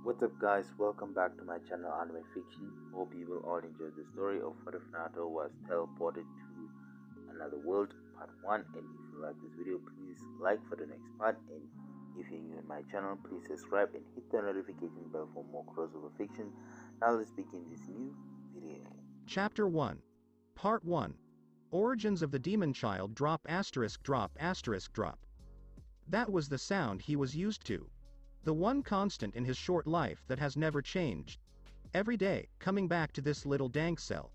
What's up guys, welcome back to my channel Anime Fiction. Hope you will all enjoy the story of what if Naruto was teleported to another world part 1, and if you like this video please like for the next part, and if you're new in my channel please subscribe and hit the notification bell for more crossover fiction. Now let's begin this new video. Chapter 1. Part 1. Origins of the Demon Child drop asterisk drop asterisk drop. That was the sound he was used to. The one constant in his short life that has never changed. Every day, coming back to this little dank cell.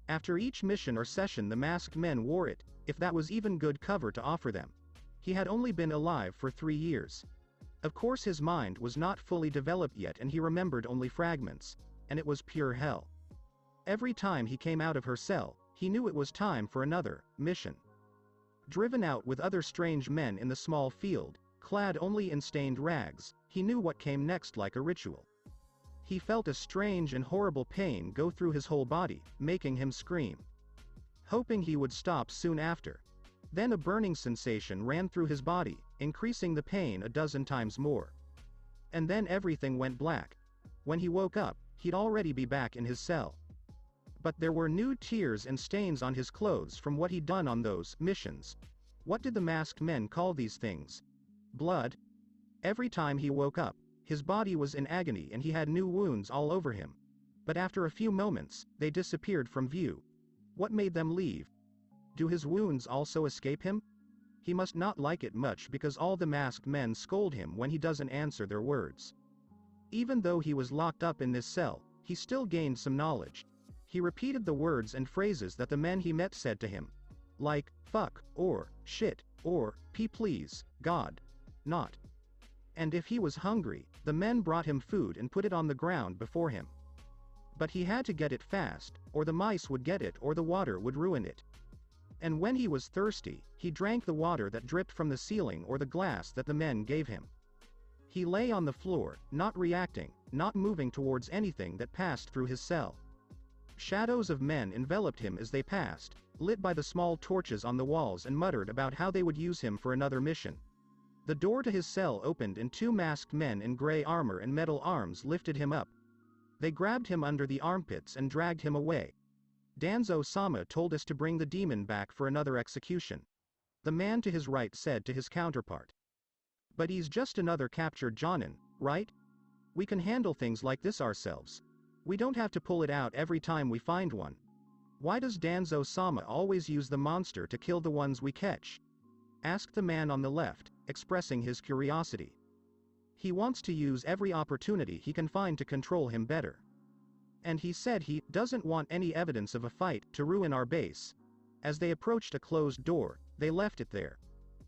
After each mission or session the masked men wore it, if that was even good cover to offer them. He had only been alive for 3 years. Of course his mind was not fully developed yet and he remembered only fragments, and it was pure hell. Every time he came out of her cell, he knew it was time for another mission. Driven out with other strange men in the small field, clad only in stained rags, he knew what came next like a ritual. He felt a strange and horrible pain go through his whole body, making him scream. Hoping he would stop soon after. Then a burning sensation ran through his body, increasing the pain a dozen times more. And then everything went black. When he woke up, he'd already be back in his cell. But there were new tears and stains on his clothes from what he'd done on those missions. What did the masked men call these things? Blood? Every time he woke up, his body was in agony and he had new wounds all over him. But after a few moments, they disappeared from view. What made them leave? Do his wounds also escape him? He must not like it much because all the masked men scold him when he doesn't answer their words. Even though he was locked up in this cell, he still gained some knowledge. He repeated the words and phrases that the men he met said to him. Like, fuck, or, shit, or, please, God. Not. And if he was hungry, the men brought him food and put it on the ground before him. But he had to get it fast, or the mice would get it or the water would ruin it. And when he was thirsty, he drank the water that dripped from the ceiling or the glass that the men gave him. He lay on the floor, not reacting, not moving towards anything that passed through his cell. Shadows of men enveloped him as they passed, lit by the small torches on the walls, and muttered about how they would use him for another mission. The door to his cell opened and 2 masked men in gray armor and metal arms lifted him up. They grabbed him under the armpits and dragged him away. Danzo-sama told us to bring the demon back for another execution. The man to his right said to his counterpart. But he's just another captured jonin, right? We can handle things like this ourselves. We don't have to pull it out every time we find one. Why does Danzo-sama always use the monster to kill the ones we catch? Asked the man on the left, expressing his curiosity. He wants to use every opportunity he can find to control him better. And he said he doesn't want any evidence of a fight to ruin our base. As they approached a closed door, they left it there.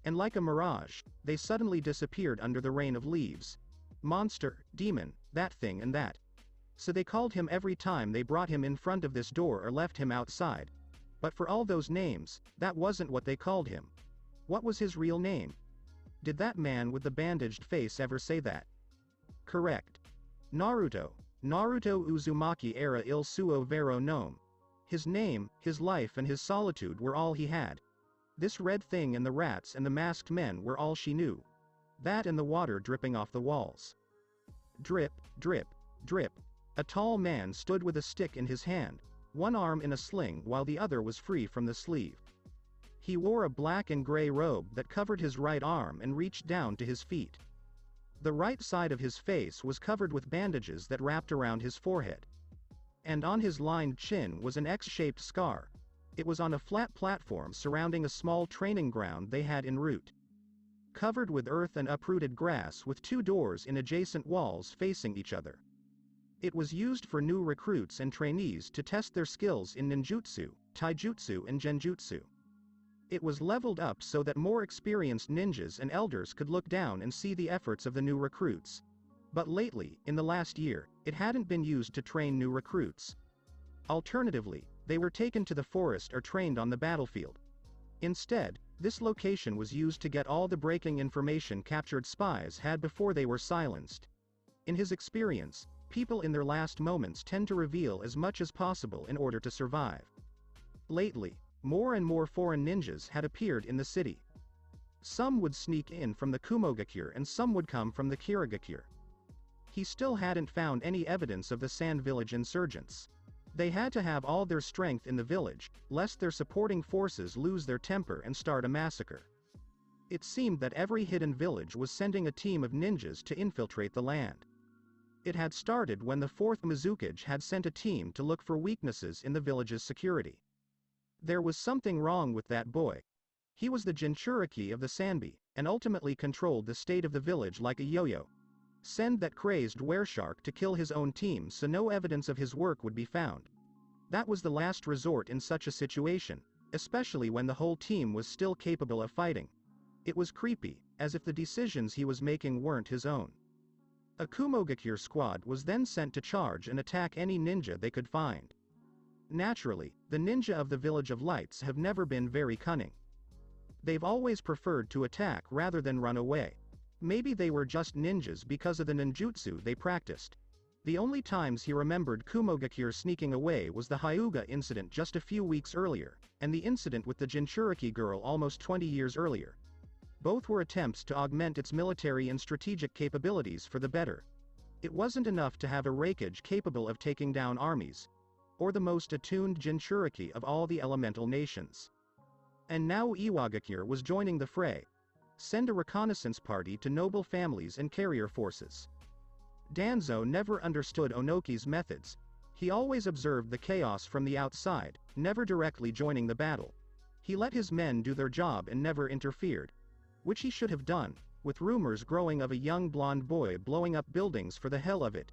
And like a mirage, they suddenly disappeared under the rain of leaves. Monster, demon, that thing and that. So they called him every time they brought him in front of this door or left him outside. But for all those names, that wasn't what they called him. What was his real name? Did that man with the bandaged face ever say that? Correct. Naruto Uzumaki era il suo vero nome. His name, his life and his solitude were all he had. This red thing and the rats and the masked men were all she knew. That and the water dripping off the walls. Drip, drip, drip. A tall man stood with a stick in his hand, one arm in a sling while the other was free from the sleeve. He wore a black and gray robe that covered his right arm and reached down to his feet. The right side of his face was covered with bandages that wrapped around his forehead. And on his lined chin was an X-shaped scar. It was on a flat platform surrounding a small training ground they had en route. Covered with earth and uprooted grass with 2 doors in adjacent walls facing each other. It was used for new recruits and trainees to test their skills in ninjutsu, taijutsu and genjutsu. It was leveled up so that more experienced ninjas and elders could look down and see the efforts of the new recruits. But lately, in the last year, it hadn't been used to train new recruits. Alternatively, they were taken to the forest or trained on the battlefield. Instead, this location was used to get all the breaking information captured spies had before they were silenced. In his experience, people in their last moments tend to reveal as much as possible in order to survive. Lately, more and more foreign ninjas had appeared in the city. Some would sneak in from the Kumogakure and some would come from the Kirigakure. he still hadn't found any evidence of the Sand Village insurgents. They had to have all their strength in the village, lest their supporting forces lose their temper and start a massacre. It seemed that every hidden village was sending a team of ninjas to infiltrate the land. It had started when the 4th Mizukage had sent a team to look for weaknesses in the village's security. There was something wrong with that boy. He was the Jinchuriki of the Sanbi, and ultimately controlled the state of the village like a yo-yo. Send that crazed wereshark to kill his own team so no evidence of his work would be found. That was the last resort in such a situation, especially when the whole team was still capable of fighting. It was creepy, as if the decisions he was making weren't his own. A Kumogakure squad was then sent to charge and attack any ninja they could find. Naturally, the ninja of the Village of Lights have never been very cunning. They've always preferred to attack rather than run away. Maybe they were just ninjas because of the ninjutsu they practiced. The only times he remembered Kumogakure sneaking away was the Hyuga incident just a few weeks earlier, and the incident with the Jinchuriki girl almost 20 years earlier. Both were attempts to augment its military and strategic capabilities for the better. It wasn't enough to have a Raikage capable of taking down armies, or the most attuned Jinchuriki of all the elemental nations. And now Iwagakure was joining the fray. Send a reconnaissance party to noble families and carrier forces. Danzo never understood Onoki's methods. He always observed the chaos from the outside, never directly joining the battle. He let his men do their job and never interfered. Which he should have done, with rumors growing of a young blonde boy blowing up buildings for the hell of it.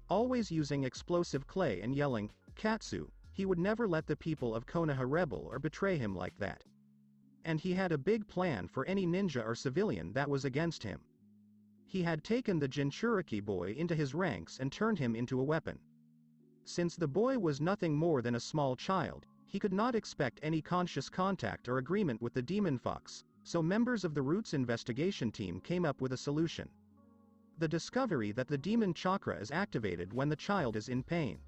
Always using explosive clay and yelling, "Katsu," he would never let the people of Konoha rebel or betray him like that. And he had a big plan for any ninja or civilian that was against him. He had taken the Jinchuriki boy into his ranks and turned him into a weapon. Since the boy was nothing more than a small child, he could not expect any conscious contact or agreement with the demon fox, so members of the Roots investigation team came up with a solution. The discovery that the demon chakra is activated when the child is in pain.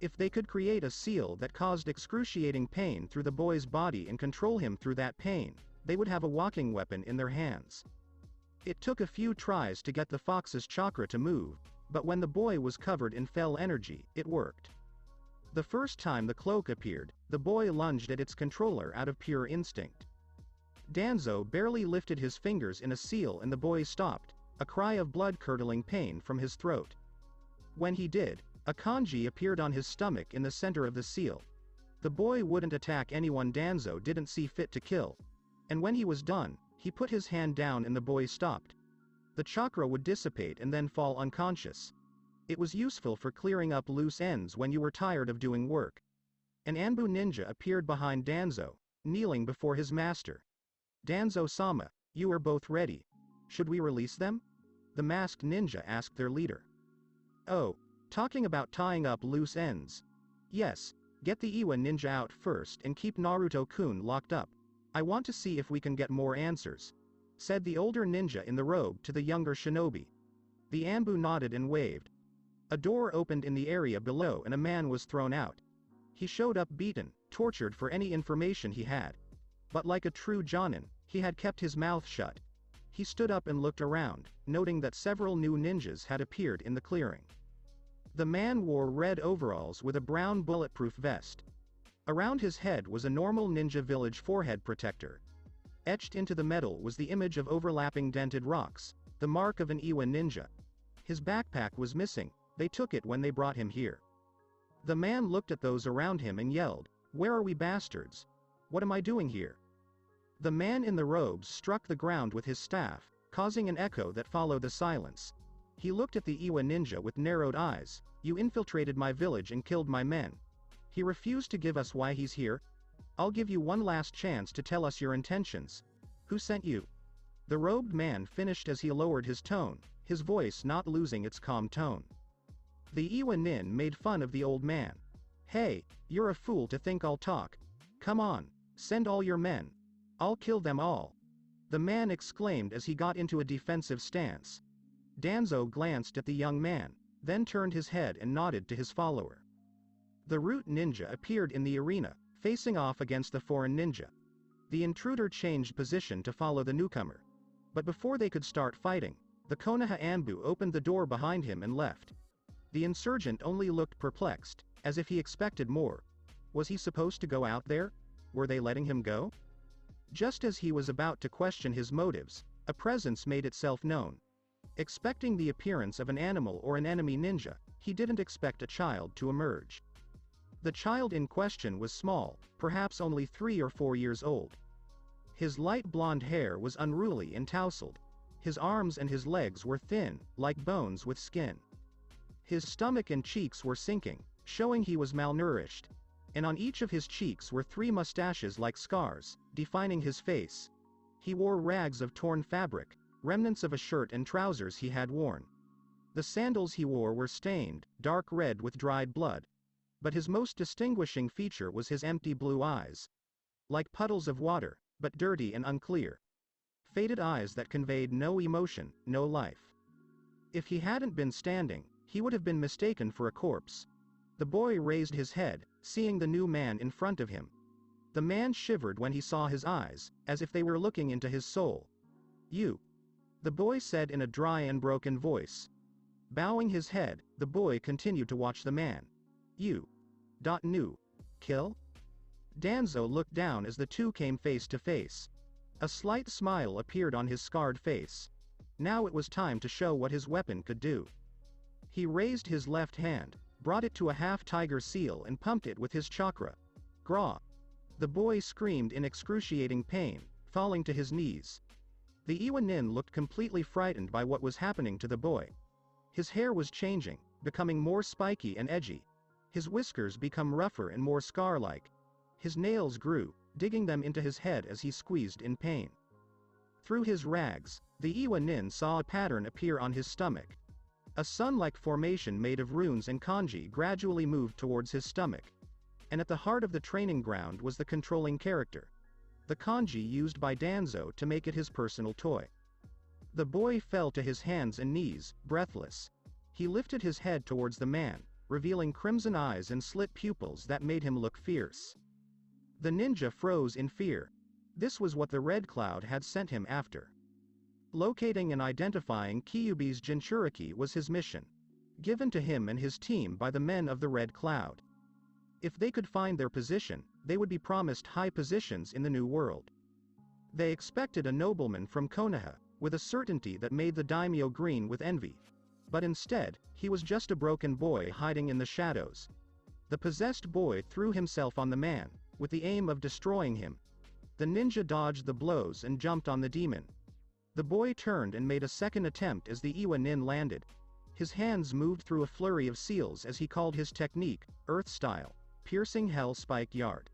If they could create a seal that caused excruciating pain through the boy's body and control him through that pain, they would have a walking weapon in their hands. It took a few tries to get the fox's chakra to move, but when the boy was covered in fell energy, it worked. The first time the cloak appeared, the boy lunged at its controller out of pure instinct. Danzo barely lifted his fingers in a seal and the boy stopped, a cry of blood-curdling pain from his throat. When he did, a kanji appeared on his stomach in the center of the seal. The boy wouldn't attack anyone Danzo didn't see fit to kill. And when he was done, he put his hand down and the boy stopped. The chakra would dissipate and then fall unconscious. It was useful for clearing up loose ends when you were tired of doing work. An Anbu ninja appeared behind Danzo, kneeling before his master. "Danzo-sama, you are both ready. Should we release them?" the masked ninja asked their leader. "Oh, talking about tying up loose ends. Yes, get the Iwa ninja out first and keep Naruto-kun locked up. I want to see if we can get more answers," said the older ninja in the robe to the younger shinobi. The Anbu nodded and waved. A door opened in the area below and a man was thrown out. He showed up beaten, tortured for any information he had. But like a true Jonin, he had kept his mouth shut. He stood up and looked around, noting that several new ninjas had appeared in the clearing. The man wore red overalls with a brown bulletproof vest. Around his head was a normal ninja village forehead protector. Etched into the metal was the image of overlapping dented rocks, the mark of an Iwa ninja. His backpack was missing. They took it when they brought him here. The man looked at those around him and yelled, "Where are we bastards? What am I doing here?" The man in the robes struck the ground with his staff, causing an echo that followed the silence. He looked at the Iwa ninja with narrowed eyes. "You infiltrated my village and killed my men. He refused to give us why he's here. I'll give you one last chance to tell us your intentions. Who sent you?" The robed man finished as he lowered his tone, his voice not losing its calm tone. The Iwa nin made fun of the old man. "Hey, you're a fool to think I'll talk. Come on, send all your men. I'll kill them all," the man exclaimed as he got into a defensive stance. Danzo glanced at the young man, then turned his head and nodded to his follower. The root ninja appeared in the arena, facing off against the foreign ninja. The intruder changed position to follow the newcomer. But before they could start fighting, The Konoha Anbu opened the door behind him and left. The insurgent only looked perplexed, as if he expected more. Was he supposed to go out there? Were they letting him go? Just as he was about to question his motives, a presence made itself known. Expecting the appearance of an animal or an enemy ninja, he didn't expect a child to emerge. The child in question was small, perhaps only 3 or 4 years old. His light blonde hair was unruly and tousled. His arms and his legs were thin, like bones with skin. His stomach and cheeks were sinking, showing he was malnourished. And on each of his cheeks were 3 mustaches like scars, defining his face. He wore rags of torn fabric, remnants of a shirt and trousers he had worn. The sandals he wore were stained, dark red with dried blood. But his most distinguishing feature was his empty blue eyes. Like puddles of water, but dirty and unclear. Faded eyes that conveyed no emotion, no life. If he hadn't been standing, he would have been mistaken for a corpse. The boy raised his head, seeing the new man in front of him. The man shivered when he saw his eyes, as if they were looking into his soul. "You," the boy said in a dry and broken voice. Bowing his head, the boy continued to watch the man. "You. Knew. Kill?" Danzo looked down as the two came face to face. A slight smile appeared on his scarred face. Now it was time to show what his weapon could do. He raised his left hand, brought it to a half-tiger seal and pumped it with his chakra. Graw! The boy screamed in excruciating pain, falling to his knees. The Iwanin looked completely frightened by what was happening to the boy. His hair was changing, becoming more spiky and edgy. His whiskers became rougher and more scar-like. His nails grew, digging them into his head as he squeezed in pain. Through his rags, the Iwanin saw a pattern appear on his stomach. A sun-like formation made of runes and kanji gradually moved towards his stomach. And at the heart of the training ground was the controlling character. The kanji used by Danzo to make it his personal toy. The boy fell to his hands and knees, breathless. He lifted his head towards the man, revealing crimson eyes and slit pupils that made him look fierce. The ninja froze in fear. This was what the Red Cloud had sent him after. Locating and identifying Kyuubi's Jinchuriki was his mission, given to him and his team by the men of the Red Cloud. If they could find their position, they would be promised high positions in the new world. They expected a nobleman from Konoha, with a certainty that made the daimyo green with envy. But instead, he was just a broken boy hiding in the shadows. The possessed boy threw himself on the man, with the aim of destroying him. The ninja dodged the blows and jumped on the demon. The boy turned and made a second attempt as the Iwanin landed. His hands moved through a flurry of seals as he called his technique, Earth Style, piercing Hell Spike Yard.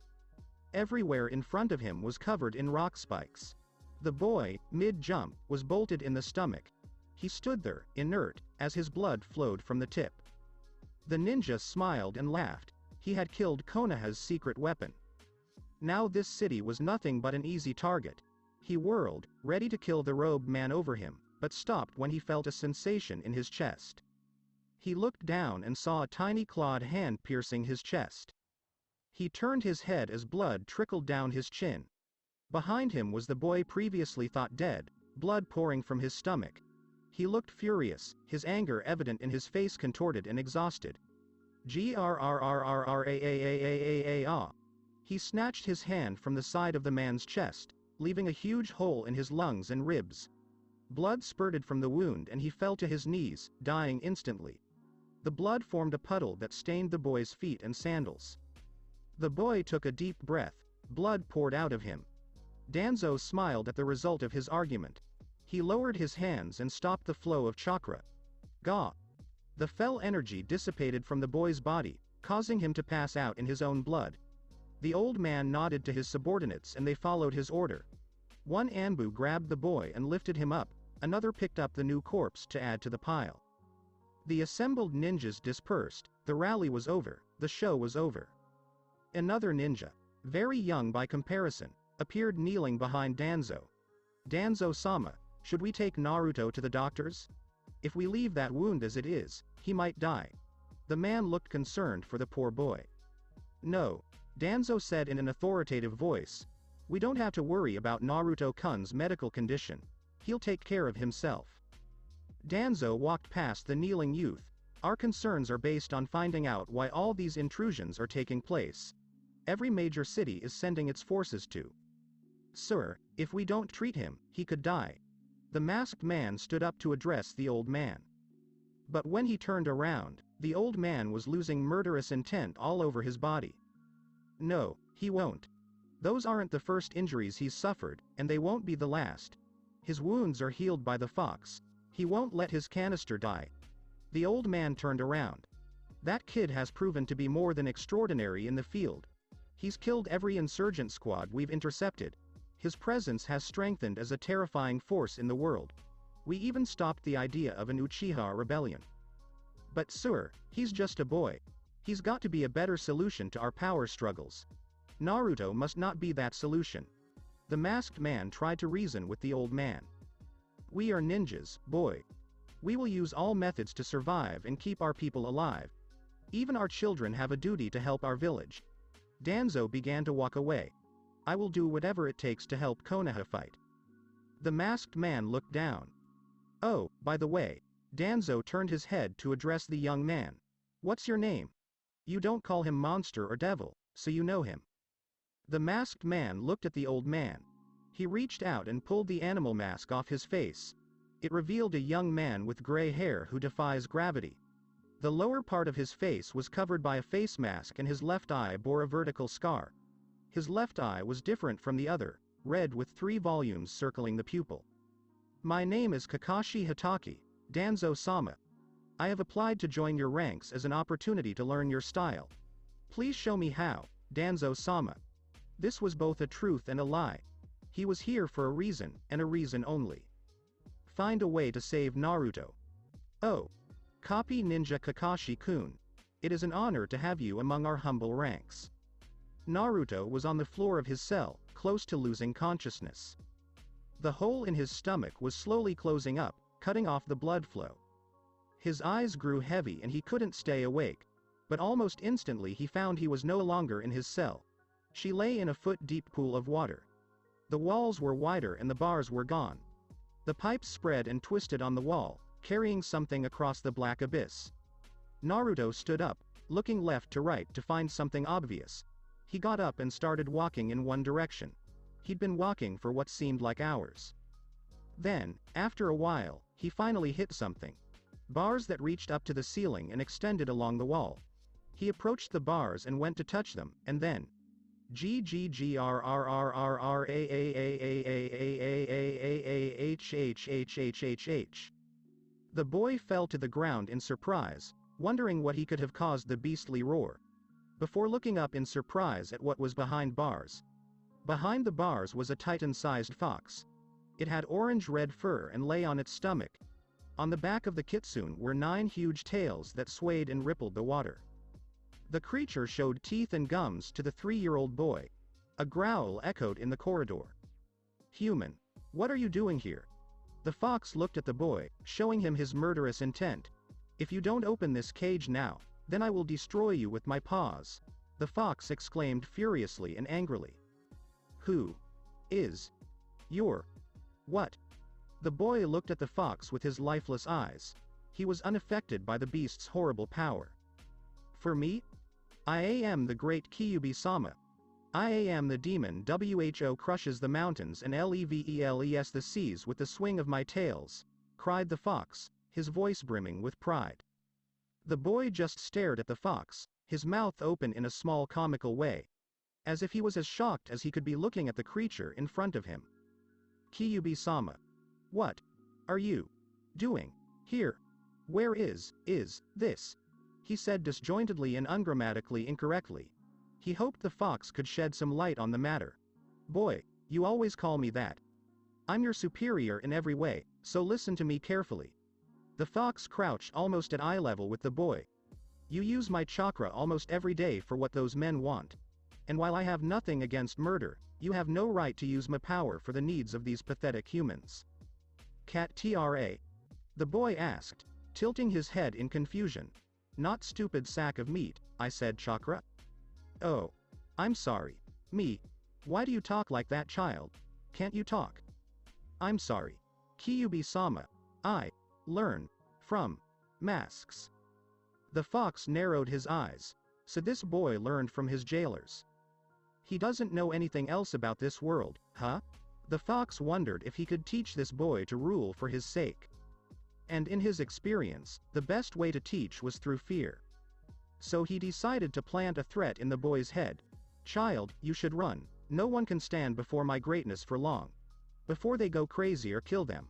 Everywhere in front of him was covered in rock spikes. The boy, mid-jump, was bolted in the stomach. He stood there, inert, as his blood flowed from the tip. The ninja smiled and laughed. He had killed Konoha's secret weapon. Now this city was nothing but an easy target. He whirled, ready to kill the robed man over him, but stopped when he felt a sensation in his chest. He looked down and saw a tiny clawed hand piercing his chest. He turned his head as blood trickled down his chin. Behind him was the boy previously thought dead, blood pouring from his stomach. He looked furious, his anger evident in his face contorted and exhausted. Grrrrrrraaaaaaaa. He snatched his hand from the side of the man's chest, leaving a huge hole in his lungs and ribs. Blood spurted from the wound and he fell to his knees, dying instantly. The blood formed a puddle that stained the boy's feet and sandals. The boy took a deep breath. Blood poured out of him. Danzo smiled at the result of his argument. He lowered his hands and stopped the flow of chakra. Gah! The fell energy dissipated from the boy's body, causing him to pass out in his own blood. The old man nodded to his subordinates and they followed his order. One Anbu grabbed the boy and lifted him up, another picked up the new corpse to add to the pile. The assembled ninjas dispersed. The rally was over, the show was over. Another ninja, very young by comparison, appeared kneeling behind Danzo. "Danzo-sama, should we take Naruto to the doctors? If we leave that wound as it is, he might die." The man looked concerned for the poor boy. "No," Danzo said in an authoritative voice. "We don't have to worry about Naruto-kun's medical condition. He'll take care of himself." Danzo walked past the kneeling youth. Our concerns are based on finding out why all these intrusions are taking place. Every major city is sending its forces to. Sir, if we don't treat him, he could die. The masked man stood up to address the old man. But when he turned around, the old man was losing murderous intent all over his body. No, he won't. Those aren't the first injuries he's suffered, and they won't be the last. His wounds are healed by the fox. He won't let his canister die. The old man turned around. That kid has proven to be more than extraordinary in the field. He's killed every insurgent squad we've intercepted. His presence has strengthened as a terrifying force in the world. We even stopped the idea of an Uchiha rebellion. But sir, he's just a boy. He's got to be a better solution to our power struggles. Naruto must not be that solution. The masked man tried to reason with the old man. We are ninjas, boy. We will use all methods to survive and keep our people alive. Even our children have a duty to help our village. Danzo began to walk away. I will do whatever it takes to help Konoha fight. The masked man looked down. Oh, by the way, Danzo turned his head to address the young man. What's your name? You don't call him monster or devil, so you know him. The masked man looked at the old man. He reached out and pulled the animal mask off his face. It revealed a young man with gray hair who defies gravity. The lower part of his face was covered by a face mask and his left eye bore a vertical scar. His left eye was different from the other, red with 3 volumes circling the pupil. My name is Kakashi Hitaki, Danzo-sama. I have applied to join your ranks as an opportunity to learn your style. Please show me how, Danzo-sama. This was both a truth and a lie. He was here for a reason, and a reason only. Find a way to save Naruto. Oh. Copy Ninja Kakashi-kun. It is an honor to have you among our humble ranks. Naruto was on the floor of his cell, close to losing consciousness. The hole in his stomach was slowly closing up, cutting off the blood flow. His eyes grew heavy and he couldn't stay awake. But almost instantly he found he was no longer in his cell. She lay in a foot-deep pool of water. The walls were wider and the bars were gone. The pipes spread and twisted on the wall, carrying something across the black abyss. Naruto stood up, looking left to right to find something obvious. He got up and started walking in one direction. He'd been walking for what seemed like hours. Then, after a while, he finally hit something. Bars that reached up to the ceiling and extended along the wall. He approached the bars and went to touch them, and then G. The boy fell to the ground in surprise, wondering what he could have caused the beastly roar. Before looking up in surprise at what was behind bars. Behind the bars was a titan-sized fox. It had orange-red fur and lay on its stomach. On the back of the kitsune were 9 huge tails that swayed and rippled the water. The creature showed teeth and gums to the 3-year-old boy. A growl echoed in the corridor. Human, what are you doing here? The fox looked at the boy, showing him his murderous intent. If you don't open this cage now, then I will destroy you with my paws. The fox exclaimed furiously and angrily. Who is your what? The boy looked at the fox with his lifeless eyes. He was unaffected by the beast's horrible power. For me? I am the great Kyuubi-sama. I am the demon who crushes the mountains and leveles the seas with the swing of my tails, cried the fox, his voice brimming with pride. The boy just stared at the fox, his mouth open in a small comical way. As if he was as shocked as he could be looking at the creature in front of him. Kyuubi-sama. What are you doing here? Where is this? He said disjointedly and ungrammatically incorrectly. He hoped the fox could shed some light on the matter. Boy, you always call me that. I'm your superior in every way, so listen to me carefully. The fox crouched almost at eye level with the boy. You use my chakra almost every day for what those men want. And while I have nothing against murder, you have no right to use my power for the needs of these pathetic humans. Cat Tra? The boy asked, tilting his head in confusion. Not stupid sack of meat, I said chakra. Oh. I'm sorry. Me. Why do you talk like that, child? Can't you talk? I'm sorry. Kyuubi-sama. Learn. From. Masks. The fox narrowed his eyes. So this boy learned from his jailers. He doesn't know anything else about this world, huh? The fox wondered if he could teach this boy to rule for his sake. And in his experience, the best way to teach was through fear. So he decided to plant a threat in the boy's head. Child, you should run. No one can stand before my greatness for long. Before they go crazy or kill them.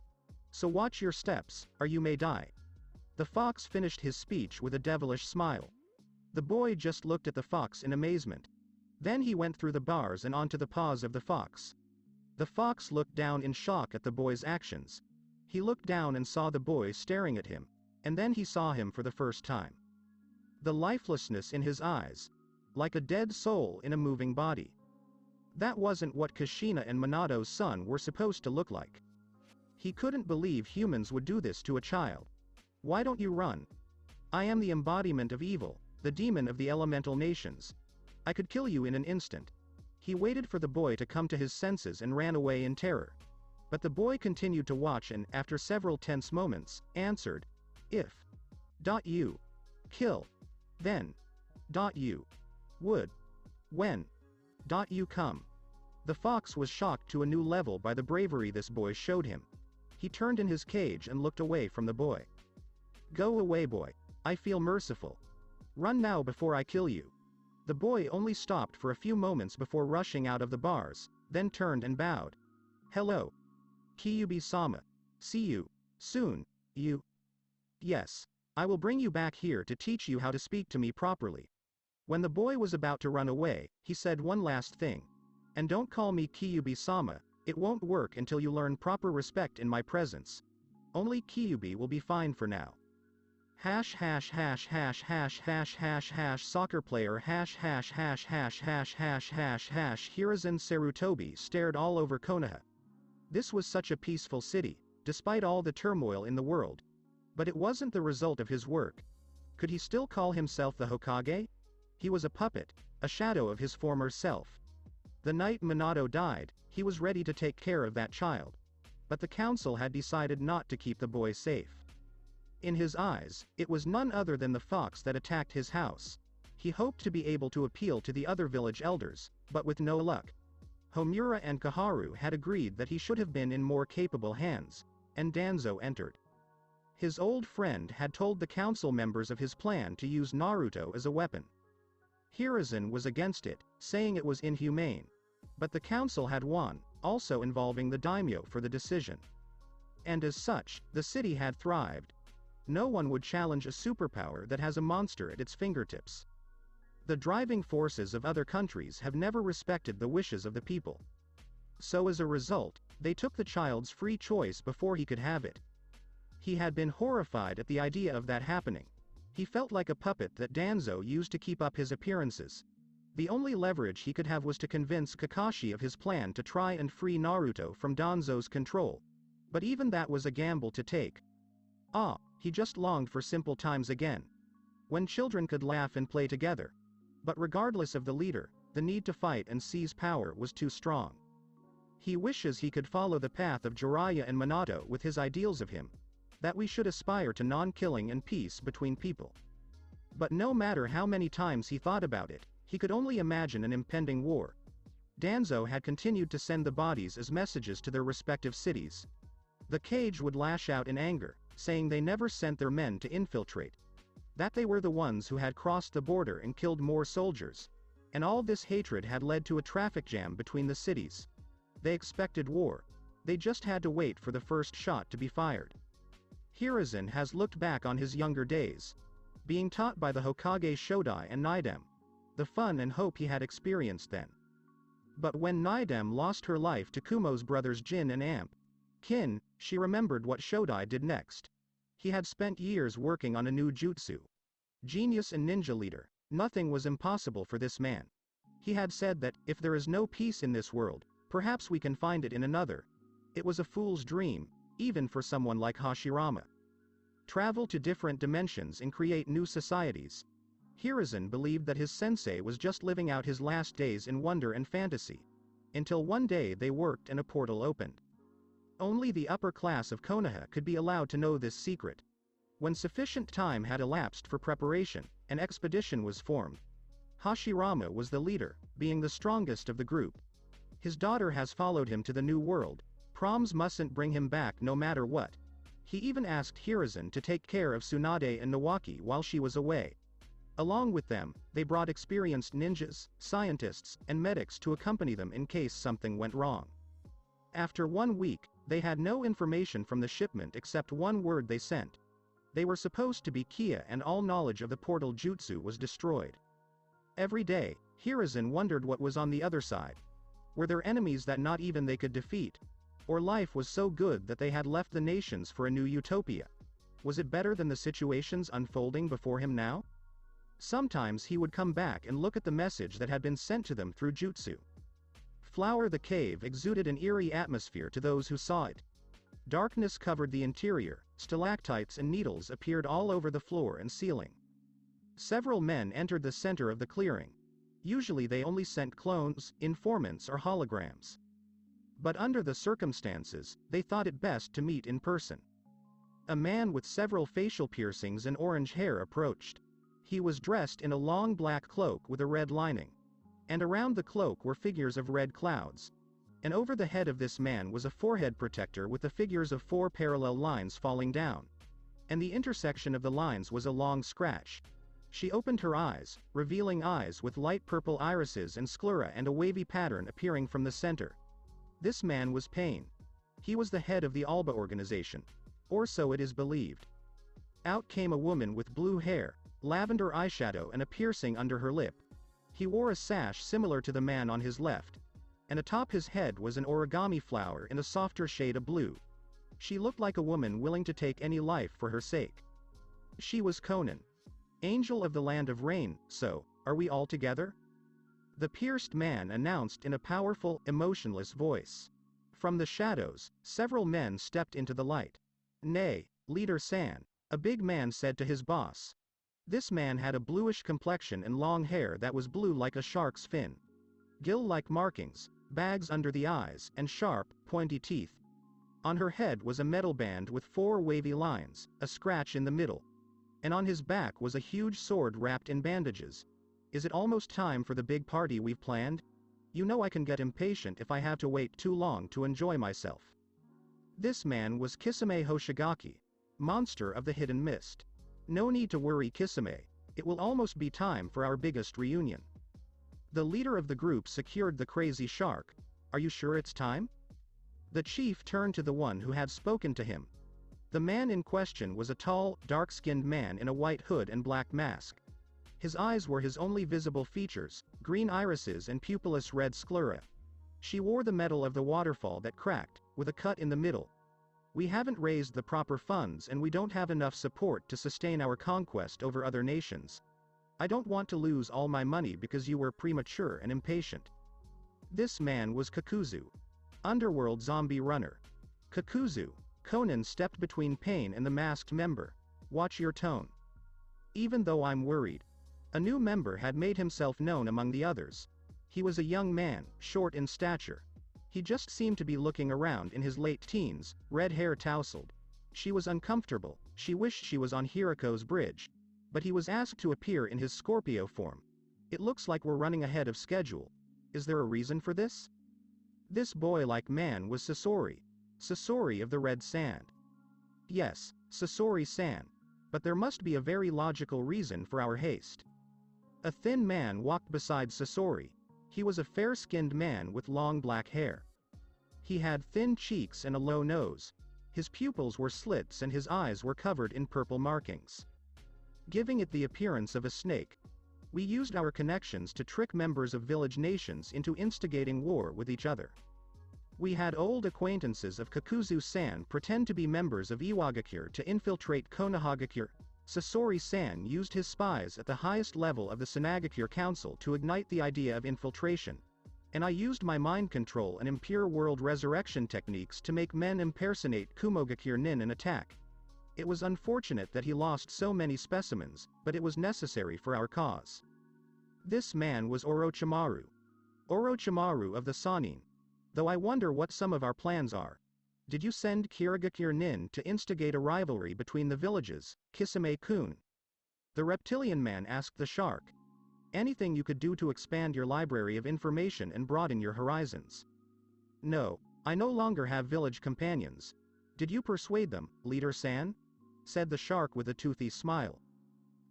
So watch your steps, or you may die. The fox finished his speech with a devilish smile. The boy just looked at the fox in amazement. Then he went through the bars and onto the paws of the fox. The fox looked down in shock at the boy's actions. He looked down and saw the boy staring at him, and then he saw him for the first time. The lifelessness in his eyes, like a dead soul in a moving body. That wasn't what Kushina and Minato's son were supposed to look like. He couldn't believe humans would do this to a child. Why don't you run? I am the embodiment of evil, the demon of the elemental nations. I could kill you in an instant. He waited for the boy to come to his senses and ran away in terror. But the boy continued to watch and, after several tense moments, answered, If. You. Kill. Then. You. Would. When. You come. The fox was shocked to a new level by the bravery this boy showed him. He turned in his cage and looked away from the boy. Go away, boy. I feel merciful. Run now before I kill you. The boy only stopped for a few moments before rushing out of the bars, then turned and bowed. Hello. Kyubi-sama. See you. Soon. You. Yes. I will bring you back here to teach you how to speak to me properly. When the boy was about to run away, he said one last thing. And don't call me Kyubi-sama, it won't work until you learn proper respect in my presence. Only Kyubi will be fine for now. Hash hash hash hash hash hash hash hash soccer player hash hash hash hash hash hash hash hash Hiruzen Sarutobi stared all over Konoha. This was such a peaceful city, despite all the turmoil in the world. But it wasn't the result of his work. Could he still call himself the Hokage? He was a puppet, a shadow of his former self. The night Minato died, he was ready to take care of that child. But the council had decided not to keep the boy safe. In his eyes, it was none other than the fox that attacked his house. He hoped to be able to appeal to the other village elders, but with no luck. Homura and Kaharu had agreed that he should have been in more capable hands, and Danzo entered. His old friend had told the council members of his plan to use Naruto as a weapon. Hiruzen was against it, saying it was inhumane. But the council had won, also involving the daimyo for the decision. And as such, the city had thrived. No one would challenge a superpower that has a monster at its fingertips. The driving forces of other countries have never respected the wishes of the people. So as a result, they took the child's free choice before he could have it. He had been horrified at the idea of that happening. He felt like a puppet that Danzo used to keep up his appearances. The only leverage he could have was to convince Kakashi of his plan to try and free Naruto from Danzo's control. But even that was a gamble to take. He just longed for simple times again. When children could laugh and play together. But regardless of the leader, the need to fight and seize power was too strong. He wishes he could follow the path of Jiraiya and Minato with his ideals of him. That we should aspire to non-killing and peace between people. But no matter how many times he thought about it, he could only imagine an impending war. Danzo had continued to send the bodies as messages to their respective cities. The cage would lash out in anger, saying they never sent their men to infiltrate. That they were the ones who had crossed the border and killed more soldiers. And all this hatred had led to a traffic jam between the cities. They expected war. They just had to wait for the first shot to be fired. Hiruzen has looked back on his younger days. Being taught by the Hokage Shodai and Naidem. The fun and hope he had experienced then. But when Naidem lost her life to Kumo's brothers Jin and Amp Kin, she remembered what Shodai did next. He had spent years working on a new jutsu. Genius and ninja leader, nothing was impossible for this man. He had said that, if there is no peace in this world, perhaps we can find it in another. It was a fool's dream, even for someone like Hashirama. Travel to different dimensions and create new societies. Hiruzen believed that his sensei was just living out his last days in wonder and fantasy. Until one day they worked and a portal opened. Only the upper class of Konoha could be allowed to know this secret. When sufficient time had elapsed for preparation, an expedition was formed. Hashirama was the leader, being the strongest of the group. His daughter has followed him to the New World. Proms mustn't bring him back no matter what. He even asked Hiruzen to take care of Tsunade and Nawaki while she was away. Along with them, they brought experienced ninjas, scientists, and medics to accompany them in case something went wrong. After 1 week, they had no information from the shipment except one word they sent. They were supposed to be Kia and all knowledge of the portal jutsu was destroyed. Every day, Hiruzen wondered what was on the other side. Were there enemies that not even they could defeat? Or life was so good that they had left the nations for a new utopia? Was it better than the situations unfolding before him now? Sometimes he would come back and look at the message that had been sent to them through jutsu. Flower the cave exuded an eerie atmosphere to those who saw it. Darkness covered the interior, stalactites and needles appeared all over the floor and ceiling. Several men entered the center of the clearing. Usually they only sent clones, informants or holograms. But under the circumstances, they thought it best to meet in person. A man with several facial piercings and orange hair approached. He was dressed in a long black cloak with a red lining. And around the cloak were figures of red clouds. And over the head of this man was a forehead protector with the figures of 4 parallel lines falling down. And the intersection of the lines was a long scratch. She opened her eyes, revealing eyes with light purple irises and sclera and a wavy pattern appearing from the center. This man was Pain. He was the head of the Alba organization. Or so it is believed. Out came a woman with blue hair, lavender eyeshadow and a piercing under her lip. He wore a sash similar to the man on his left. And atop his head was an origami flower in a softer shade of blue. She looked like a woman willing to take any life for her sake. She was Conan. Angel of the land of rain, so, are we all together? The pierced man announced in a powerful, emotionless voice. From the shadows, several men stepped into the light. Nay, Leader San, a big man said to his boss. This man had a bluish complexion and long hair that was blue like a shark's fin. Gill-like markings, bags under the eyes, and sharp, pointy teeth. On her head was a metal band with 4 wavy lines, a scratch in the middle. And on his back was a huge sword wrapped in bandages. Is it almost time for the big party we've planned? You know I can get impatient if I have to wait too long to enjoy myself. This man was Kisame Hoshigaki, monster of the hidden mist. No need to worry, Kisame, it will almost be time for our biggest reunion. The leader of the group secured the crazy shark. Are you sure it's time? The chief turned to the one who had spoken to him. The man in question was a tall, dark-skinned man in a white hood and black mask. His eyes were his only visible features, green irises and pupilless red sclera. She wore the medal of the waterfall that cracked, with a cut in the middle. We haven't raised the proper funds and we don't have enough support to sustain our conquest over other nations. I don't want to lose all my money because you were premature and impatient. This man was Kakuzu. Underworld zombie runner. Kakuzu. Conan stepped between Pain and the masked member. Watch your tone. Even though I'm worried. A new member had made himself known among the others. He was a young man, short in stature. He just seemed to be looking around in his late teens, red hair tousled. She was uncomfortable, she wished she was on Hiriko's bridge. But he was asked to appear in his Scorpio form. It looks like we're running ahead of schedule. Is there a reason for this? This boy-like man was Sasori. Sasori of the Red Sand. Yes, Sasori-san. But there must be a very logical reason for our haste. A thin man walked beside Sasori. He was a fair-skinned man with long black hair. He had thin cheeks and a low nose. His pupils were slits and his eyes were covered in purple markings, giving it the appearance of a snake. We used our connections to trick members of village nations into instigating war with each other. We had old acquaintances of Kakuzu-san pretend to be members of Iwagakure to infiltrate Konohagakure. Sasori-san used his spies at the highest level of the Sunagakure Council to ignite the idea of infiltration. And I used my mind control and impure world resurrection techniques to make men impersonate Kumogakure Nin and attack. It was unfortunate that he lost so many specimens, but it was necessary for our cause. This man was Orochimaru. Orochimaru of the Sannin. Though I wonder what some of our plans are. Did you send Kirigakir-nin to instigate a rivalry between the villages, Kisame-kun? The reptilian man asked the shark. Anything you could do to expand your library of information and broaden your horizons. No, I no longer have village companions. Did you persuade them, Leader-san? Said the shark with a toothy smile.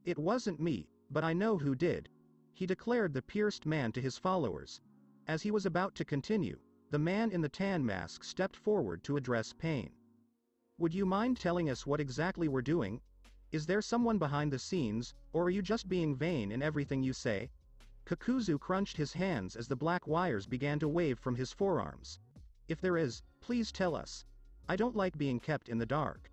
It wasn't me, but I know who did. He declared the pierced man to his followers. As he was about to continue, the man in the tan mask stepped forward to address Pain. Would you mind telling us what exactly we're doing? Is there someone behind the scenes, or are you just being vain in everything you say? Kakuzu crunched his hands as the black wires began to wave from his forearms. If there is, please tell us. I don't like being kept in the dark.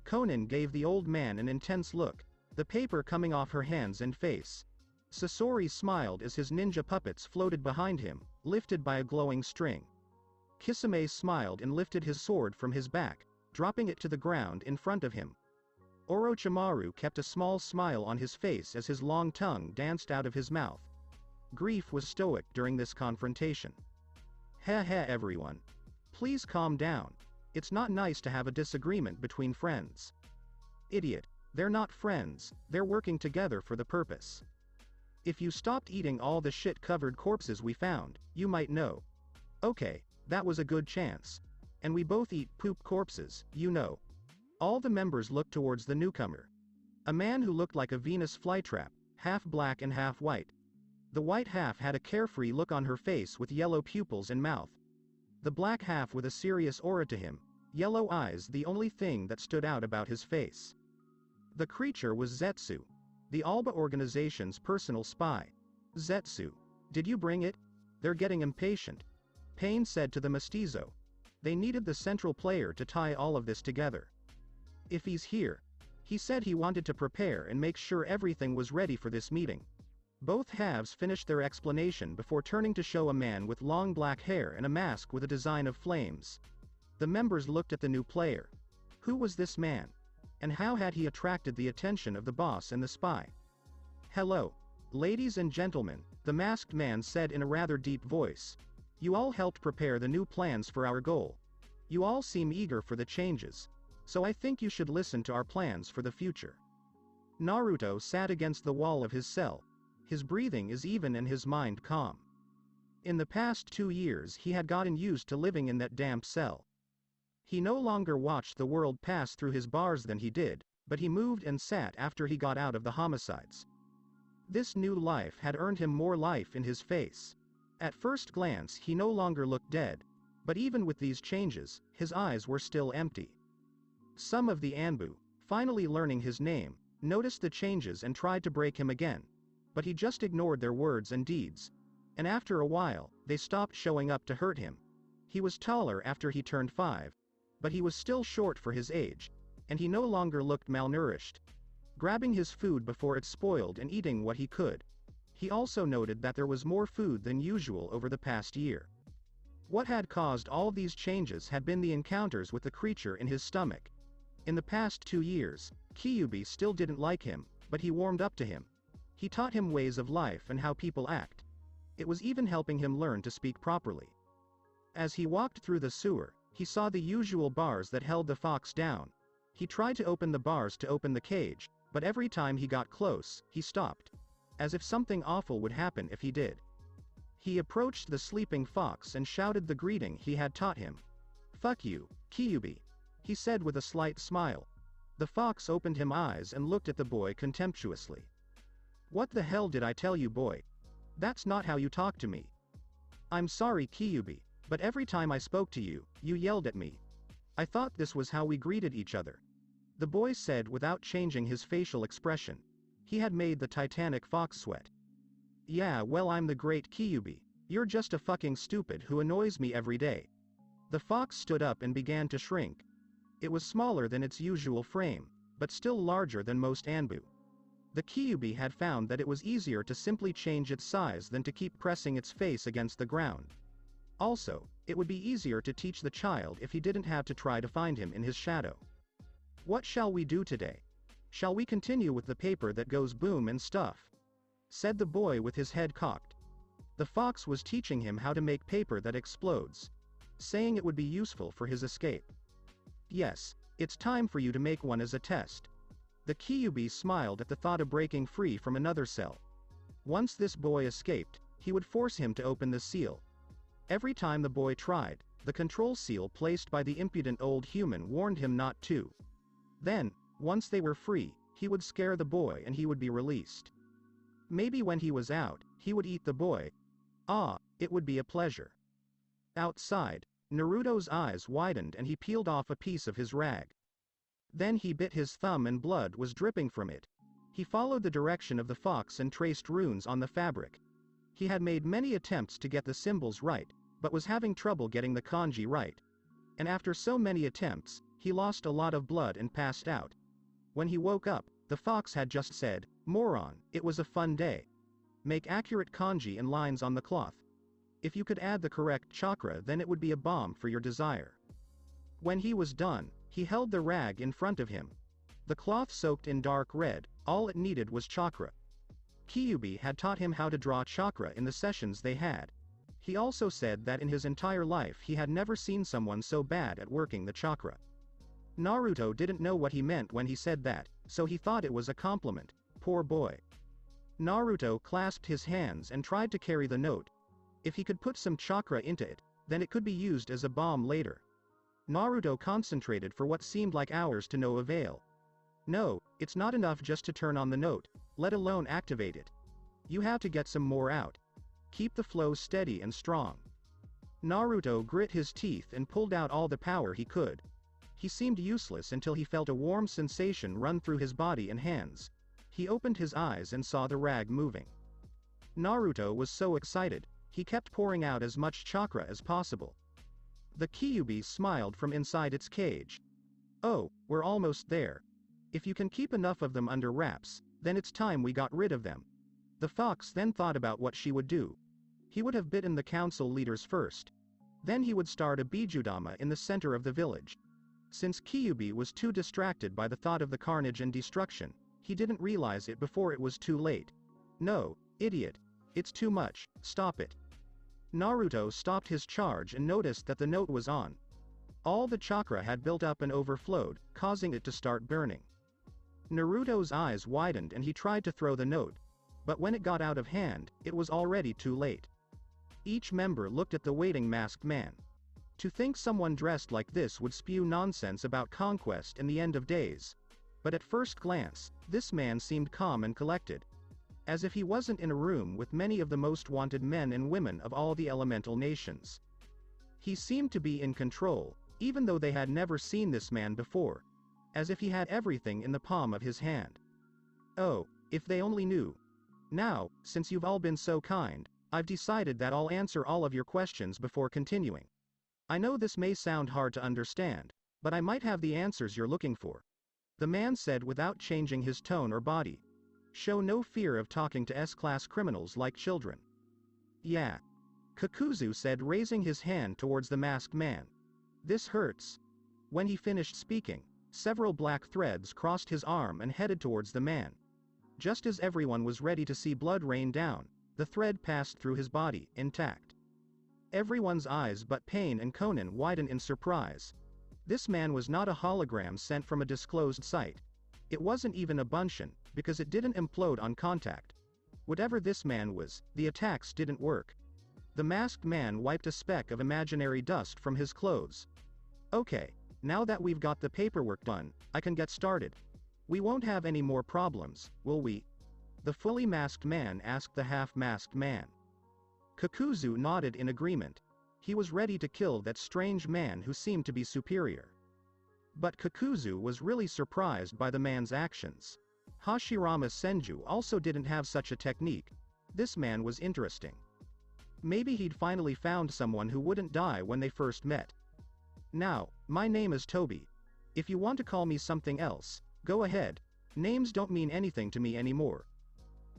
Conan gave the old man an intense look, the paper coming off her hands and face. Sasori smiled as his ninja puppets floated behind him, lifted by a glowing string. Kisame smiled and lifted his sword from his back, dropping it to the ground in front of him. Orochimaru kept a small smile on his face as his long tongue danced out of his mouth. Grief was stoic during this confrontation. Heh everyone. Please calm down. It's not nice to have a disagreement between friends. Idiot. They're not friends, they're working together for the purpose. If you stopped eating all the shit-covered corpses we found, you might know. Okay, that was a good chance. And we both eat poop corpses, you know. All the members looked towards the newcomer. A man who looked like a Venus flytrap, half black and half white. The white half had a carefree look on her face with yellow pupils and mouth. The black half with a serious aura to him, yellow eyes the only thing that stood out about his face. The creature was Zetsu, the Alba organization's personal spy. Zetsu, did you bring it? They're getting impatient. Pain said to the mestizo. They needed the central player to tie all of this together. If he's here. He said he wanted to prepare and make sure everything was ready for this meeting. Both halves finished their explanation before turning to show a man with long black hair and a mask with a design of flames. The members looked at the new player. Who was this man? And how had he attracted the attention of the boss and the spy? Hello, ladies and gentlemen, the masked man said in a rather deep voice. You all helped prepare the new plans for our goal. You all seem eager for the changes. So I think you should listen to our plans for the future. Naruto sat against the wall of his cell. His breathing is even and his mind calm. In the past 2 years he had gotten used to living in that damp cell. He no longer watched the world pass through his bars than he did, but he moved and sat after he got out of the homicides. This new life had earned him more life in his face. At first glance he no longer looked dead, but even with these changes, his eyes were still empty. Some of the Anbu, finally learning his name, noticed the changes and tried to break him again, but he just ignored their words and deeds. And after a while, they stopped showing up to hurt him. He was taller after he turned 5. But he was still short for his age, and he no longer looked malnourished. Grabbing his food before it spoiled and eating what he could. He also noted that there was more food than usual over the past year. What had caused all these changes had been the encounters with the creature in his stomach. In the past 2 years, Kyuubi still didn't like him, but he warmed up to him. He taught him ways of life and how people act. It was even helping him learn to speak properly. As he walked through the sewer, he saw the usual bars that held the fox down. He tried to open the bars to open the cage, but every time he got close, he stopped. As if something awful would happen if he did. He approached the sleeping fox and shouted the greeting he had taught him. Fuck you, Kyuubi, he said with a slight smile. The fox opened his eyes and looked at the boy contemptuously. What the hell did I tell you, boy? That's not how you talk to me. I'm sorry, Kyuubi, but every time I spoke to you, you yelled at me. I thought this was how we greeted each other. The boy said without changing his facial expression. He had made the Titanic fox sweat. Yeah, well, I'm the great Kyuubi. You're just a fucking stupid who annoys me every day. The fox stood up and began to shrink. It was smaller than its usual frame, but still larger than most Anbu. The Kyuubi had found that it was easier to simply change its size than to keep pressing its face against the ground. Also, it would be easier to teach the child if he didn't have to try to find him in his shadow. What shall we do today? Shall we continue with the paper that goes boom and stuff? Said the boy with his head cocked. The fox was teaching him how to make paper that explodes. saying it would be useful for his escape. Yes, it's time for you to make one as a test. The Kyuubi smiled at the thought of breaking free from another cell. Once this boy escaped, he would force him to open the seal. Every time the boy tried, the control seal placed by the impudent old human warned him not to. Then, once they were free, he would scare the boy and he would be released. Maybe when he was out, he would eat the boy. Ah, it would be a pleasure. Outside, Naruto's eyes widened and he peeled off a piece of his rag. Then he bit his thumb and blood was dripping from it. He followed the direction of the fox and traced runes on the fabric. He had made many attempts to get the symbols right, but was having trouble getting the kanji right. And after so many attempts, he lost a lot of blood and passed out. When he woke up, the fox had just said, "Moron, it was a fun day. Make accurate kanji and lines on the cloth. If you could add the correct chakra, then it would be a balm for your desire." When he was done, he held the rag in front of him. The cloth soaked in dark red, all it needed was chakra. Kyuubi had taught him how to draw chakra in the sessions they had. He also said that in his entire life he had never seen someone so bad at working the chakra. Naruto didn't know what he meant when he said that, so he thought it was a compliment. Poor boy. Naruto clasped his hands and tried to carry the note. If he could put some chakra into it, then it could be used as a bomb later. Naruto concentrated for what seemed like hours to no avail. No, it's not enough just to turn on the note, let alone activate it. You have to get some more out. Keep the flow steady and strong. Naruto grit his teeth and pulled out all the power he could. He seemed useless until he felt a warm sensation run through his body and hands. He opened his eyes and saw the rag moving. Naruto was so excited, he kept pouring out as much chakra as possible. The Kyuubi smiled from inside its cage. "Oh, we're almost there. If you can keep enough of them under wraps, then it's time we got rid of them." The fox then thought about what she would do. He would have bitten the council leaders first. Then he would start a bijudama in the center of the village. Since Kyuubi was too distracted by the thought of the carnage and destruction, he didn't realize it before it was too late. "No, idiot. It's too much, stop it." Naruto stopped his charge and noticed that the note was on. All the chakra had built up and overflowed, causing it to start burning. Naruto's eyes widened and he tried to throw the note. But when it got out of hand, it was already too late. Each member looked at the waiting masked man. To think someone dressed like this would spew nonsense about conquest and the end of days. But at first glance, this man seemed calm and collected. As if he wasn't in a room with many of the most wanted men and women of all the elemental nations. He seemed to be in control, even though they had never seen this man before. As if he had everything in the palm of his hand. Oh, if they only knew. Now, since you've all been so kind, I've decided that I'll answer all of your questions before continuing. I know this may sound hard to understand, but I might have the answers you're looking for. The man said without changing his tone or body. Show no fear of talking to S-class criminals like children. Yeah. Kakuzu said, raising his hand towards the masked man. This hurts. When he finished speaking, several black threads crossed his arm and headed towards the man. Just as everyone was ready to see blood rain down, the thread passed through his body, intact. Everyone's eyes but Pain and Conan widened in surprise. This man was not a hologram sent from a disclosed site. It wasn't even a Bunshin, because it didn't implode on contact. Whatever this man was, the attacks didn't work. The masked man wiped a speck of imaginary dust from his clothes. Okay, now that we've got the paperwork done, I can get started. We won't have any more problems, will we? The fully masked man asked the half-masked man. Kakuzu nodded in agreement. He was ready to kill that strange man who seemed to be superior. But Kakuzu was really surprised by the man's actions. Hashirama Senju also didn't have such a technique. This man was interesting. Maybe he'd finally found someone who wouldn't die when they first met. Now, my name is Toby. If you want to call me something else, go ahead. Names don't mean anything to me anymore.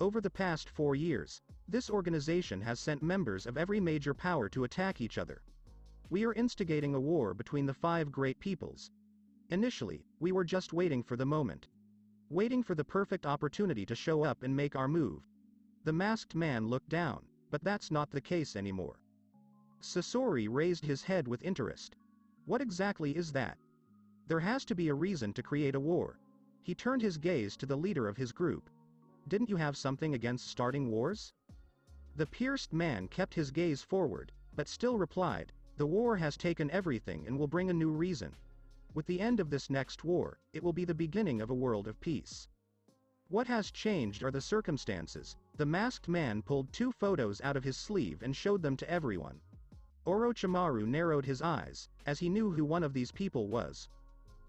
Over the past 4 years, this organization has sent members of every major power to attack each other. We are instigating a war between the 5 great peoples. Initially, we were just waiting for the moment. Waiting for the perfect opportunity to show up and make our move. The masked man looked down, but that's not the case anymore. Sasori raised his head with interest. What exactly is that? There has to be a reason to create a war. He turned his gaze to the leader of his group. Didn't you have something against starting wars? The pierced man kept his gaze forward, but still replied, the war has taken everything and will bring a new reason. With the end of this next war, it will be the beginning of a world of peace. What has changed are the circumstances. The masked man pulled 2 photos out of his sleeve and showed them to everyone. Orochimaru narrowed his eyes, as he knew who one of these people was.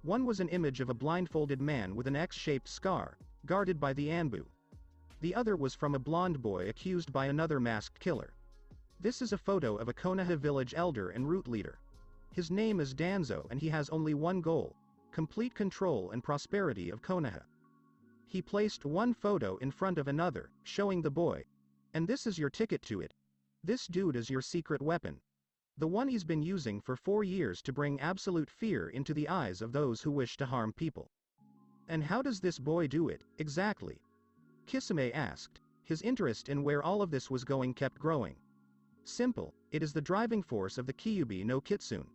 One was an image of a blindfolded man with an X-shaped scar, guarded by the Anbu. The other was from a blonde boy accused by another masked killer. This is a photo of a Konoha village elder and root leader. His name is Danzo and he has only one goal: complete control and prosperity of Konoha. He placed one photo in front of another, showing the boy. And this is your ticket to it. This dude is your secret weapon. The one he's been using for 4 years to bring absolute fear into the eyes of those who wish to harm people. And how does this boy do it, exactly? Kisame asked. His interest in where all of this was going kept growing. Simple, it is the driving force of the Kyuubi no Kitsune.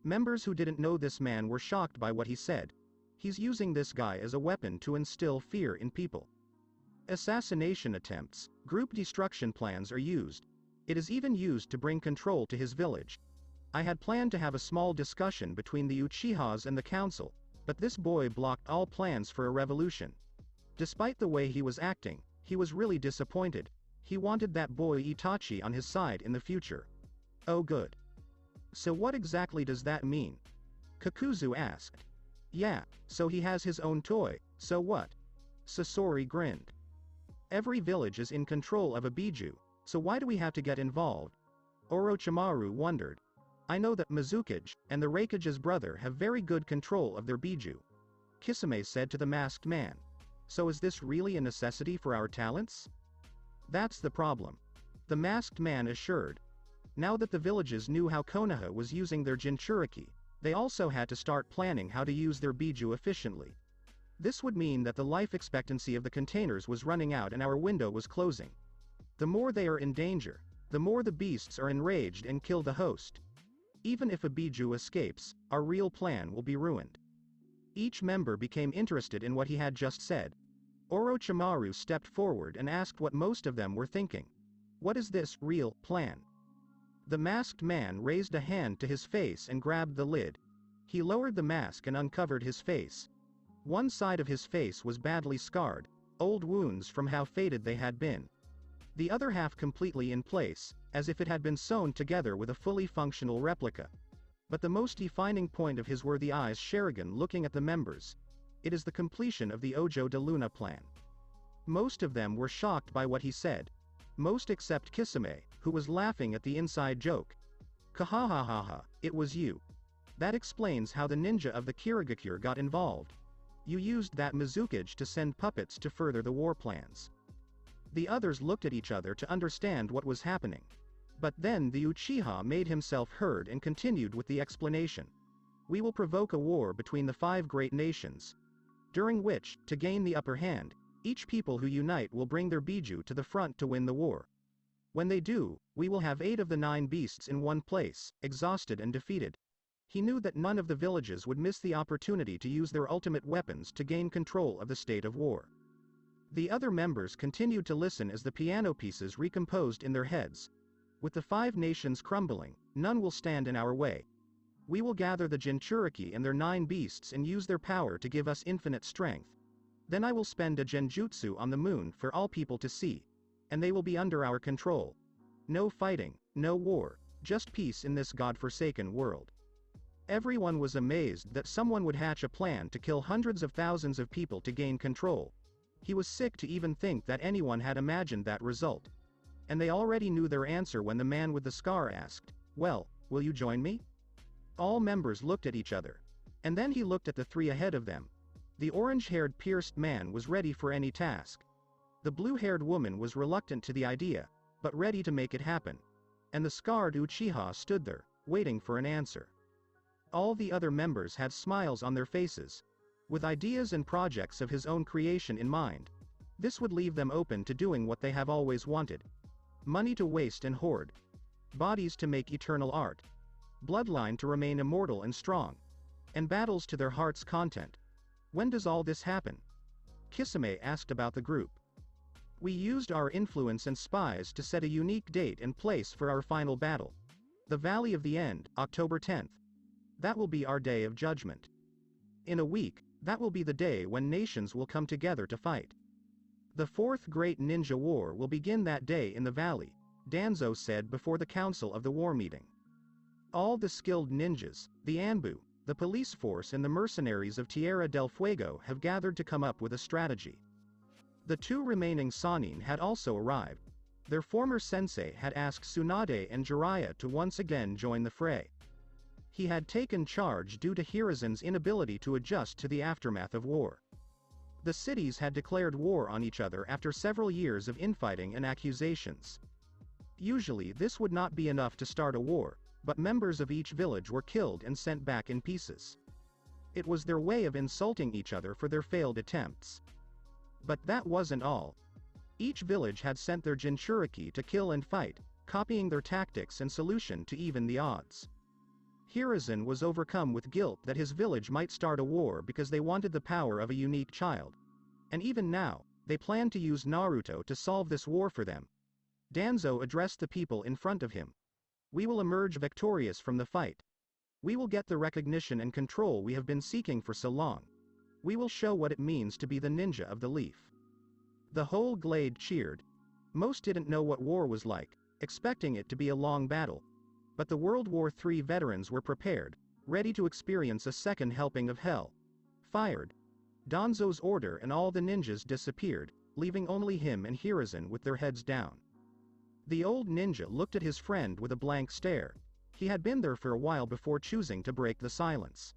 Members who didn't know this man were shocked by what he said. He's using this guy as a weapon to instill fear in people. Assassination attempts, group destruction plans are used. It is even used to bring control to his village. I had planned to have a small discussion between the Uchihas and the council, but this boy blocked all plans for a revolution. Despite the way he was acting, he was really disappointed. He wanted that boy Itachi on his side in the future. Oh good. So what exactly does that mean? Kakuzu asked. Yeah, so he has his own toy, so what? Sasori grinned. Every village is in control of a Biju, so why do we have to get involved? Orochimaru wondered. I know that Mizukage and the Raikage's brother have very good control of their Biju. Kisame said to the masked man. So is this really a necessity for our talents? That's the problem. The masked man assured. Now that the villages knew how Konoha was using their Jinchuriki, they also had to start planning how to use their Biju efficiently. This would mean that the life expectancy of the containers was running out and our window was closing. The more they are in danger, the more the beasts are enraged and kill the host. Even if a Biju escapes, our real plan will be ruined. Each member became interested in what he had just said. Orochimaru stepped forward and asked what most of them were thinking. What is this real plan? The masked man raised a hand to his face and grabbed the lid. He lowered the mask and uncovered his face. One side of his face was badly scarred, old wounds from how faded they had been. The other half completely in place, as if it had been sewn together with a fully functional replica. But the most defining point of his were the eyes Sharingan looking at the members. It is the completion of the Ojo de Luna plan. Most of them were shocked by what he said. Most except Kisame, who was laughing at the inside joke. Kahahahaha, it was you. That explains how the ninja of the Kirigakure got involved. You used that Mizukage to send puppets to further the war plans. The others looked at each other to understand what was happening. But then the Uchiha made himself heard and continued with the explanation. We will provoke a war between the 5 great nations. During which, to gain the upper hand, each people who unite will bring their Biju to the front to win the war. When they do, we will have 8 of the 9 beasts in one place, exhausted and defeated. He knew that none of the villages would miss the opportunity to use their ultimate weapons to gain control of the state of war. The other members continued to listen as the piano pieces recomposed in their heads. With the 5 nations crumbling, none will stand in our way. We will gather the Jinchuriki and their 9 beasts and use their power to give us infinite strength. Then I will spend a genjutsu on the moon for all people to see. And they will be under our control. No fighting, no war, just peace in this godforsaken world. Everyone was amazed that someone would hatch a plan to kill hundreds of thousands of people to gain control. He was sick to even think that anyone had imagined that result. And they already knew their answer when the man with the scar asked, "Well, will you join me?" All members looked at each other. And then he looked at the 3 ahead of them. The orange-haired pierced man was ready for any task. The blue-haired woman was reluctant to the idea, but ready to make it happen. And the scarred Uchiha stood there, waiting for an answer. All the other members had smiles on their faces, with ideas and projects of his own creation in mind. This would leave them open to doing what they have always wanted. Money to waste and hoard. bodies to make eternal art, bloodline to remain immortal and strong, and battles to their heart's content. When does all this happen? Kisame asked about the group. We used our influence and spies to set a unique date and place for our final battle. The Valley of the End, October 10th. That will be our day of judgment. In a week, that will be the day when nations will come together to fight. The Fourth Great Ninja War will begin that day in the valley, Danzo said before the council of the war meeting. All the skilled ninjas, the Anbu, the police force and the mercenaries of Tierra del Fuego have gathered to come up with a strategy. The two remaining Sannin had also arrived. Their former sensei had asked Tsunade and Jiraiya to once again join the fray. He had taken charge due to Hiruzen's inability to adjust to the aftermath of war. The cities had declared war on each other after several years of infighting and accusations. Usually this would not be enough to start a war, but members of each village were killed and sent back in pieces. It was their way of insulting each other for their failed attempts. But that wasn't all. Each village had sent their Jinchuriki to kill and fight, copying their tactics and solution to even the odds. Hiruzen was overcome with guilt that his village might start a war because they wanted the power of a unique child. And even now, they planned to use Naruto to solve this war for them. Danzo addressed the people in front of him. We will emerge victorious from the fight. We will get the recognition and control we have been seeking for so long. We will show what it means to be the ninja of the leaf. The whole glade cheered. Most didn't know what war was like, expecting it to be a long battle. But the World War III veterans were prepared, ready to experience a second helping of hell. Fired. Danzo's order and all the ninjas disappeared, leaving only him and Hiruzen with their heads down. The old ninja looked at his friend with a blank stare. He had been there for a while before choosing to break the silence.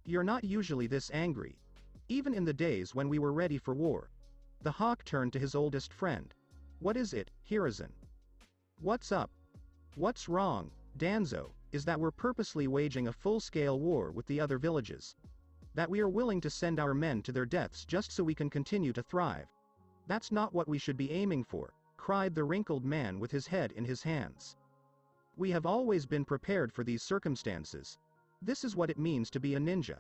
You're not usually this angry. Even in the days when we were ready for war. The hawk turned to his oldest friend. What is it, Hiruzen? What's up? What's wrong, Danzo, is that we're purposely waging a full-scale war with the other villages. That we are willing to send our men to their deaths just so we can continue to thrive. That's not what we should be aiming for, cried the wrinkled man with his head in his hands. We have always been prepared for these circumstances. This is what it means to be a ninja.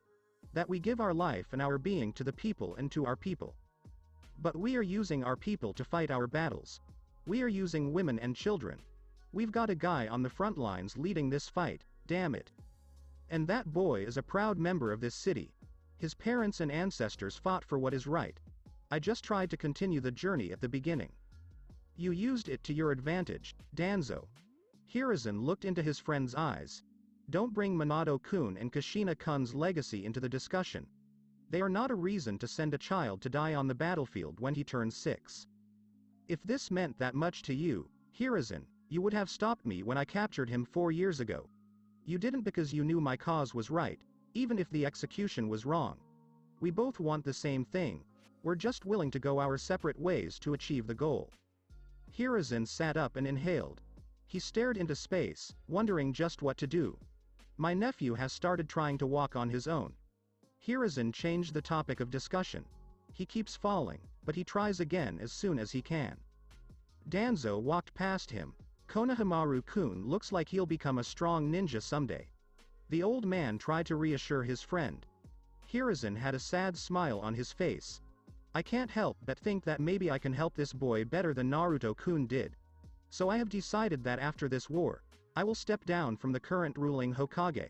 That we give our life and our being to the people and to our people. But we are using our people to fight our battles. We are using women and children. We've got a guy on the front lines leading this fight, damn it. And that boy is a proud member of this city. His parents and ancestors fought for what is right. I just tried to continue the journey at the beginning. You used it to your advantage, Danzo. Hiruzen looked into his friend's eyes. Don't bring Minato-kun and Kushina-kun's legacy into the discussion. They are not a reason to send a child to die on the battlefield when he turns 6. If this meant that much to you, Hiruzen, you would have stopped me when I captured him 4 years ago. You didn't because you knew my cause was right, even if the execution was wrong. We both want the same thing. We're just willing to go our separate ways to achieve the goal. Hiruzen sat up and inhaled. He stared into space, wondering just what to do. My nephew has started trying to walk on his own. Hiruzen changed the topic of discussion. He keeps falling, but he tries again as soon as he can. Danzo walked past him. Konohamaru-kun looks like he'll become a strong ninja someday. The old man tried to reassure his friend. Hiruzen had a sad smile on his face. I can't help but think that maybe I can help this boy better than Naruto-kun did. So I have decided that after this war, I will step down from the current ruling Hokage.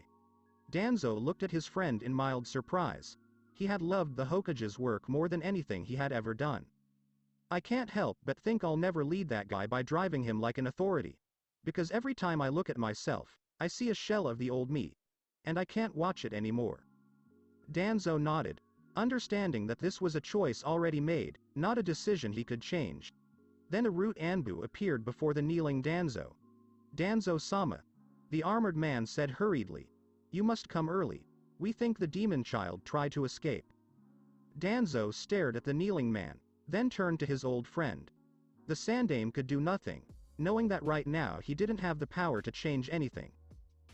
Danzo looked at his friend in mild surprise. He had loved the Hokage's work more than anything he had ever done. I can't help but think I'll never lead that guy by driving him like an authority. Because every time I look at myself, I see a shell of the old me. And I can't watch it anymore. Danzo nodded, understanding that this was a choice already made, not a decision he could change. Then a Root Anbu appeared before the kneeling Danzo. Danzo-sama. The armored man said hurriedly. You must come early. We think the demon child tried to escape. Danzo stared at the kneeling man, then turned to his old friend. The Sandaime could do nothing, knowing that right now he didn't have the power to change anything.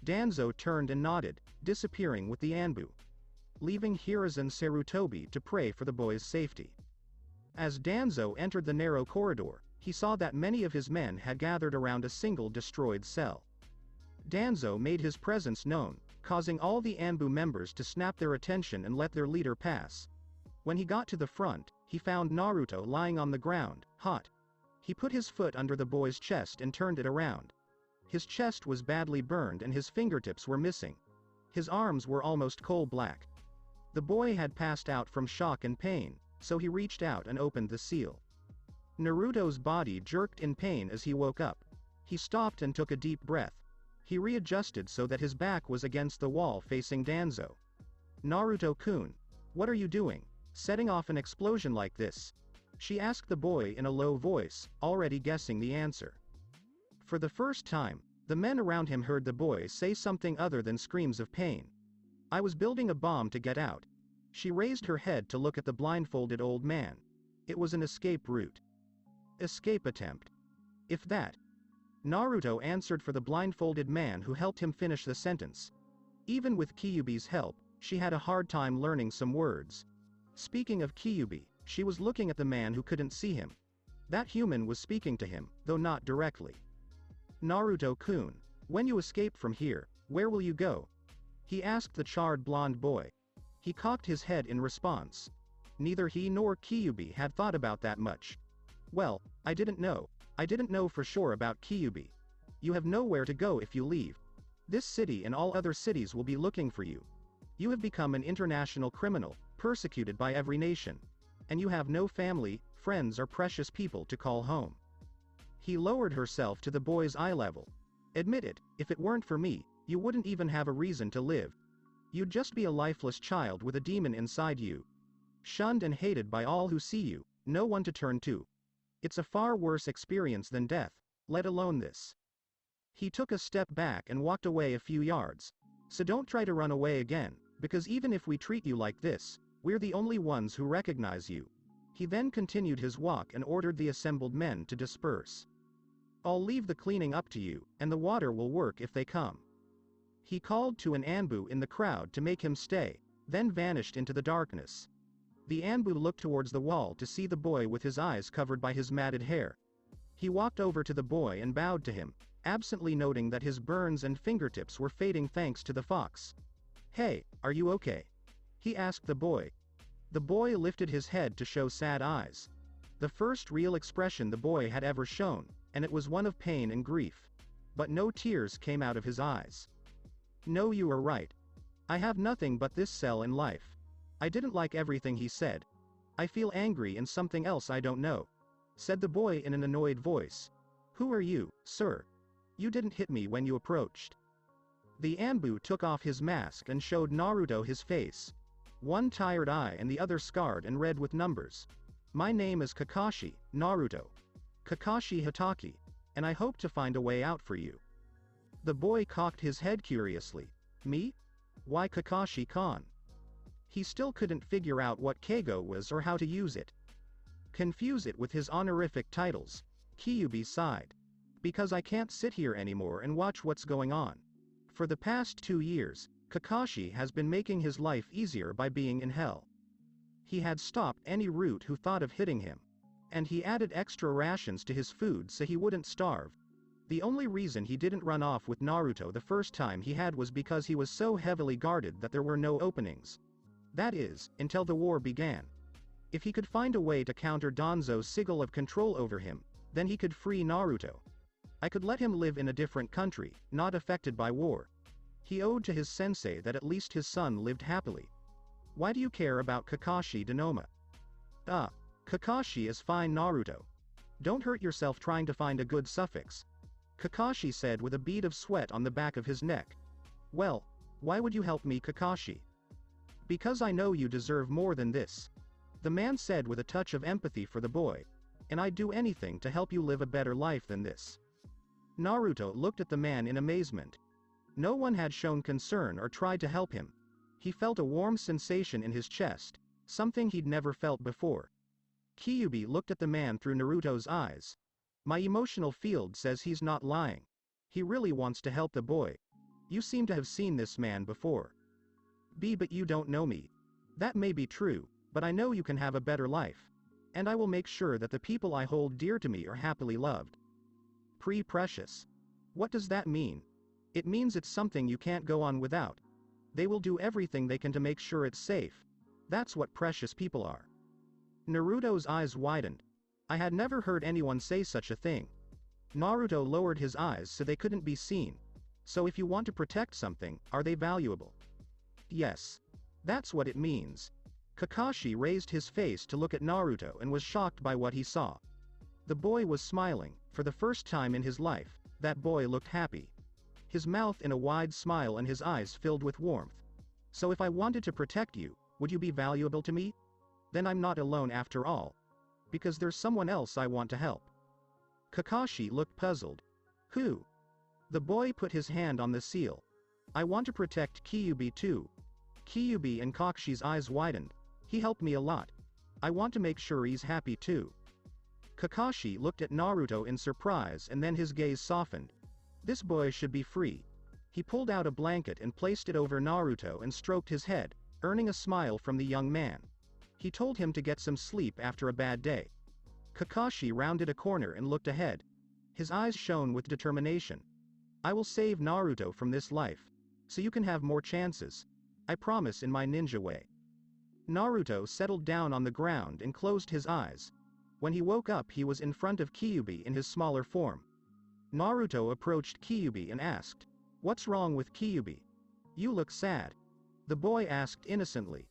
Danzo turned and nodded, disappearing with the Anbu. Leaving Hiruzen Sarutobi to pray for the boy's safety. As Danzo entered the narrow corridor, he saw that many of his men had gathered around a single destroyed cell. Danzo made his presence known, causing all the Anbu members to snap their attention and let their leader pass. When he got to the front, he found Naruto lying on the ground, hot. He put his foot under the boy's chest and turned it around. His chest was badly burned and his fingertips were missing. His arms were almost coal black. The boy had passed out from shock and pain, so he reached out and opened the seal. Naruto's body jerked in pain as he woke up. He stopped and took a deep breath. He readjusted so that his back was against the wall facing Danzo. "Naruto-kun, what are you doing, setting off an explosion like this?" she asked the boy in a low voice, already guessing the answer. For the first time, the men around him heard the boy say something other than screams of pain. "I was building a bomb to get out." She raised her head to look at the blindfolded old man. It was an escape route. Escape attempt. If that. Naruto answered for the blindfolded man who helped him finish the sentence. Even with Kyuubi's help, she had a hard time learning some words. Speaking of Kyuubi, she was looking at the man who couldn't see him. That human was speaking to him, though not directly. "Naruto-kun, when you escape from here, where will you go?" he asked the charred blonde boy. He cocked his head in response. Neither he nor Kyuubi had thought about that much. "Well, I didn't know. I didn't know for sure about Kyuubi. You have nowhere to go if you leave. This city and all other cities will be looking for you. You have become an international criminal, persecuted by every nation. And you have no family, friends or precious people to call home." He lowered herself to the boy's eye level. "Admit it, if it weren't for me, you wouldn't even have a reason to live. You'd just be a lifeless child with a demon inside you. Shunned and hated by all who see you, no one to turn to. It's a far worse experience than death, let alone this." He took a step back and walked away a few yards. "So don't try to run away again, because even if we treat you like this, we're the only ones who recognize you." He then continued his walk and ordered the assembled men to disperse. "I'll leave the cleaning up to you, and the water will work if they come." He called to an Anbu in the crowd to make him stay, then vanished into the darkness. The Anbu looked towards the wall to see the boy with his eyes covered by his matted hair. He walked over to the boy and bowed to him, absently noting that his burns and fingertips were fading thanks to the fox. "Hey, are you okay?" he asked the boy. The boy lifted his head to show sad eyes. The first real expression the boy had ever shown, and it was one of pain and grief. But no tears came out of his eyes. "No, you are right. I have nothing but this cell in life." "I didn't like everything he said. I feel angry and something else I don't know," said the boy in an annoyed voice. "Who are you, sir? You didn't hit me when you approached." The Anbu took off his mask and showed Naruto his face. One tired eye and the other scarred and red with numbers. "My name is Kakashi, Naruto. Kakashi Hatake, and I hope to find a way out for you." The boy cocked his head curiously. "Me? Why Kakashi-kan?" He still couldn't figure out what Keigo was or how to use it. Confuse it with his honorific titles. Kyuubi sighed. "Because I can't sit here anymore and watch what's going on. For the past 2 years, Kakashi has been making his life easier by being in hell. He had stopped any root who thought of hitting him. And he added extra rations to his food so he wouldn't starve. The only reason he didn't run off with Naruto the first time he had was because he was so heavily guarded that there were no openings. That is, until the war began. If he could find a way to counter Danzo's sigil of control over him, then he could free Naruto. I could let him live in a different country, not affected by war. He owed to his sensei that at least his son lived happily. Why do you care about Kakashi Denoma?" "Ah, Kakashi is fine, Naruto. Don't hurt yourself trying to find a good suffix," Kakashi said with a bead of sweat on the back of his neck. "Well, why would you help me, Kakashi?" "Because I know you deserve more than this," the man said with a touch of empathy for the boy. "And I'd do anything to help you live a better life than this." Naruto looked at the man in amazement. No one had shown concern or tried to help him. He felt a warm sensation in his chest, something he'd never felt before. Kyuubi looked at the man through Naruto's eyes. "My emotional field says he's not lying. He really wants to help the boy. You seem to have seen this man before." "But you don't know me." "That may be true, but I know you can have a better life. And I will make sure that the people I hold dear to me are happily loved. Precious. What does that mean? It means it's something you can't go on without. They will do everything they can to make sure it's safe. That's what precious people are. Naruto's eyes widened. I had never heard anyone say such a thing. Naruto lowered his eyes so they couldn't be seen. So if you want to protect something, are they valuable? Yes. That's what it means. Kakashi raised his face to look at Naruto and was shocked by what he saw. The boy was smiling. For the first time in his life, that boy looked happy. His mouth in a wide smile and his eyes filled with warmth. So if I wanted to protect you, would you be valuable to me? Then I'm not alone after all. Because there's someone else I want to help. Kakashi looked puzzled. Who? The boy put his hand on the seal. I want to protect Kyuubi too. Kyuubi and Kakashi's eyes widened. He helped me a lot. I want to make sure he's happy too. Kakashi looked at Naruto in surprise and then his gaze softened. This boy should be free. He pulled out a blanket and placed it over Naruto and stroked his head, earning a smile from the young man. He told him to get some sleep after a bad day. Kakashi rounded a corner and looked ahead. His eyes shone with determination. I will save Naruto from this life. So you can have more chances. I promise in my ninja way. Naruto settled down on the ground and closed his eyes. When he woke up he was in front of Kyuubi in his smaller form. Naruto approached Kyuubi and asked, "What's wrong with Kyuubi? You look sad." The boy asked innocently.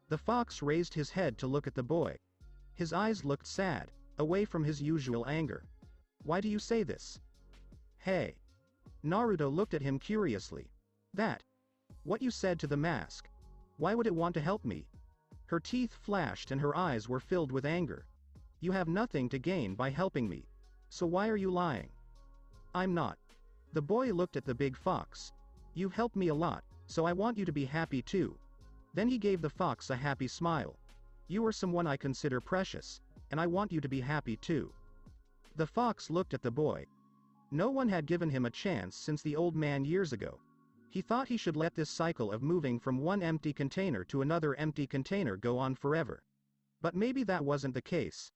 The fox raised his head to look at the boy. His eyes looked sad, away from his usual anger. Why do you say this? Hey. Naruto looked at him curiously. That. What you said to the mask. Why would it want to help me? Her teeth flashed and her eyes were filled with anger. You have nothing to gain by helping me. So why are you lying? I'm not. The boy looked at the big fox. You've helped me a lot, so I want you to be happy too. Then he gave the fox a happy smile. You are someone I consider precious, and I want you to be happy too. The fox looked at the boy. No one had given him a chance since the old man years ago. He thought he should let this cycle of moving from one empty container to another empty container go on forever. But maybe that wasn't the case.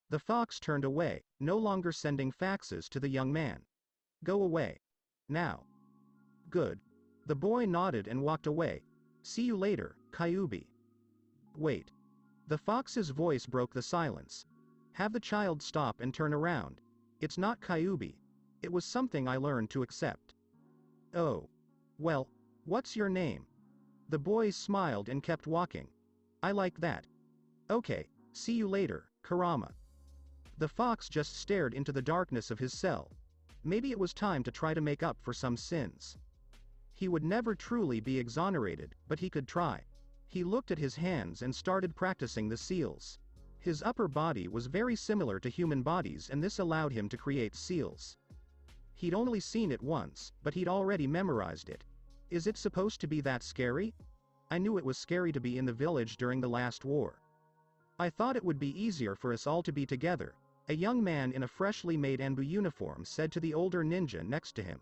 The fox turned away, no longer sending faxes to the young man. Go away. Now. Good. The boy nodded and walked away. See you later, Kyuubi. Wait. The fox's voice broke the silence. Have the child stop and turn around. It's not Kyuubi. It was something I learned to accept. Oh. Well, what's your name? The boy smiled and kept walking. I like that. Okay, see you later, Kurama. The fox just stared into the darkness of his cell. Maybe it was time to try to make up for some sins. He would never truly be exonerated, but he could try. He looked at his hands and started practicing the seals. His upper body was very similar to human bodies and this allowed him to create seals. He'd only seen it once, but he'd already memorized it. Is it supposed to be that scary? I knew it was scary to be in the village during the last war. I thought it would be easier for us all to be together, a young man in a freshly made Enbu uniform said to the older ninja next to him.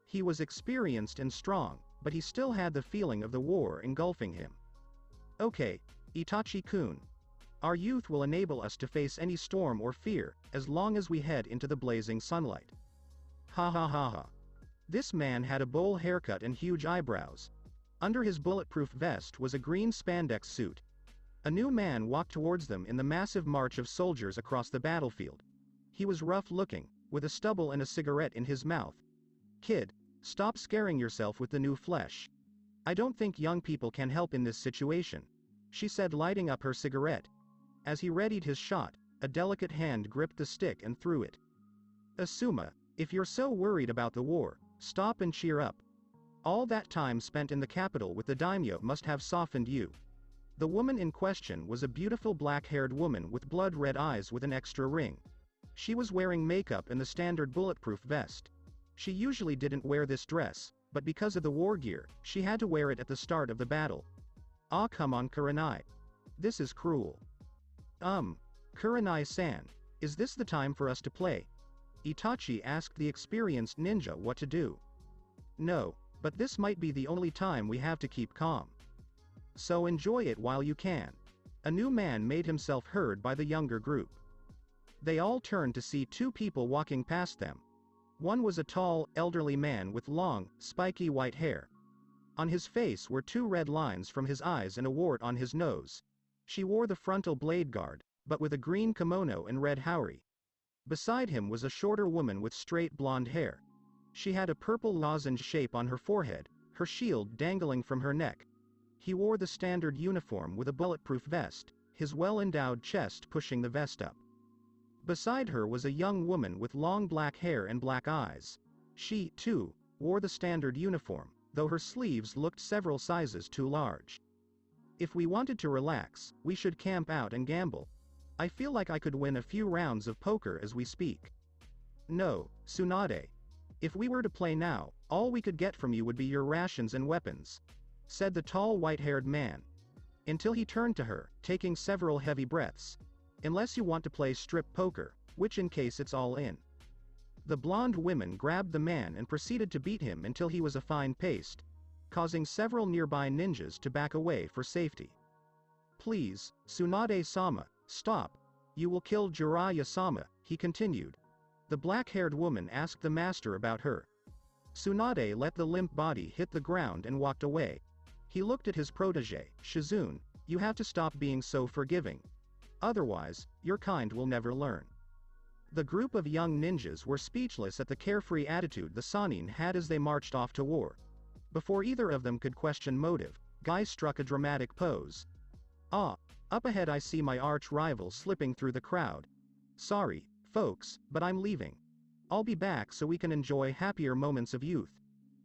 He was experienced and strong, but he still had the feeling of the war engulfing him. Okay, Itachi-kun. Our youth will enable us to face any storm or fear, as long as we head into the blazing sunlight. Ha ha ha ha. This man had a bowl haircut and huge eyebrows. Under his bulletproof vest was a green spandex suit. A new man walked towards them in the massive march of soldiers across the battlefield. He was rough-looking, with a stubble and a cigarette in his mouth. Kid, stop scaring yourself with the new flesh. I don't think young people can help in this situation, she said, lighting up her cigarette. As he readied his shot, a delicate hand gripped the stick and threw it. Asuma, if you're so worried about the war, stop and cheer up. All that time spent in the capital with the daimyo must have softened you. The woman in question was a beautiful black-haired woman with blood-red eyes with an extra ring. She was wearing makeup and the standard bulletproof vest. She usually didn't wear this dress, but because of the war gear, she had to wear it at the start of the battle. Ah, come on, Kurenai. This is cruel. Kurenai-san, is this the time for us to play? Itachi asked the experienced ninja what to do. No, but this might be the only time we have to keep calm. So enjoy it while you can. A new man made himself heard by the younger group. They all turned to see two people walking past them. One was a tall, elderly man with long, spiky white hair. On his face were two red lines from his eyes and a wart on his nose. She wore the frontal blade guard, but with a green kimono and red haori. Beside him was a shorter woman with straight blonde hair. She had a purple lozenge shape on her forehead, her shield dangling from her neck. He wore the standard uniform with a bulletproof vest, his well-endowed chest pushing the vest up. Beside her was a young woman with long black hair and black eyes. She, too, wore the standard uniform, though her sleeves looked several sizes too large. If we wanted to relax, we should camp out and gamble. I feel like I could win a few rounds of poker as we speak. No, Tsunade. If we were to play now, all we could get from you would be your rations and weapons, said the tall white-haired man. Until he turned to her, taking several heavy breaths. Unless you want to play strip poker, which in case it's all in. The blonde woman grabbed the man and proceeded to beat him until he was a fine paste, causing several nearby ninjas to back away for safety. Please, Tsunade-sama, stop. You will kill Jiraiya-sama, he continued. The black-haired woman asked the master about her. Tsunade let the limp body hit the ground and walked away. He looked at his protege, Shizune. You have to stop being so forgiving. Otherwise, your kind will never learn. The group of young ninjas were speechless at the carefree attitude the Sannin had as they marched off to war. Before either of them could question motive, Guy struck a dramatic pose. Ah, up ahead I see my arch-rival slipping through the crowd. Sorry, folks, but I'm leaving. I'll be back so we can enjoy happier moments of youth.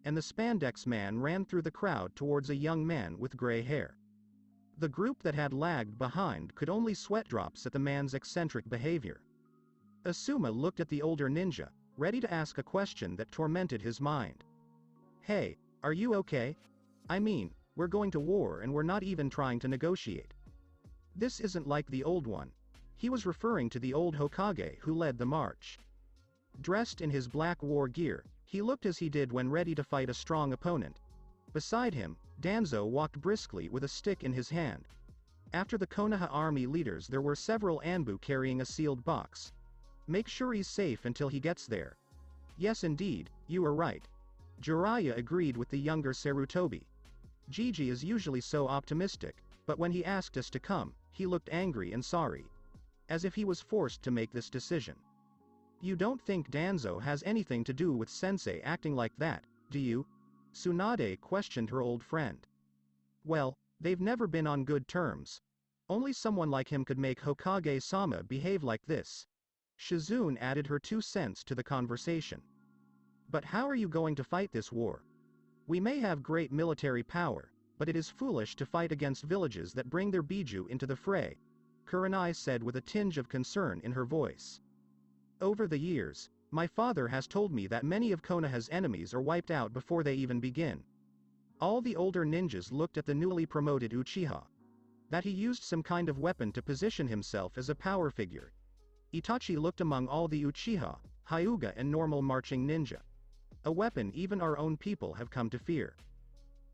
And the spandex man ran through the crowd towards a young man with gray hair. The group that had lagged behind could only sweat drops at the man's eccentric behavior. Asuma looked at the older ninja, ready to ask a question that tormented his mind. Hey, are you okay? I mean, we're going to war and we're not even trying to negotiate. This isn't like the old one. He was referring to the old Hokage who led the march. Dressed in his black war gear, he looked as he did when ready to fight a strong opponent. Beside him, Danzo walked briskly with a stick in his hand. After the Konoha army leaders there were several Anbu carrying a sealed box. Make sure he's safe until he gets there. Yes indeed, you are right. Jiraiya agreed with the younger Sarutobi. Gigi is usually so optimistic, but when he asked us to come, he looked angry and sorry. As if he was forced to make this decision. You don't think Danzo has anything to do with Sensei acting like that, do you? Tsunade questioned her old friend. Well, they've never been on good terms. Only someone like him could make Hokage-sama behave like this. Shizune added her 2 cents to the conversation. But how are you going to fight this war? We may have great military power, but it is foolish to fight against villages that bring their biju into the fray, Kurenai said with a tinge of concern in her voice. Over the years, my father has told me that many of Konoha's enemies are wiped out before they even begin. All the older ninjas looked at the newly promoted Uchiha. That he used some kind of weapon to position himself as a power figure. Itachi looked among all the Uchiha, Hyuga and normal marching ninja. A weapon even our own people have come to fear.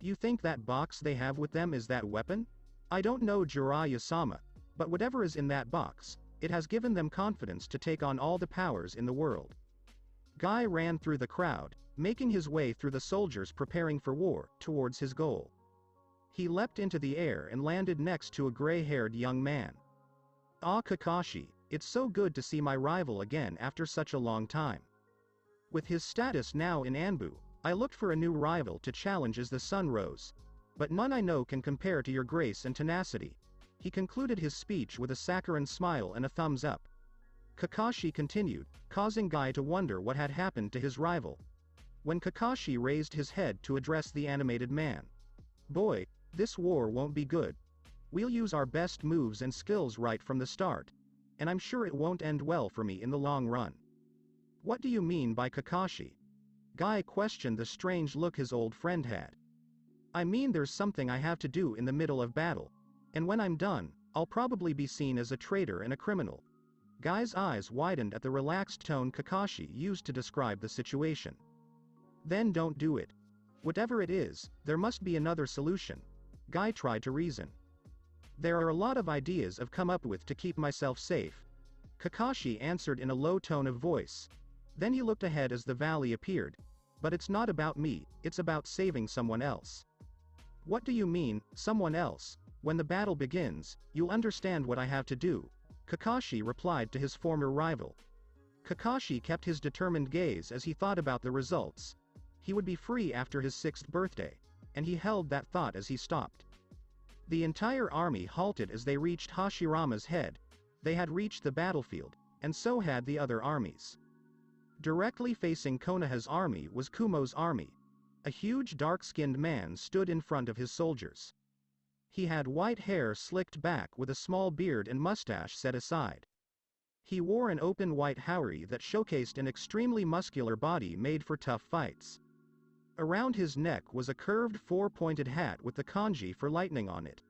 You think that box they have with them is that weapon? I don't know Jiraiya-sama, but whatever is in that box, it has given them confidence to take on all the powers in the world. Guy ran through the crowd, making his way through the soldiers preparing for war, towards his goal. He leapt into the air and landed next to a gray-haired young man. Ah Kakashi, it's so good to see my rival again after such a long time. With his status now in Anbu, I looked for a new rival to challenge as the sun rose. But none I know can compare to your grace and tenacity. He concluded his speech with a saccharine smile and a thumbs up. Kakashi continued, causing Guy to wonder what had happened to his rival. When Kakashi raised his head to address the animated man. Boy, this war won't be good. We'll use our best moves and skills right from the start. And I'm sure it won't end well for me in the long run. What do you mean by Kakashi? Guy questioned the strange look his old friend had. I mean there's something I have to do in the middle of battle. And when I'm done, I'll probably be seen as a traitor and a criminal. Guy's eyes widened at the relaxed tone Kakashi used to describe the situation. Then don't do it. Whatever it is, there must be another solution. Guy tried to reason. There are a lot of ideas I've come up with to keep myself safe. Kakashi answered in a low tone of voice. Then he looked ahead as the valley appeared. But it's not about me, it's about saving someone else. What do you mean, someone else? When the battle begins, you'll understand what I have to do, Kakashi replied to his former rival. Kakashi kept his determined gaze as he thought about the results. He would be free after his 6th birthday, and he held that thought as he stopped. The entire army halted as they reached Hashirama's head. They had reached the battlefield, and so had the other armies. Directly facing Konoha's army was Kumo's army. A huge dark-skinned man stood in front of his soldiers. He had white hair slicked back with a small beard and mustache set aside. He wore an open white haori that showcased an extremely muscular body made for tough fights. Around his neck was a curved 4-pointed hat with the kanji for lightning on it.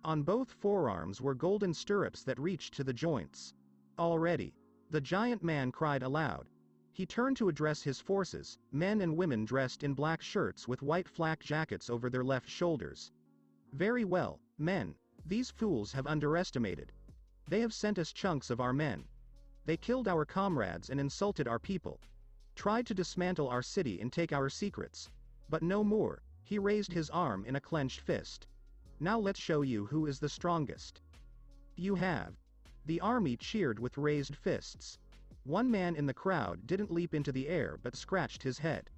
On both forearms were golden stirrups that reached to the joints. Already, the giant man cried aloud. He turned to address his forces, men and women dressed in black shirts with white flak jackets over their left shoulders. Very well, men, these fools have underestimated. They have sent us chunks of our men. They killed our comrades and insulted our people. Tried to dismantle our city and take our secrets. But no more. He raised his arm in a clenched fist. Now let's show you who is the strongest. You have. The army cheered with raised fists. One man in the crowd didn't leap into the air but scratched his head.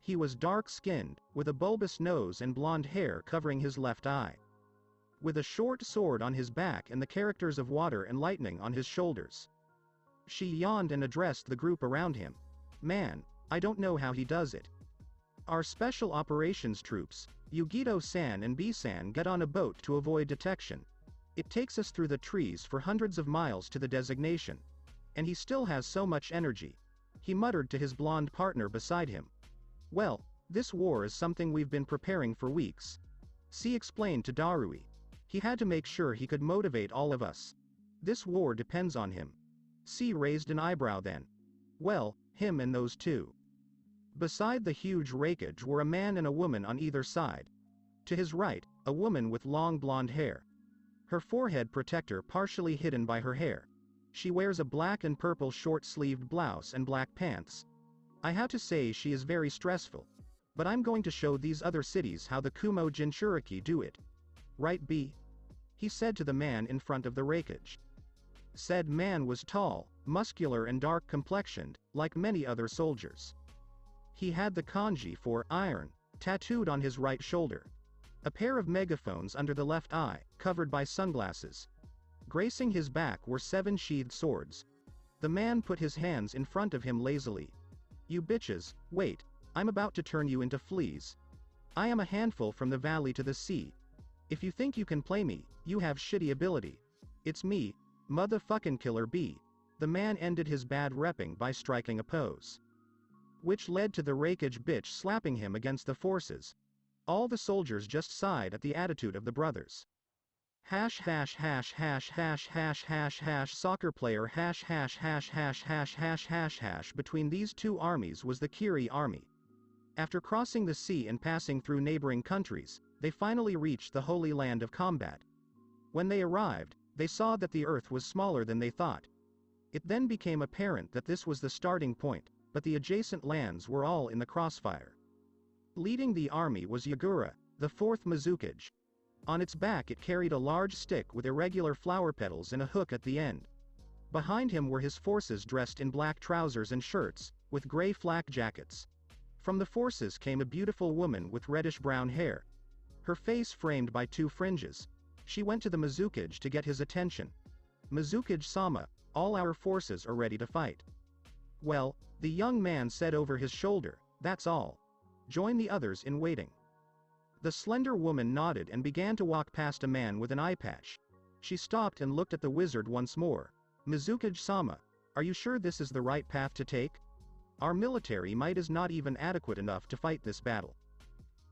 He was dark-skinned, with a bulbous nose and blonde hair covering his left eye. With a short sword on his back and the characters of water and lightning on his shoulders. She yawned and addressed the group around him. Man, I don't know how he does it. Our special operations troops, Yugito-san and B-san, get on a boat to avoid detection. It takes us through the trees for hundreds of miles to the designation. And he still has so much energy. He muttered to his blonde partner beside him. Well, this war is something we've been preparing for weeks. C explained to Darui. He had to make sure he could motivate all of us. This war depends on him. C raised an eyebrow then. Well, him and those two. Beside the huge rakeage were a man and a woman on either side. To his right, a woman with long blonde hair. Her forehead protector partially hidden by her hair. She wears a black and purple short-sleeved blouse and black pants. I have to say she is very stressful. But I'm going to show these other cities how the Kumo Jinchuriki do it. Right, B? He said to the man in front of the rakeage. Said man was tall, muscular and dark-complexioned, like many other soldiers. He had the kanji for iron tattooed on his right shoulder. A pair of megaphones under the left eye, covered by sunglasses. Gracing his back were 7 sheathed swords. The man put his hands in front of him lazily. You bitches, wait, I'm about to turn you into fleas. I am a handful from the valley to the sea. If you think you can play me, you have shitty ability. It's me, motherfucking Killer B. The man ended his bad repping by striking a pose. Which led to the rakeage bitch slapping him against the forces. All the soldiers just sighed at the attitude of the brothers. Hash hash hash hash hash hash hash hash soccer player hash hash hash hash hash hash hash hash. Between these two armies was the Kiri army. After crossing the sea and passing through neighboring countries, they finally reached the Holy Land of Combat. When they arrived, they saw that the earth was smaller than they thought. It then became apparent that this was the starting point, but the adjacent lands were all in the crossfire. Leading the army was Yagura, the 4th Mizukage. On its back it carried a large stick with irregular flower petals and a hook at the end. Behind him were his forces dressed in black trousers and shirts, with gray flak jackets. From the forces came a beautiful woman with reddish-brown hair. Her face framed by 2 fringes. She went to the Mizukage to get his attention. Mizukage-sama, all our forces are ready to fight. Well, the young man said over his shoulder, that's all. Join the others in waiting. The slender woman nodded and began to walk past a man with an eye patch. She stopped and looked at the wizard once more. Mizukage-sama, are you sure this is the right path to take? Our military might is not even adequate enough to fight this battle.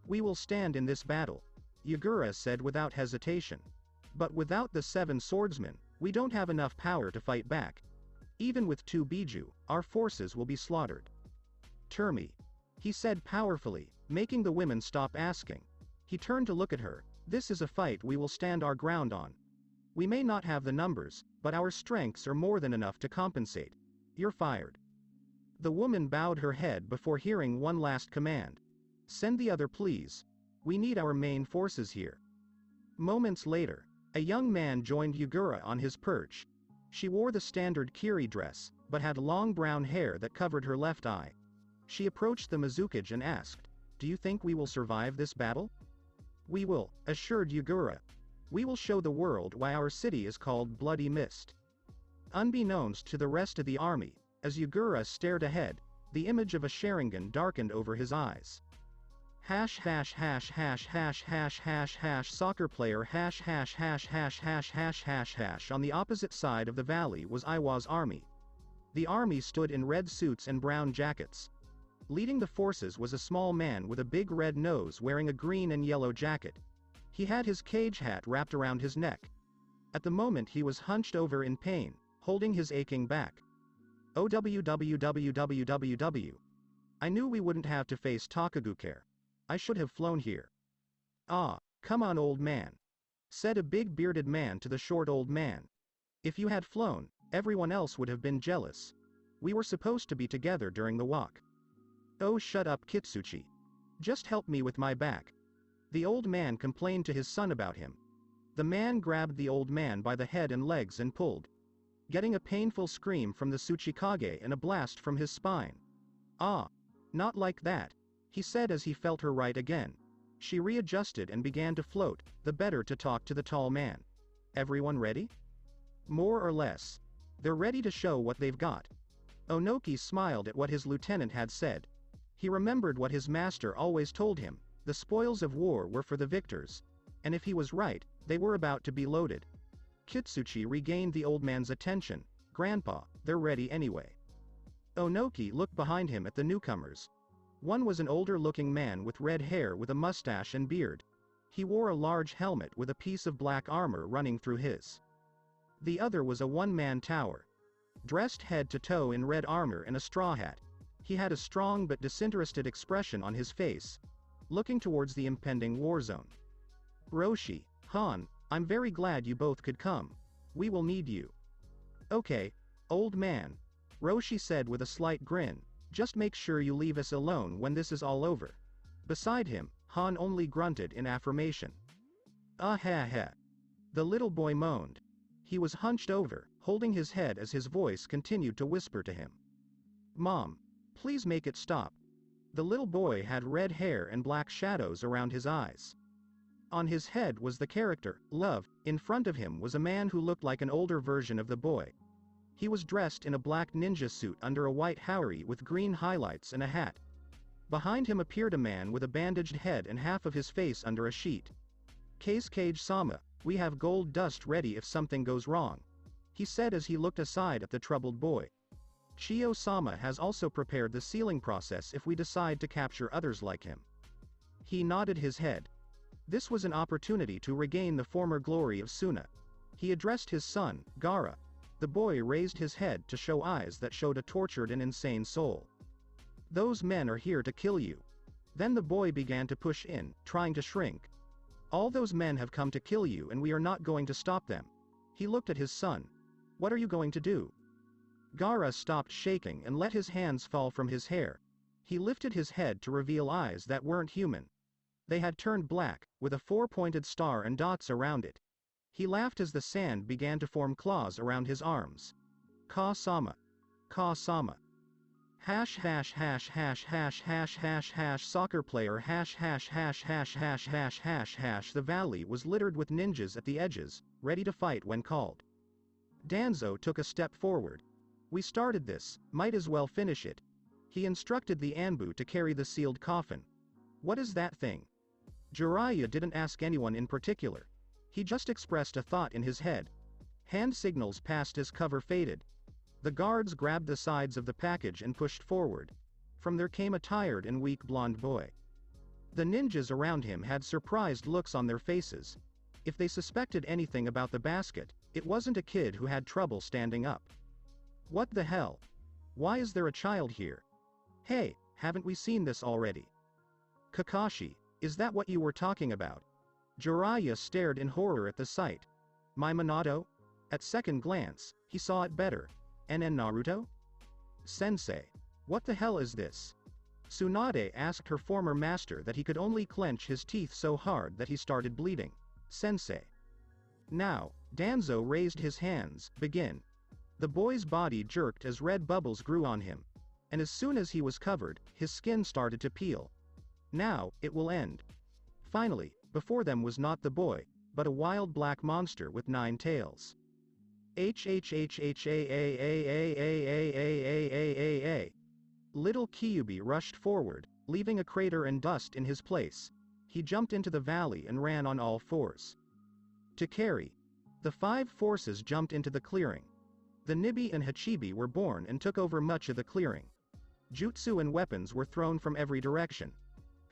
We will stand in this battle, Yagura said without hesitation. But without the 7 swordsmen, we don't have enough power to fight back. Even with 2 Biju, our forces will be slaughtered. Termi, he said powerfully, making the women stop asking. He turned to look at her, This is a fight we will stand our ground on. We may not have the numbers, but our strengths are more than enough to compensate. You're fired. The woman bowed her head before hearing one last command. Send the other please. We need our main forces here. Moments later, a young man joined Yugura on his perch. She wore the standard Kiri dress, but had long brown hair that covered her left eye. She approached the Mizukage and asked, "Do you think we will survive this battle?" "We will," assured Yugura. "We will show the world why our city is called Bloody Mist." Unbeknownst to the rest of the army, as Yugura stared ahead, the image of a Sharingan darkened over his eyes. Soccer player On the opposite side of the valley was Iwa's army. The army stood in red suits and brown jackets. Leading the forces was a small man with a big red nose wearing a green and yellow jacket. He had his cage hat wrapped around his neck. At the moment he was hunched over in pain, holding his aching back. OWWWWWW. I knew we wouldn't have to face Takagukare. I should have flown here. Ah, come on old man, said a big bearded man to the short old man. If you had flown, everyone else would have been jealous. We were supposed to be together during the walk. Oh shut up Kitsuchi. Just help me with my back. The old man complained to his son about him. The man grabbed the old man by the head and legs and pulled, getting a painful scream from the Tsuchikage and a blast from his spine. Ah, not like that, he said as he felt her right again. She readjusted and began to float, the better to talk to the tall man. Everyone ready? More or less. They're ready to show what they've got. Onoki smiled at what his lieutenant had said. He remembered what his master always told him, the spoils of war were for the victors. And if he was right, they were about to be loaded. Kitsuchi regained the old man's attention. Grandpa, they're ready anyway. Onoki looked behind him at the newcomers. One was an older-looking man with red hair with a mustache and beard. He wore a large helmet with a piece of black armor running through his. The other was a one-man tower. Dressed head to toe in red armor and a straw hat. He had a strong but disinterested expression on his face, looking towards the impending war zone. Roshi, Han, I'm very glad you both could come. We will need you. Okay, old man, Roshi said with a slight grin, just make sure you leave us alone when this is all over. Beside him, Han only grunted in affirmation. Ah ha ha. The little boy moaned. He was hunched over, holding his head as his voice continued to whisper to him. Mom, please make it stop. The little boy had red hair and black shadows around his eyes. On his head was the character, Love. In front of him was a man who looked like an older version of the boy. He was dressed in a black ninja suit under a white haori with green highlights and a hat. Behind him appeared a man with a bandaged head and half of his face under a sheet. Kage-sama, we have gold dust ready if something goes wrong, he said as he looked aside at the troubled boy. Chio-sama has also prepared the sealing process if we decide to capture others like him. He nodded his head. This was an opportunity to regain the former glory of Suna. He addressed his son, Gaara. The boy raised his head to show eyes that showed a tortured and insane soul. Those men are here to kill you. Then the boy began to push in, trying to shrink. All those men have come to kill you and we are not going to stop them. He looked at his son. What are you going to do? Gaara stopped shaking and let his hands fall from his hair. He lifted his head to reveal eyes that weren't human. They had turned black, with a four-pointed star and dots around it. He laughed as the sand began to form claws around his arms. Ka-sama. Ka-sama. Soccer player The valley was littered with ninjas at the edges, ready to fight when called. Danzo took a step forward. We started this, might as well finish it. He instructed the Anbu to carry the sealed coffin. What is that thing? Jiraiya didn't ask anyone in particular. He just expressed a thought in his head. Hand signals passed as cover faded. The guards grabbed the sides of the package and pushed forward. From there came a tired and weak blonde boy. The ninjas around him had surprised looks on their faces. If they suspected anything about the basket, it wasn't a kid who had trouble standing up. What the hell? Why is there a child here? Hey, haven't we seen this already? Kakashi, is that what you were talking about? Jiraiya stared in horror at the sight. My Minato? At second glance, he saw it better. NN Naruto? Sensei. What the hell is this? Tsunade asked her former master that he could only clench his teeth so hard that he started bleeding. Sensei. Now, Danzo raised his hands. Begin. The boy's body jerked as red bubbles grew on him. And as soon as he was covered, his skin started to peel. Now, it will end. Finally, before them was not the boy, but a wild black monster with 9 tails. H. Little Kyuubi rushed forward, leaving a crater and dust in his place. He jumped into the valley and ran on all fours. To carry. The 5 forces jumped into the clearing. The Nibi and Hachibi were born and took over much of the clearing. Jutsu and weapons were thrown from every direction.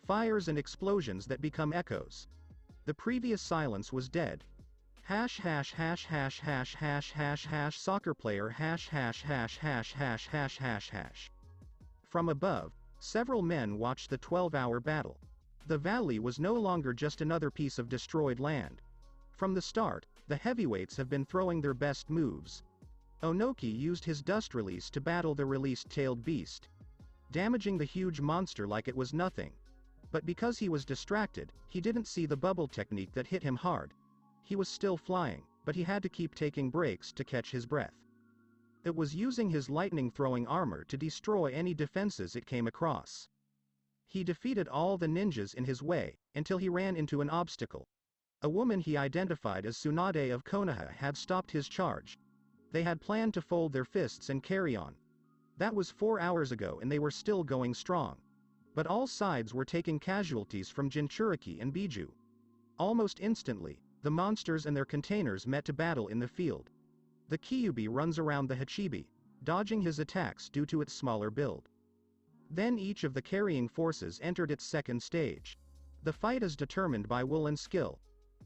Fires and explosions that become echoes. The previous silence was dead. Soccer player From above, several men watched the 12-hour battle. The valley was no longer just another piece of destroyed land. From the start, the heavyweights have been throwing their best moves. Onoki used his dust release to battle the released tailed beast, damaging the huge monster like it was nothing. But because he was distracted, he didn't see the bubble technique that hit him hard. He was still flying, but he had to keep taking breaks to catch his breath. It was using his lightning-throwing armor to destroy any defenses it came across. He defeated all the ninjas in his way, until he ran into an obstacle. A woman he identified as Tsunade of Konoha had stopped his charge. They had planned to fold their fists and carry on. That was 4 hours ago and they were still going strong. But all sides were taking casualties from Jinchuriki and Biju. Almost instantly, the monsters and their containers met to battle in the field. The Kyuubi runs around the Hachibi, dodging his attacks due to its smaller build. Then each of the carrying forces entered its second stage. The fight is determined by will and skill.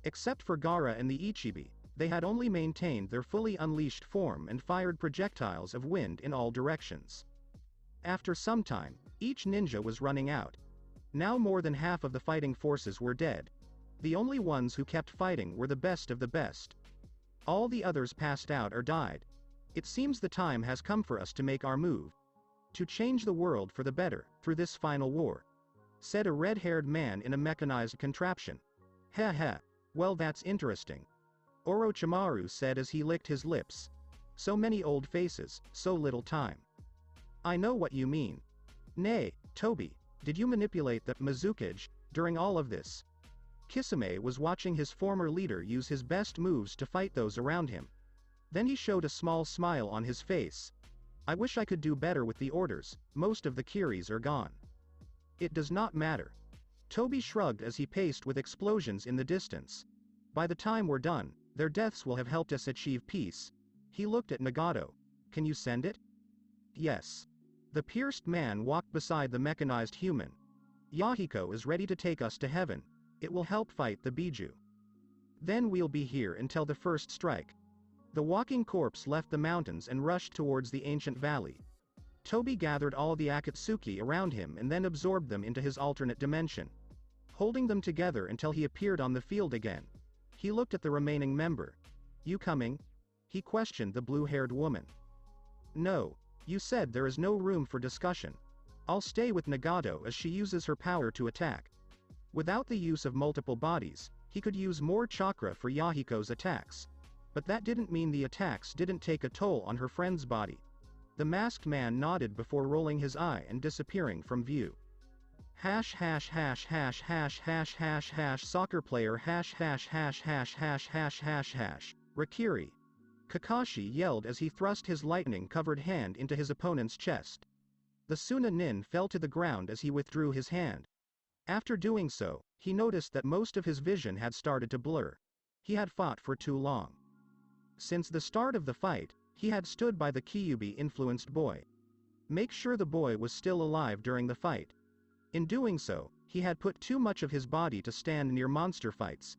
Except for Gaara and the Ichibi, they had only maintained their fully unleashed form and fired projectiles of wind in all directions. After some time, each ninja was running out. Now more than half of the fighting forces were dead. The only ones who kept fighting were the best of the best. All the others passed out or died. It seems the time has come for us to make our move. To change the world for the better, through this final war. Said a red-haired man in a mechanized contraption. Heh. Well, that's interesting. Orochimaru said as he licked his lips. So many old faces, so little time. I know what you mean. Nay, Toby, did you manipulate the Mizukage during all of this? Kisame was watching his former leader use his best moves to fight those around him. Then he showed a small smile on his face. I wish I could do better with the orders, most of the Kiris are gone. It does not matter. Toby shrugged as he paced with explosions in the distance. By the time we're done, their deaths will have helped us achieve peace. He looked at Nagato. Can you send it? Yes. The pierced man walked beside the mechanized human. Yahiko is ready to take us to heaven. It will help fight the Biju. Then we'll be here until the first strike. The walking corpse left the mountains and rushed towards the ancient valley. Toby gathered all the Akatsuki around him and then absorbed them into his alternate dimension, holding them together until he appeared on the field again. He looked at the remaining member. You coming? He questioned the blue-haired woman. No, you said there is no room for discussion. I'll stay with Nagato as she uses her power to attack. Without the use of multiple bodies, he could use more chakra for Yahiko's attacks. But that didn't mean the attacks didn't take a toll on her friend's body. The masked man nodded before rolling his eye and disappearing from view. Soccer player Rakiri. Kakashi yelled as he thrust his lightning-covered hand into his opponent's chest. The Suna Nin fell to the ground as he withdrew his hand. After doing so, he noticed that most of his vision had started to blur. He had fought for too long. Since the start of the fight, he had stood by the Kyuubi-influenced boy. Make sure the boy was still alive during the fight. In doing so, he had put too much of his body to stand near monster fights.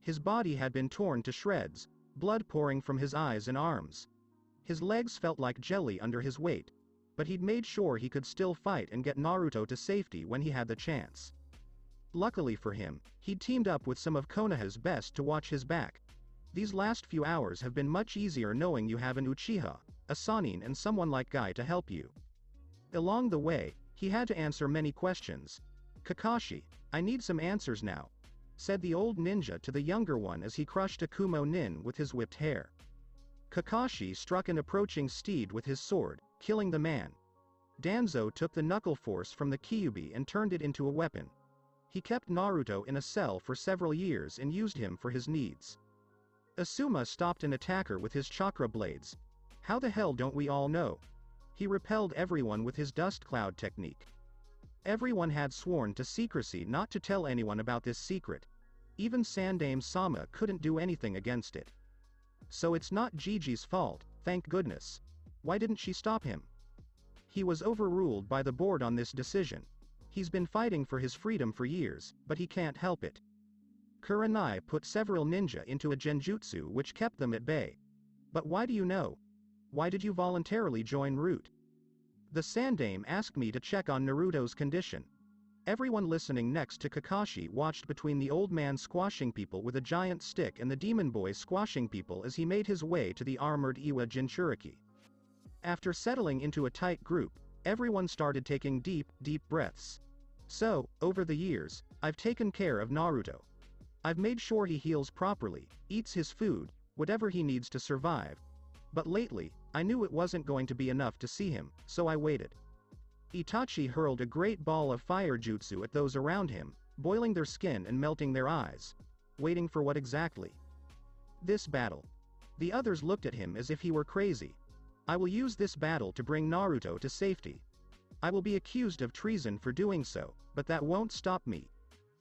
His body had been torn to shreds, blood pouring from his eyes and arms. His legs felt like jelly under his weight, but he'd made sure he could still fight and get Naruto to safety when he had the chance. Luckily for him, he'd teamed up with some of Konoha's best to watch his back. These last few hours have been much easier knowing you have an Uchiha, a Sannin and someone like Guy to help you. Along the way, he had to answer many questions. Kakashi, I need some answers now, said the old ninja to the younger one as he crushed a Kumo nin with his whipped hair. Kakashi struck an approaching steed with his sword, killing the man. Danzo took the knuckle force from the Kyuubi and turned it into a weapon. He kept Naruto in a cell for several years and used him for his needs. Asuma stopped an attacker with his chakra blades. How the hell don't we all know? He repelled everyone with his dust cloud technique. Everyone had sworn to secrecy not to tell anyone about this secret. Even Sandame Sama couldn't do anything against it. So it's not Gigi's fault, thank goodness. Why didn't she stop him? He was overruled by the board on this decision. He's been fighting for his freedom for years, but he can't help it. Kurenai put several ninja into a genjutsu which kept them at bay. But why do you know? Why did you voluntarily join Root? The Sandame asked me to check on Naruto's condition. Everyone listening next to Kakashi watched between the old man squashing people with a giant stick and the demon boy squashing people as he made his way to the armored Iwa Jinchuriki. After settling into a tight group, everyone started taking deep, deep breaths. So, over the years, I've taken care of Naruto. I've made sure he heals properly, eats his food, whatever he needs to survive. But lately, I knew it wasn't going to be enough to see him, so I waited. Itachi hurled a great ball of fire jutsu at those around him, boiling their skin and melting their eyes. Waiting for what exactly? This battle. The others looked at him as if he were crazy. I will use this battle to bring Naruto to safety. I will be accused of treason for doing so, but that won't stop me.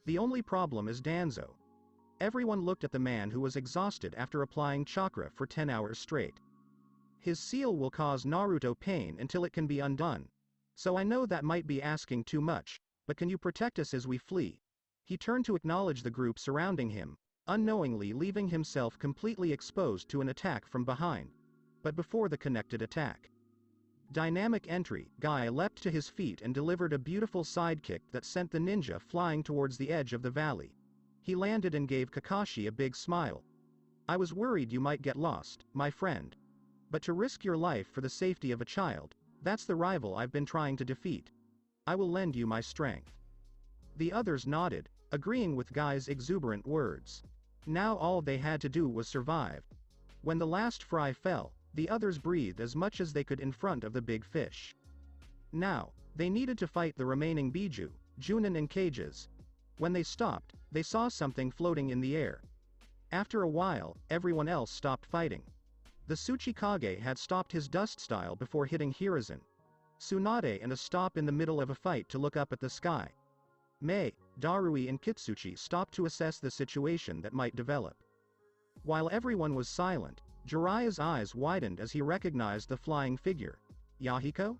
The only problem is Danzo. Everyone looked at the man who was exhausted after applying chakra for 10 hours straight. His seal will cause Naruto pain until it can be undone. So I know that might be asking too much, but can you protect us as we flee? He turned to acknowledge the group surrounding him, unknowingly leaving himself completely exposed to an attack from behind. But before the connected attack. Dynamic entry, Guy leapt to his feet and delivered a beautiful sidekick that sent the ninja flying towards the edge of the valley. He landed and gave Kakashi a big smile. I was worried you might get lost, my friend. But to risk your life for the safety of a child, that's the rival I've been trying to defeat. I will lend you my strength. The others nodded, agreeing with Guy's exuberant words. Now all they had to do was survive. When the last fry fell, the others breathed as much as they could in front of the big fish. Now, they needed to fight the remaining Biju, Junin and Cages. When they stopped, they saw something floating in the air. After a while, everyone else stopped fighting. The Tsuchikage had stopped his dust style before hitting Hiruzen. Tsunade and a stop in the middle of a fight to look up at the sky. Mei, Darui and Kitsuchi stopped to assess the situation that might develop. While everyone was silent, Jiraiya's eyes widened as he recognized the flying figure. Yahiko?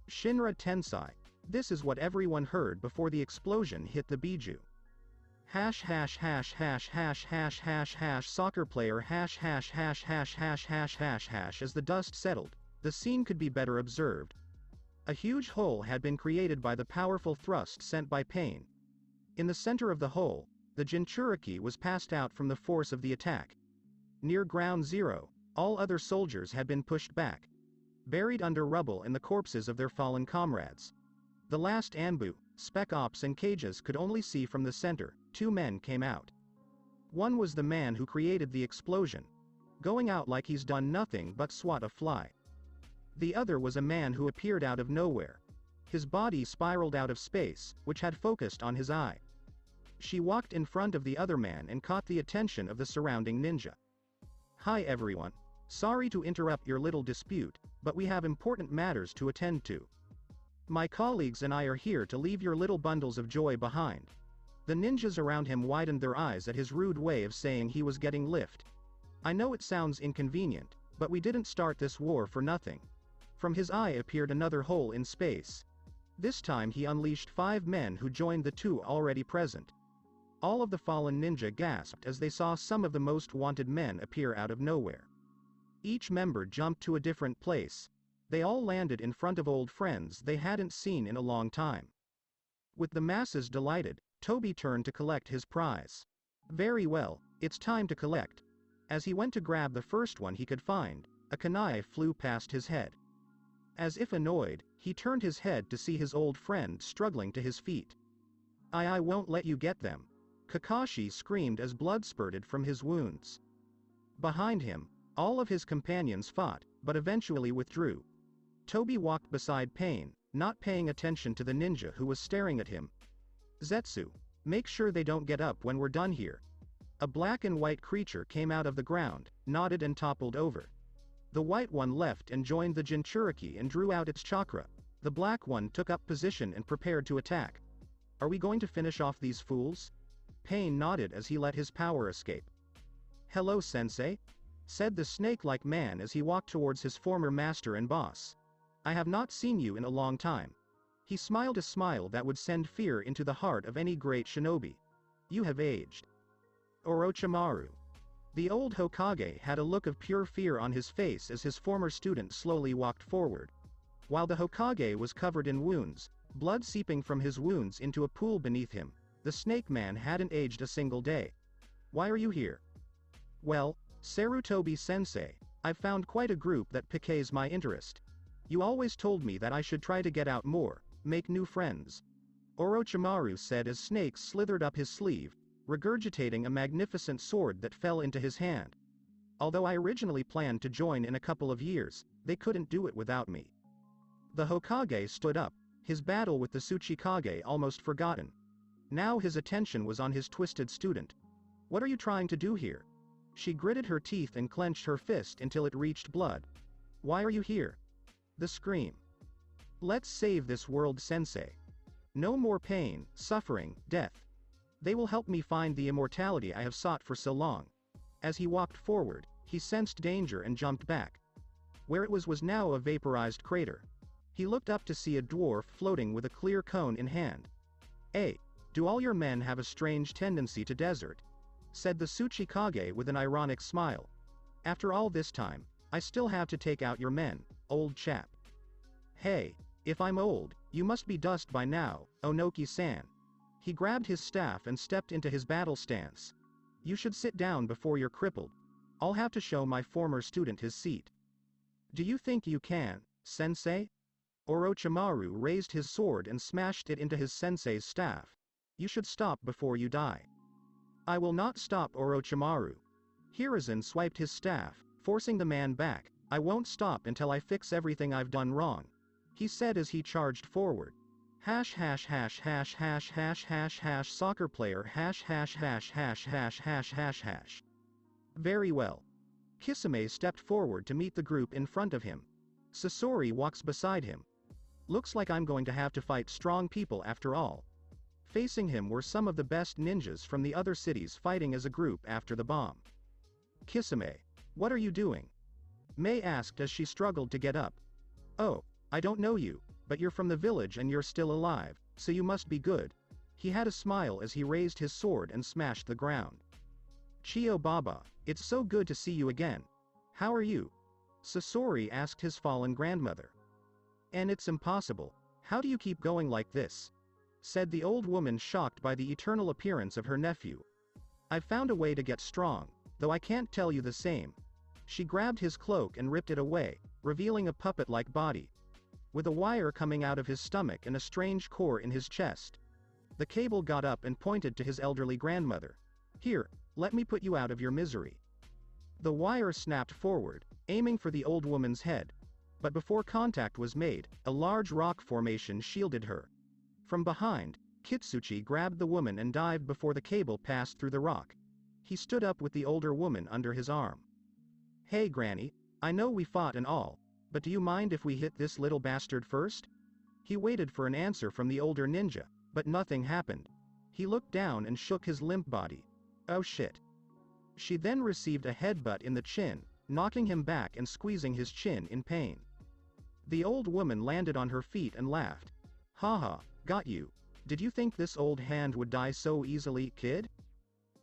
Shinra Tensai. This is what everyone heard before the explosion hit the Biju. Hash hash hash hash hash hash hash hash soccer player hash hash hash hash hash hash hash hash. As the dust settled, the scene could be better observed. A huge hole had been created by the powerful thrust sent by Pain. In the center of the hole, the Jinchuriki was passed out from the force of the attack. Near ground zero, all other soldiers had been pushed back, buried under rubble and the corpses of their fallen comrades. The last Anbu, Spec Ops and Cages could only see from the center. 2 men came out. One was the man who created the explosion, going out like he's done nothing but swat a fly. The other was a man who appeared out of nowhere. His body spiraled out of space, which had focused on his eye. She walked in front of the other man and caught the attention of the surrounding ninja. Hi everyone. Sorry to interrupt your little dispute, but we have important matters to attend to. My colleagues and I are here to leave your little bundles of joy behind. The ninjas around him widened their eyes at his rude way of saying he was getting lift. I know it sounds inconvenient, but we didn't start this war for nothing. From his eye appeared another hole in space. This time he unleashed 5 men who joined the 2 already present. All of the fallen ninja gasped as they saw some of the most wanted men appear out of nowhere. Each member jumped to a different place. They all landed in front of old friends they hadn't seen in a long time. With the masses delighted, Toby turned to collect his prize. Very well, it's time to collect. As he went to grab the first one he could find, a kunai flew past his head. As if annoyed, he turned his head to see his old friend struggling to his feet. I won't let you get them. Kakashi screamed as blood spurted from his wounds. Behind him, all of his companions fought, but eventually withdrew. Toby walked beside Pain, not paying attention to the ninja who was staring at him. Zetsu, make sure they don't get up when we're done here. A black and white creature came out of the ground, nodded and toppled over. The white one left and joined the Jinchuriki and drew out its chakra. The black one took up position and prepared to attack. Are we going to finish off these fools? Pain nodded as he let his power escape. Hello sensei, said the snake-like man as he walked towards his former master and boss. I have not seen you in a long time. He smiled a smile that would send fear into the heart of any great shinobi. You have aged. Orochimaru. The old Hokage had a look of pure fear on his face as his former student slowly walked forward. While the Hokage was covered in wounds, blood seeping from his wounds into a pool beneath him, the snake man hadn't aged a single day. Why are you here? Well, Sarutobi-sensei, I've found quite a group that piques my interest. You always told me that I should try to get out more, make new friends. Orochimaru said as snakes slithered up his sleeve, regurgitating a magnificent sword that fell into his hand. Although I originally planned to join in a couple of years, they couldn't do it without me. The Hokage stood up, his battle with the Tsuchikage almost forgotten. Now his attention was on his twisted student. What are you trying to do here? She gritted her teeth and clenched her fist until it reached blood. Why are you here? The scream. Let's save this world sensei. No more pain, suffering, death. They will help me find the immortality I have sought for so long. As he walked forward, he sensed danger and jumped back. Where it was now a vaporized crater. He looked up to see a dwarf floating with a clear cone in hand. Hey, do all your men have a strange tendency to desert? Said the Tsuchikage with an ironic smile. After all this time, I still have to take out your men, old chap. Hey, if I'm old, you must be dust by now, Onoki-san. He grabbed his staff and stepped into his battle stance. You should sit down before you're crippled. I'll have to show my former student his seat. Do you think you can, sensei? Orochimaru raised his sword and smashed it into his sensei's staff. You should stop before you die. I will not stop, Orochimaru. Hiruzen swiped his staff, forcing the man back. I won't stop until I fix everything I've done wrong, he said as he charged forward. Hash hash hash hash hash hash hash hash soccer player hash hash hash hash hash hash hash hash. Very well. Kisame stepped forward to meet the group in front of him. Sasori walks beside him. Looks like I'm going to have to fight strong people after all. Facing him were some of the best ninjas from the other cities fighting as a group after the bomb. Kisame, what are you doing? Mei asked as she struggled to get up. Oh, I don't know you, but you're from the village and you're still alive, so you must be good. He had a smile as he raised his sword and smashed the ground. Chio Baba, it's so good to see you again. How are you? Sasori asked his fallen grandmother. And it's impossible. How do you keep going like this? Said the old woman, shocked by the eternal appearance of her nephew. I've found a way to get strong, though I can't tell you the same. She grabbed his cloak and ripped it away, revealing a puppet-like body. With a wire coming out of his stomach and a strange core in his chest. The cable got up and pointed to his elderly grandmother. Here, let me put you out of your misery. The wire snapped forward, aiming for the old woman's head. But before contact was made, a large rock formation shielded her. From behind, Kitsuchi grabbed the woman and dived before the cable passed through the rock. He stood up with the older woman under his arm. Hey Granny, I know we fought and all, but do you mind if we hit this little bastard first? He waited for an answer from the older ninja, but nothing happened. He looked down and shook his limp body. Oh shit. She then received a headbutt in the chin, knocking him back and squeezing his chin in pain. The old woman landed on her feet and laughed. Haha, got you. Did you think this old hand would die so easily, kid?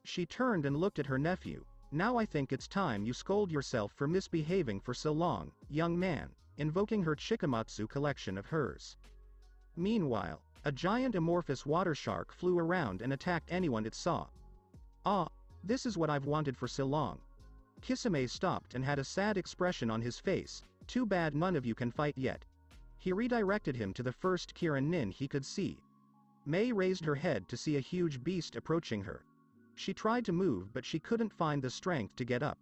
She turned and looked at her nephew. Now I think it's time you scold yourself for misbehaving for so long, young man, invoking her Chikamatsu collection of hers. Meanwhile, A giant amorphous water shark flew around and attacked anyone it saw. Ah, this is what I've wanted for so long. Kisame stopped and had a sad expression on his face. Too bad none of you can fight yet. He redirected him to the first Kirin Nin he could see. Mei raised her head to see a huge beast approaching her. She tried to move but she couldn't find the strength to get up.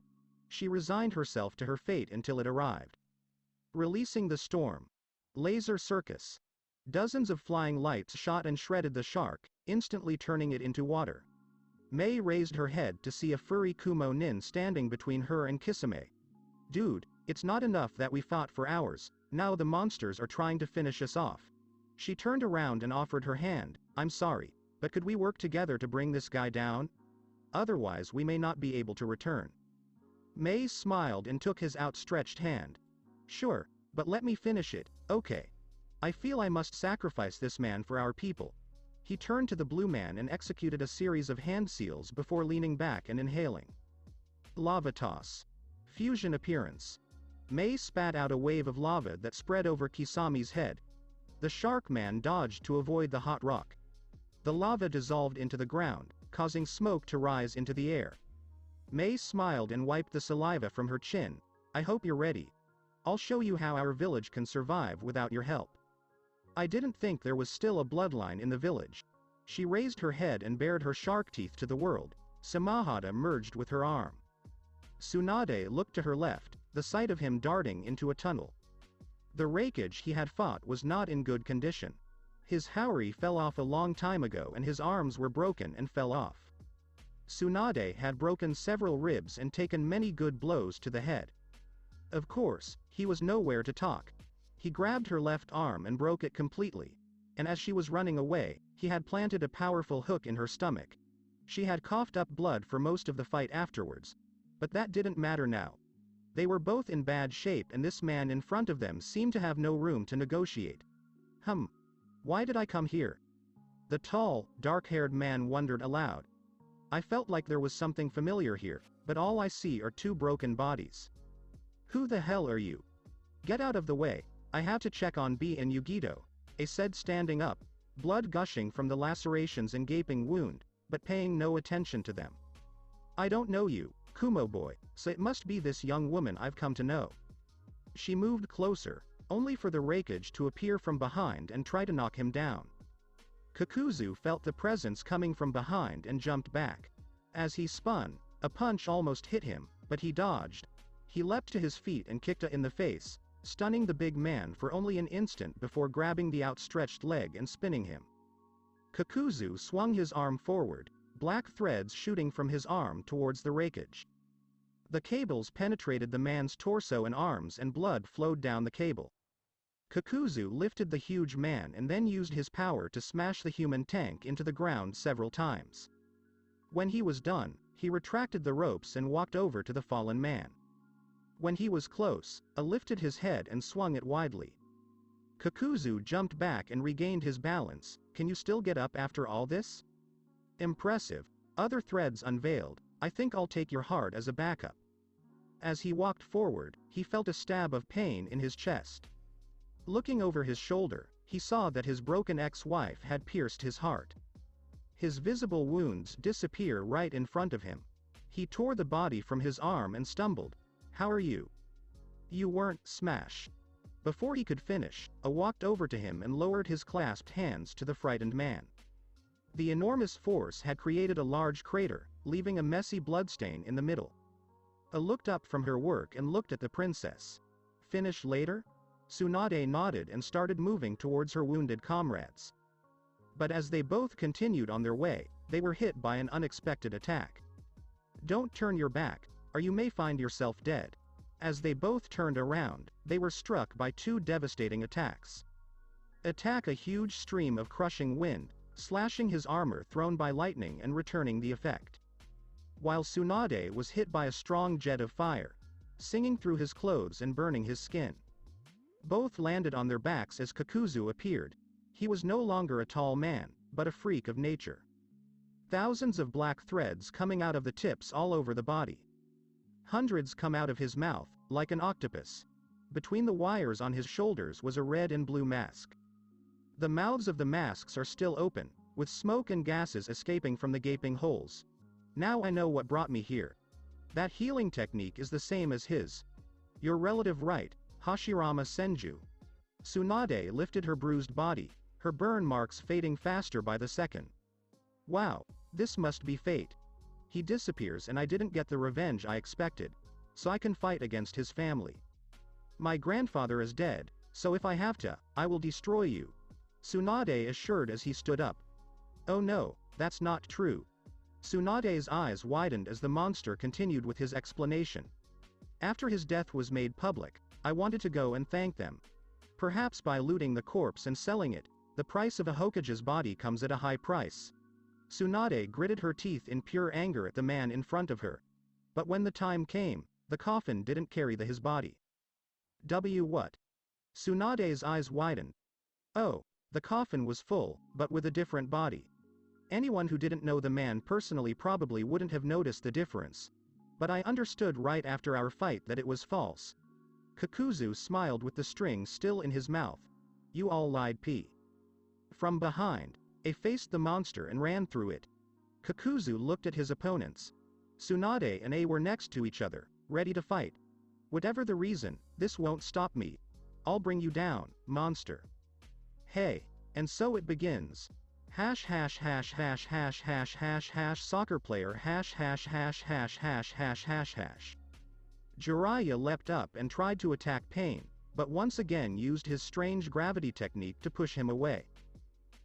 She resigned herself to her fate until it arrived. Releasing the storm. Laser circus. Dozens of flying lights shot and shredded the shark, instantly turning it into water. Mei raised her head to see a furry Kumo Nin standing between her and Kisame. Dude, it's not enough that we fought for hours, now the monsters are trying to finish us off. She turned around and offered her hand. I'm sorry, but could we work together to bring this guy down? Otherwise we may not be able to return. Mei smiled and took his outstretched hand. Sure, but let me finish it, okay. I feel I must sacrifice this man for our people. He turned to the blue man and executed a series of hand seals before leaning back and inhaling. Lava toss. Fusion appearance. Mei spat out a wave of lava that spread over Kisami's head. The shark man dodged to avoid the hot rock. The lava dissolved into the ground, causing smoke to rise into the air. Mei smiled and wiped the saliva from her chin. I hope you're ready. I'll show you how our village can survive without your help. I didn't think there was still a bloodline in the village. She raised her head and bared her shark teeth to the world. Samahata merged with her arm. Tsunade looked to her left, the sight of him darting into a tunnel. The Hokage he had fought was not in good condition. His haori fell off a long time ago and his arms were broken and fell off. Tsunade had broken several ribs and taken many good blows to the head. Of course, he was nowhere to talk. He grabbed her left arm and broke it completely. And as she was running away, he had planted a powerful hook in her stomach. She had coughed up blood for most of the fight afterwards. But that didn't matter now. They were both in bad shape and this man in front of them seemed to have no room to negotiate. Why did I come here? The tall, dark-haired man wondered aloud. I felt like there was something familiar here, but all I see are two broken bodies. Who the hell are you? Get out of the way, I have to check on B and Yugito, A said standing up, blood gushing from the lacerations and gaping wound, but paying no attention to them. I don't know you, Kumo boy, so it must be this young woman I've come to know. She moved closer, only for the Hokage to appear from behind and try to knock him down. Kakuzu felt the presence coming from behind and jumped back. As he spun, a punch almost hit him, but he dodged. He leapt to his feet and kicked her in the face, stunning the big man for only an instant before grabbing the outstretched leg and spinning him. Kakuzu swung his arm forward, black threads shooting from his arm towards the Hokage. The cables penetrated the man's torso and arms and blood flowed down the cable. Kakuzu lifted the huge man and then used his power to smash the human tank into the ground several times. When he was done, he retracted the ropes and walked over to the fallen man. When he was close, lifted his head and swung it widely. Kakuzu jumped back and regained his balance. Can you still get up after all this? Impressive. Other threads unveiled. I think I'll take your heart as a backup. As he walked forward, he felt a stab of pain in his chest. Looking over his shoulder, he saw that his broken ex-wife had pierced his heart. His visible wounds disappear right in front of him. He tore the body from his arm and stumbled. How are you? You weren't, smash. Before he could finish, walked over to him and lowered his clasped hands to the frightened man. The enormous force had created a large crater, leaving a messy bloodstain in the middle. Looked up from her work and looked at the princess. Finish later? Tsunade nodded and started moving towards her wounded comrades. But as they both continued on their way, they were hit by an unexpected attack. Don't turn your back, or you may find yourself dead. As they both turned around, they were struck by two devastating attacks. Attack: a huge stream of crushing wind, slashing his armor thrown by lightning and returning the effect. While Tsunade was hit by a strong jet of fire, singing through his clothes and burning his skin. Both landed on their backs as Kakuzu appeared. He was no longer a tall man, but a freak of nature. Thousands of black threads coming out of the tips all over the body. Hundreds come out of his mouth, like an octopus. Between the wires on his shoulders was a red and blue mask. The mouths of the masks are still open, with smoke and gases escaping from the gaping holes. Now I know what brought me here. That healing technique is the same as his. You're relative right, Hashirama Senju. Tsunade lifted her bruised body, her burn marks fading faster by the second. Wow, this must be fate. He disappears and I didn't get the revenge I expected, so I can fight against his family. My grandfather is dead, so if I have to, I will destroy you, Tsunade assured as he stood up. Oh no, that's not true. Tsunade's eyes widened as the monster continued with his explanation. After his death was made public, I wanted to go and thank them. Perhaps by looting the corpse and selling it, the price of a Hokage's body comes at a high price. Tsunade gritted her teeth in pure anger at the man in front of her. But when the time came, the coffin didn't carry his body. What? Tsunade's eyes widened. Oh, the coffin was full, but with a different body. Anyone who didn't know the man personally probably wouldn't have noticed the difference. But I understood right after our fight that it was false. Kakuzu smiled with the string still in his mouth. You all lied, P. From behind, A faced the monster and ran through it. Kakuzu looked at his opponents. Tsunade and A were next to each other, ready to fight. Whatever the reason, this won't stop me. I'll bring you down, monster. Hey, and so it begins. Hash hash hash hash hash hash hash hash soccer player hash hash hash hash hash hash hash hash. Jiraiya leapt up and tried to attack Pain, but once again used his strange gravity technique to push him away.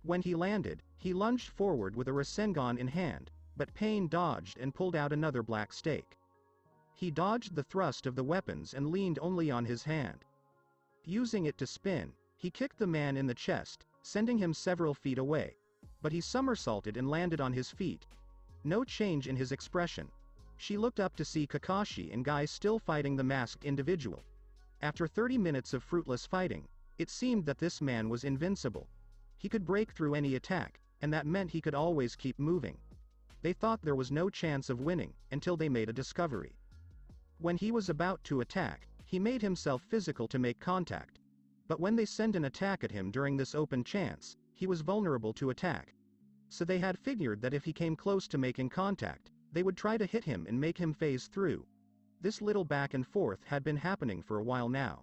When he landed, he lunged forward with a Rasengan in hand, but Pain dodged and pulled out another black stake. He dodged the thrust of the weapons and leaned only on his hand. Using it to spin, he kicked the man in the chest, sending him several feet away. But he somersaulted and landed on his feet. No change in his expression. She looked up to see Kakashi and Guy still fighting the masked individual. After 30 minutes of fruitless fighting, it seemed that this man was invincible. He could break through any attack, and that meant he could always keep moving. They thought there was no chance of winning, until they made a discovery. When he was about to attack, he made himself physical to make contact. But when they sent an attack at him during this open chance, he was vulnerable to attack. So they had figured that if he came close to making contact, they would try to hit him and make him phase through. This little back and forth had been happening for a while now.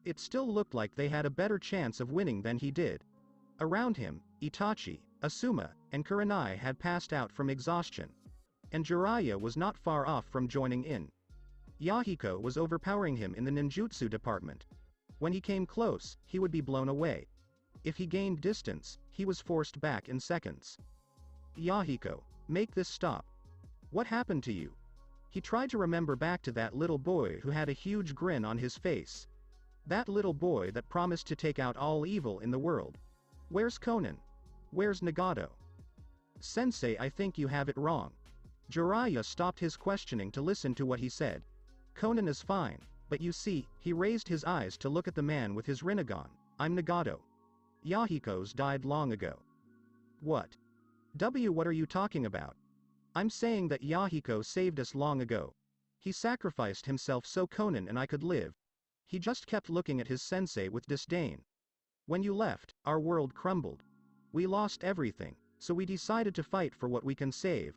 It still looked like they had a better chance of winning than he did. Around him, Itachi, Asuma, and Kurenai had passed out from exhaustion. And Jiraiya was not far off from joining in. Yahiko was overpowering him in the ninjutsu department. When he came close, he would be blown away. If he gained distance, he was forced back in seconds. Yahiko, make this stop. What happened to you? He tried to remember back to that little boy who had a huge grin on his face. That little boy that promised to take out all evil in the world. Where's Conan? Where's Nagato? Sensei, I think you have it wrong. Jiraiya stopped his questioning to listen to what he said. Conan is fine, but you see, he raised his eyes to look at the man with his Rinnegan. I'm Nagato. Yahiko's died long ago. What? What are you talking about? I'm saying that Yahiko saved us long ago. He sacrificed himself so Conan and I could live. He just kept looking at his sensei with disdain. When you left, our world crumbled. We lost everything, so we decided to fight for what we can save.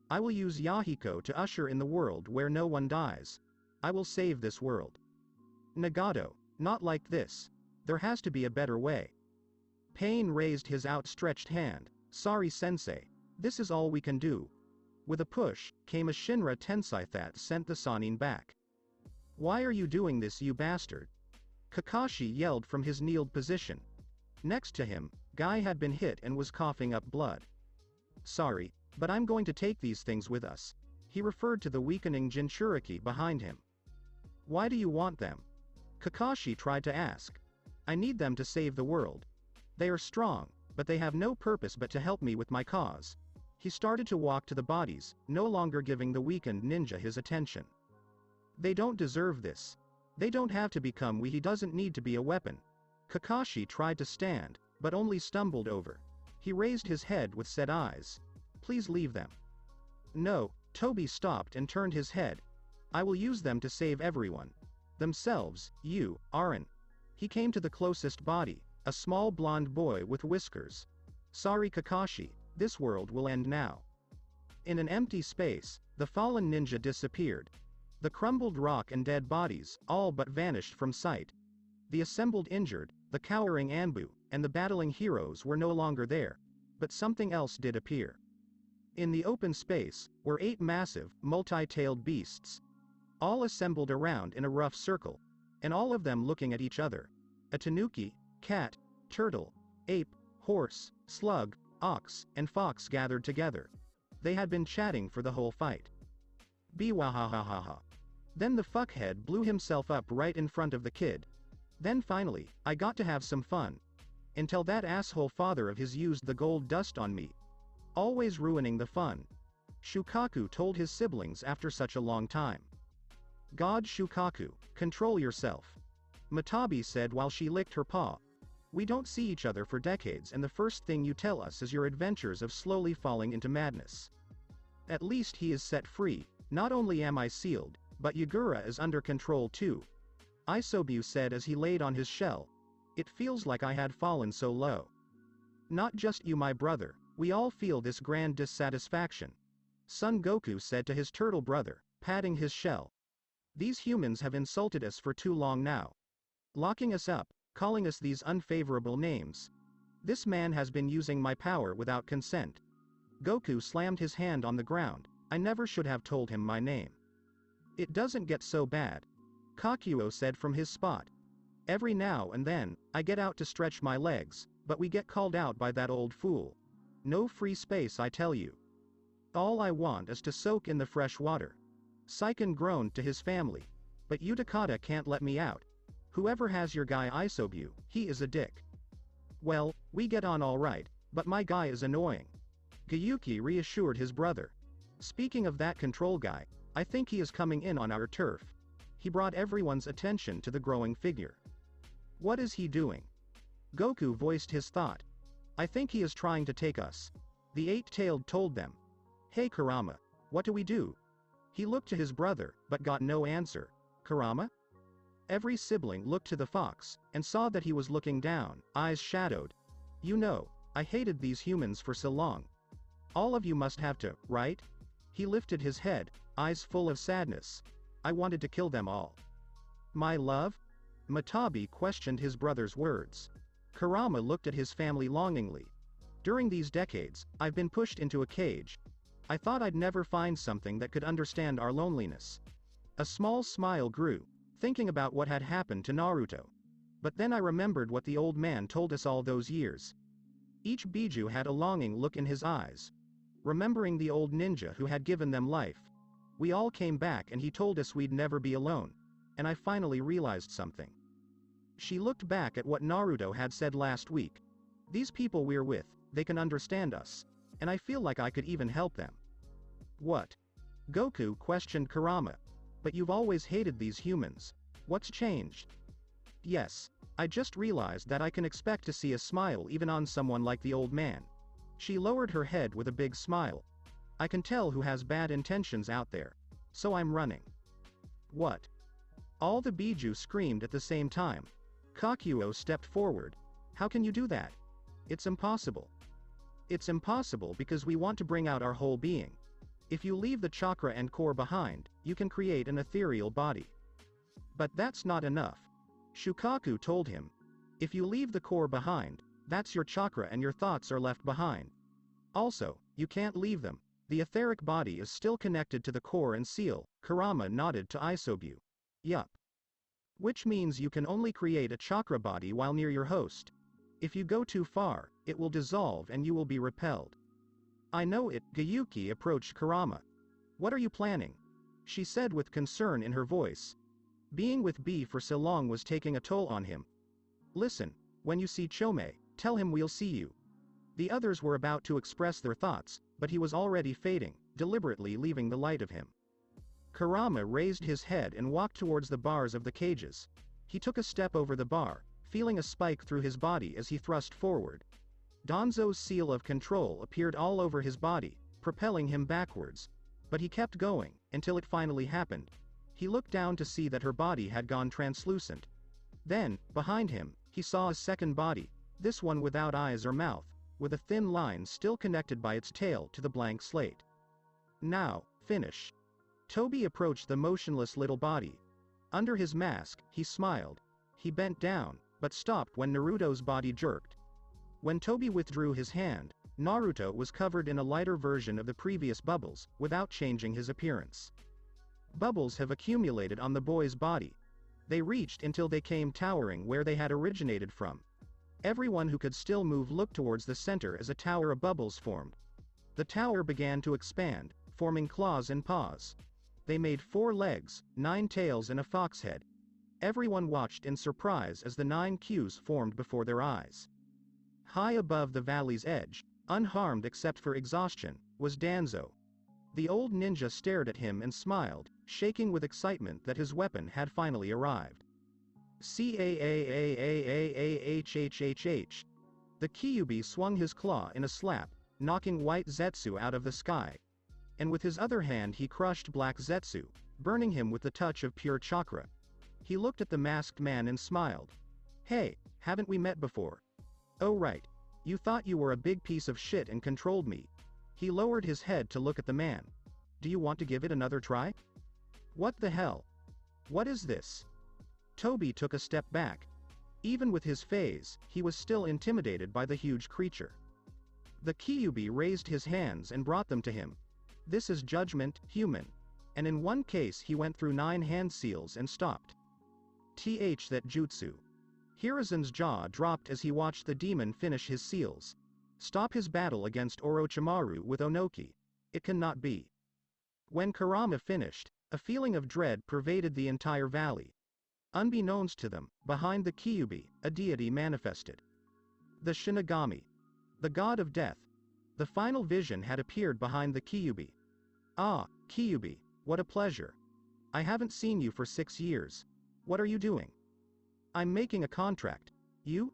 I will use Yahiko to usher in the world where no one dies. I will save this world. Nagato, not like this. There has to be a better way. Pain raised his outstretched hand. Sorry sensei, this is all we can do. With a push, came a Shinra Tensei that sent the Sannin back. Why are you doing this, you bastard? Kakashi yelled from his kneeled position. Next to him, Guy had been hit and was coughing up blood. Sorry, but I'm going to take these things with us. He referred to the weakening Jinchuriki behind him. Why do you want them? Kakashi tried to ask. I need them to save the world. They are strong, but they have no purpose but to help me with my cause. He started to walk to the bodies, no longer giving the weakened ninja his attention. They don't deserve this. They don't have to become weak. He doesn't need to be a weapon. Kakashi tried to stand, but only stumbled over. He raised his head with set eyes. Please leave them. No, Toby stopped and turned his head. I will use them to save everyone. Themselves, you, Arin. He came to the closest body, a small blonde boy with whiskers. Sorry Kakashi, this world will end now. In an empty space, the fallen ninja disappeared. The crumbled rock and dead bodies, all but vanished from sight. The assembled injured, the cowering Anbu, and the battling heroes were no longer there. But something else did appear. In the open space, were 8 massive, multi-tailed beasts. All assembled around in a rough circle, and all of them looking at each other. A tanuki, cat, turtle, ape, horse, slug, ox, and fox gathered together. They had been chatting for the whole fight. Bwahahaha. Then the fuckhead blew himself up right in front of the kid. Then finally, I got to have some fun. Until that asshole father of his used the gold dust on me. Always ruining the fun. Shukaku told his siblings after such a long time. God Shukaku, control yourself. Matabi said while she licked her paw. We don't see each other for decades and the first thing you tell us is your adventures of slowly falling into madness. At least he is set free, not only am I sealed, but Yagura is under control too. Isobu said as he laid on his shell. It feels like I had fallen so low. Not just you my brother, we all feel this grand dissatisfaction. Son Goku said to his turtle brother, patting his shell. These humans have insulted us for too long now. Locking us up, calling us these unfavorable names. This man has been using my power without consent. Goku slammed his hand on the ground. I never should have told him my name. It doesn't get so bad. Kakuo said from his spot. Every now and then, I get out to stretch my legs, but we get called out by that old fool. No free space I tell you. All I want is to soak in the fresh water. Saiken groaned to his family. But Utakata can't let me out. Whoever has your guy Isobu, he is a dick. Well, we get on alright, but my guy is annoying. Gyuki reassured his brother. Speaking of that control guy, I think he is coming in on our turf. He brought everyone's attention to the growing figure. What is he doing? Goku voiced his thought. I think he is trying to take us. The 8-tailed told them. Hey Kurama, what do we do? He looked to his brother, but got no answer. Kurama? Every sibling looked to the fox, and saw that he was looking down, eyes shadowed. You know, I hated these humans for so long. All of you must have to, right? He lifted his head, eyes full of sadness. I wanted to kill them all. My love? Matabi questioned his brother's words. Kurama looked at his family longingly. During these decades, I've been pushed into a cage. I thought I'd never find something that could understand our loneliness. A small smile grew, thinking about what had happened to Naruto. But then I remembered what the old man told us all those years. Each Biju had a longing look in his eyes. Remembering the old ninja who had given them life. We all came back and he told us we'd never be alone. And I finally realized something. She looked back at what Naruto had said last week. These people we're with, they can understand us. And I feel like I could even help them. What? Goku questioned Kurama. But you've always hated these humans. What's changed? Yes, I just realized that I can expect to see a smile even on someone like the old man. She lowered her head with a big smile. I can tell who has bad intentions out there. So I'm running. What? All the Biju screamed at the same time. Kakuo stepped forward. How can you do that? It's impossible. It's impossible because we want to bring out our whole being. If you leave the chakra and core behind, you can create an ethereal body. But that's not enough. Shukaku told him. If you leave the core behind, that's your chakra and your thoughts are left behind. Also, you can't leave them. The etheric body is still connected to the core and seal. Kurama nodded to Isobu. Yup. Which means you can only create a chakra body while near your host. If you go too far, it will dissolve and you will be repelled. I know it. Gyuki approached Kurama. What are you planning? She said with concern in her voice. Being with B for so long was taking a toll on him. Listen, when you see Chome, tell him we'll see you. The others were about to express their thoughts, but he was already fading, deliberately leaving the light of him. Kurama raised his head and walked towards the bars of the cages. He took a step over the bar, feeling a spike through his body as he thrust forward. Danzo's seal of control appeared all over his body, propelling him backwards. But he kept going, until it finally happened. He looked down to see that her body had gone translucent. Then, behind him, He saw a second body, this one without eyes or mouth, with a thin line still connected by its tail to the blank slate. Now, finish. Toby approached the motionless little body. Under his mask, he smiled. He bent down, but stopped when Naruto's body jerked. When Toby withdrew his hand, Naruto was covered in a lighter version of the previous bubbles, without changing his appearance. Bubbles have accumulated on the boy's body. They reached until they came towering where they had originated from. Everyone who could still move looked towards the center as a tower of bubbles formed. The tower began to expand, forming claws and paws. They made 4 legs, 9 tails and a fox head. Everyone watched in surprise as the 9 cues formed before their eyes. High above the valley's edge, unharmed except for exhaustion, was Danzo. The old ninja stared at him and smiled, shaking with excitement that his weapon had finally arrived. Caaaahhhh. The Kyuubi swung his claw in a slap, knocking white Zetsu out of the sky. And with his other hand he crushed black Zetsu, burning him with the touch of pure chakra. He looked at the masked man and smiled. Hey, haven't we met before? Oh right. You thought you were a big piece of shit and controlled me. He lowered his head to look at the man. Do you want to give it another try? What the hell? What is this? Toby took a step back. Even with his phase, he was still intimidated by the huge creature. The Kyuubi raised his hands and brought them to him. This is judgment, human. And in one case he went through 9 hand seals and stopped. That jutsu. Hiruzen's jaw dropped as he watched the demon finish his seals. Stop his battle against Orochimaru with Onoki. It cannot be. When Kurama finished, a feeling of dread pervaded the entire valley. Unbeknownst to them, behind the Kyuubi, a deity manifested. The Shinigami. The god of death. The final vision had appeared behind the Kyuubi. Ah, Kyuubi, what a pleasure. I haven't seen you for 6 years. What are you doing? I'm making a contract. You?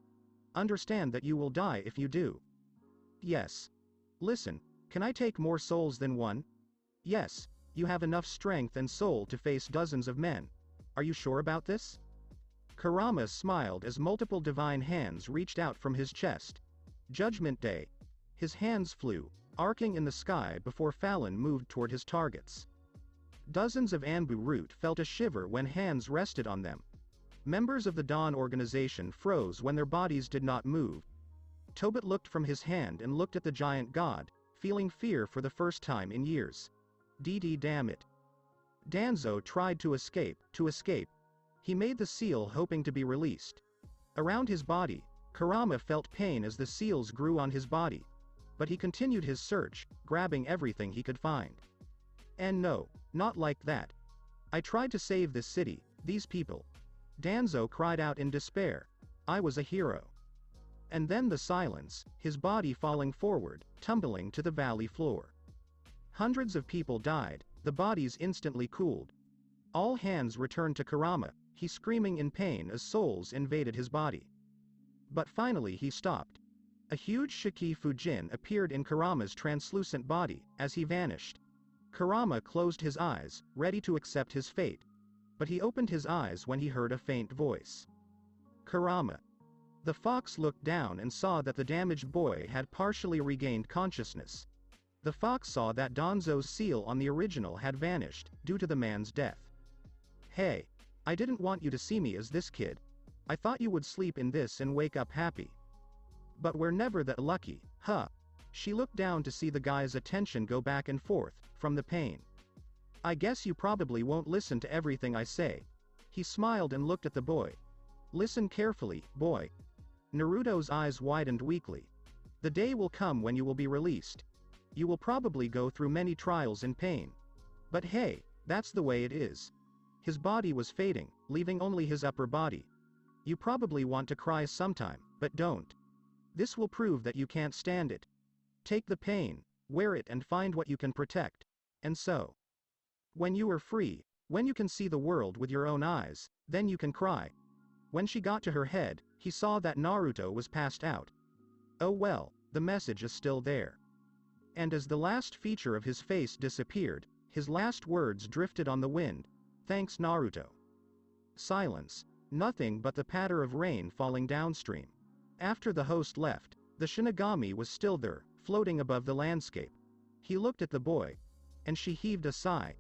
Understand that you will die if you do. Yes. Listen, can I take more souls than one? Yes, you have enough strength and soul to face dozens of men. Are you sure about this? Kurama smiled as multiple divine hands reached out from his chest. Judgment Day. His hands flew, arcing in the sky before Fallon moved toward his targets. Dozens of Anbu Root felt a shiver when hands rested on them. Members of the Dawn organization froze when their bodies did not move. Tobit looked from his hand and looked at the giant god, feeling fear for the first time in years. Damn it. Danzo tried to escape. He made the seal hoping to be released. Around his body, Kurama felt pain as the seals grew on his body. But he continued his search, grabbing everything he could find. And no, not like that. I tried to save this city, these people. Danzo cried out in despair. I was a hero. And then the silence, his body falling forward, tumbling to the valley floor. Hundreds of people died, the bodies instantly cooled. All hands returned to Kurama, he screaming in pain as souls invaded his body. But finally he stopped. A huge Shiki Fujin appeared in Kurama's translucent body, as he vanished. Kurama closed his eyes, ready to accept his fate. But he opened his eyes when he heard a faint voice. Kurama. The fox looked down and saw that the damaged boy had partially regained consciousness. The fox saw that Danzo's seal on the original had vanished, due to the man's death. Hey, I didn't want you to see me as this kid. I thought you would sleep in this and wake up happy. But we're never that lucky, huh? She looked down to see the guy's attention go back and forth, from the pain. I guess you probably won't listen to everything I say. He smiled and looked at the boy. Listen carefully, boy. Naruto's eyes widened weakly. The day will come when you will be released. You will probably go through many trials and pain. But hey, that's the way it is. His body was fading, leaving only his upper body. You probably want to cry sometime, but don't. This will prove that you can't stand it. Take the pain, wear it and find what you can protect. And so. When you are free, when you can see the world with your own eyes, then you can cry. When she got to her head, he saw that Naruto was passed out. Oh well, the message is still there. And as the last feature of his face disappeared, his last words drifted on the wind. Thanks Naruto. Silence. Nothing but the patter of rain falling downstream. After the host left, the Shinigami was still there, floating above the landscape. He looked at the boy, and she heaved a sigh.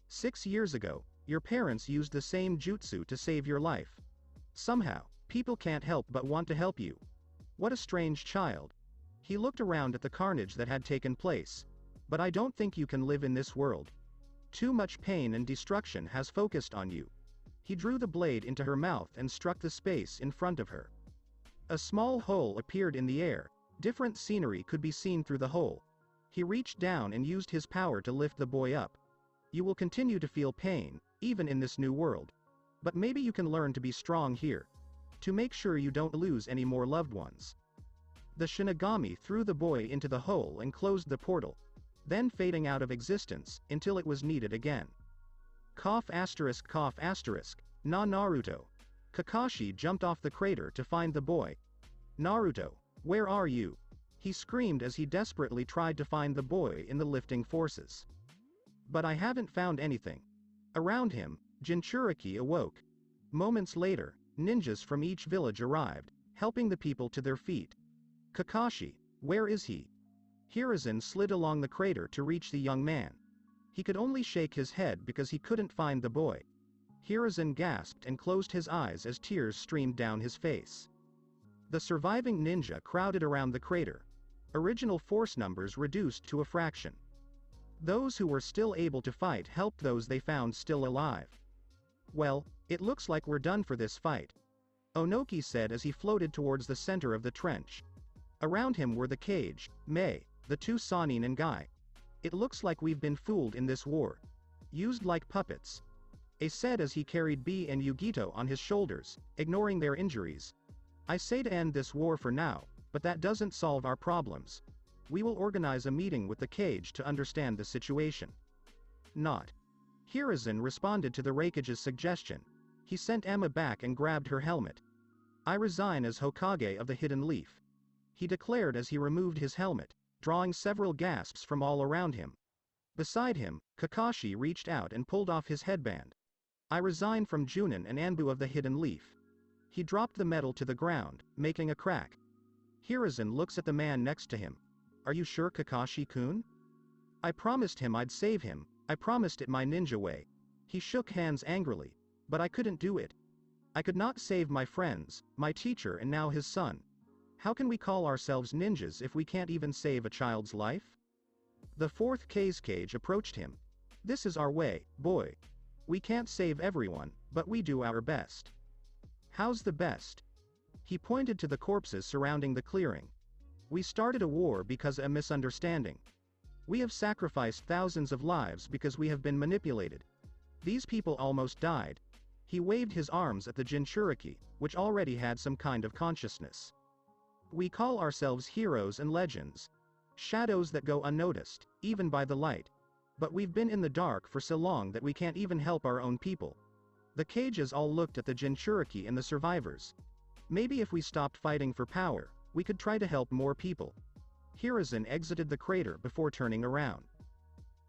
6 years ago, your parents used the same jutsu to save your life. Somehow, people can't help but want to help you. What a strange child. He looked around at the carnage that had taken place. But I don't think you can live in this world. Too much pain and destruction has focused on you. He drew the blade into her mouth and struck the space in front of her. A small hole appeared in the air. Different scenery could be seen through the hole. He reached down and used his power to lift the boy up. You will continue to feel pain, even in this new world. But maybe you can learn to be strong here. To make sure you don't lose any more loved ones. The Shinigami threw the boy into the hole and closed the portal, then fading out of existence, until it was needed again. Cough asterisk, na Naruto. Kakashi jumped off the crater to find the boy. Naruto, where are you? He screamed as he desperately tried to find the boy in the lifting forces. But I haven't found anything. Around him, Jinchuriki awoke. Moments later, ninjas from each village arrived, helping the people to their feet. Kakashi, where is he? Hiruzen slid along the crater to reach the young man. He could only shake his head because he couldn't find the boy. Hiruzen gasped and closed his eyes as tears streamed down his face. The surviving ninja crowded around the crater. Original force numbers reduced to a fraction. Those who were still able to fight helped those they found still alive. Well, it looks like we're done for this fight, Onoki said as he floated towards the center of the trench. Around him were the Cage, Mei, the two Sanin and Guy. It looks like we've been fooled in this war. Used like puppets. A said as he carried B and Yugito on his shoulders, ignoring their injuries. I say to end this war for now, but that doesn't solve our problems. We will organize a meeting with the Cage to understand the situation. Not. Hiruzen responded to the Raikage's suggestion. He sent Emma back and grabbed her helmet. I resign as Hokage of the Hidden Leaf. He declared as he removed his helmet, drawing several gasps from all around him. Beside him, Kakashi reached out and pulled off his headband. I resign from Junin and Anbu of the Hidden Leaf. He dropped the metal to the ground, making a crack. Hiruzen looks at the man next to him. Are you sure, Kakashi-kun? I promised him I'd save him, I promised it my ninja way. He shook hands angrily. But I couldn't do it. I could not save my friends, my teacher and now his son. How can we call ourselves ninjas if we can't even save a child's life? The fourth Cage approached him. This is our way, boy. We can't save everyone, but we do our best. How's the best? He pointed to the corpses surrounding the clearing. We started a war because of a misunderstanding. We have sacrificed thousands of lives because we have been manipulated. These people almost died. He waved his arms at the Jinchuriki, which already had some kind of consciousness. We call ourselves heroes and legends. Shadows that go unnoticed, even by the light. But we've been in the dark for so long that we can't even help our own people. The Cages all looked at the Jinchuriki and the survivors. Maybe if we stopped fighting for power, we could try to help more people. Hiruzen exited the crater before turning around.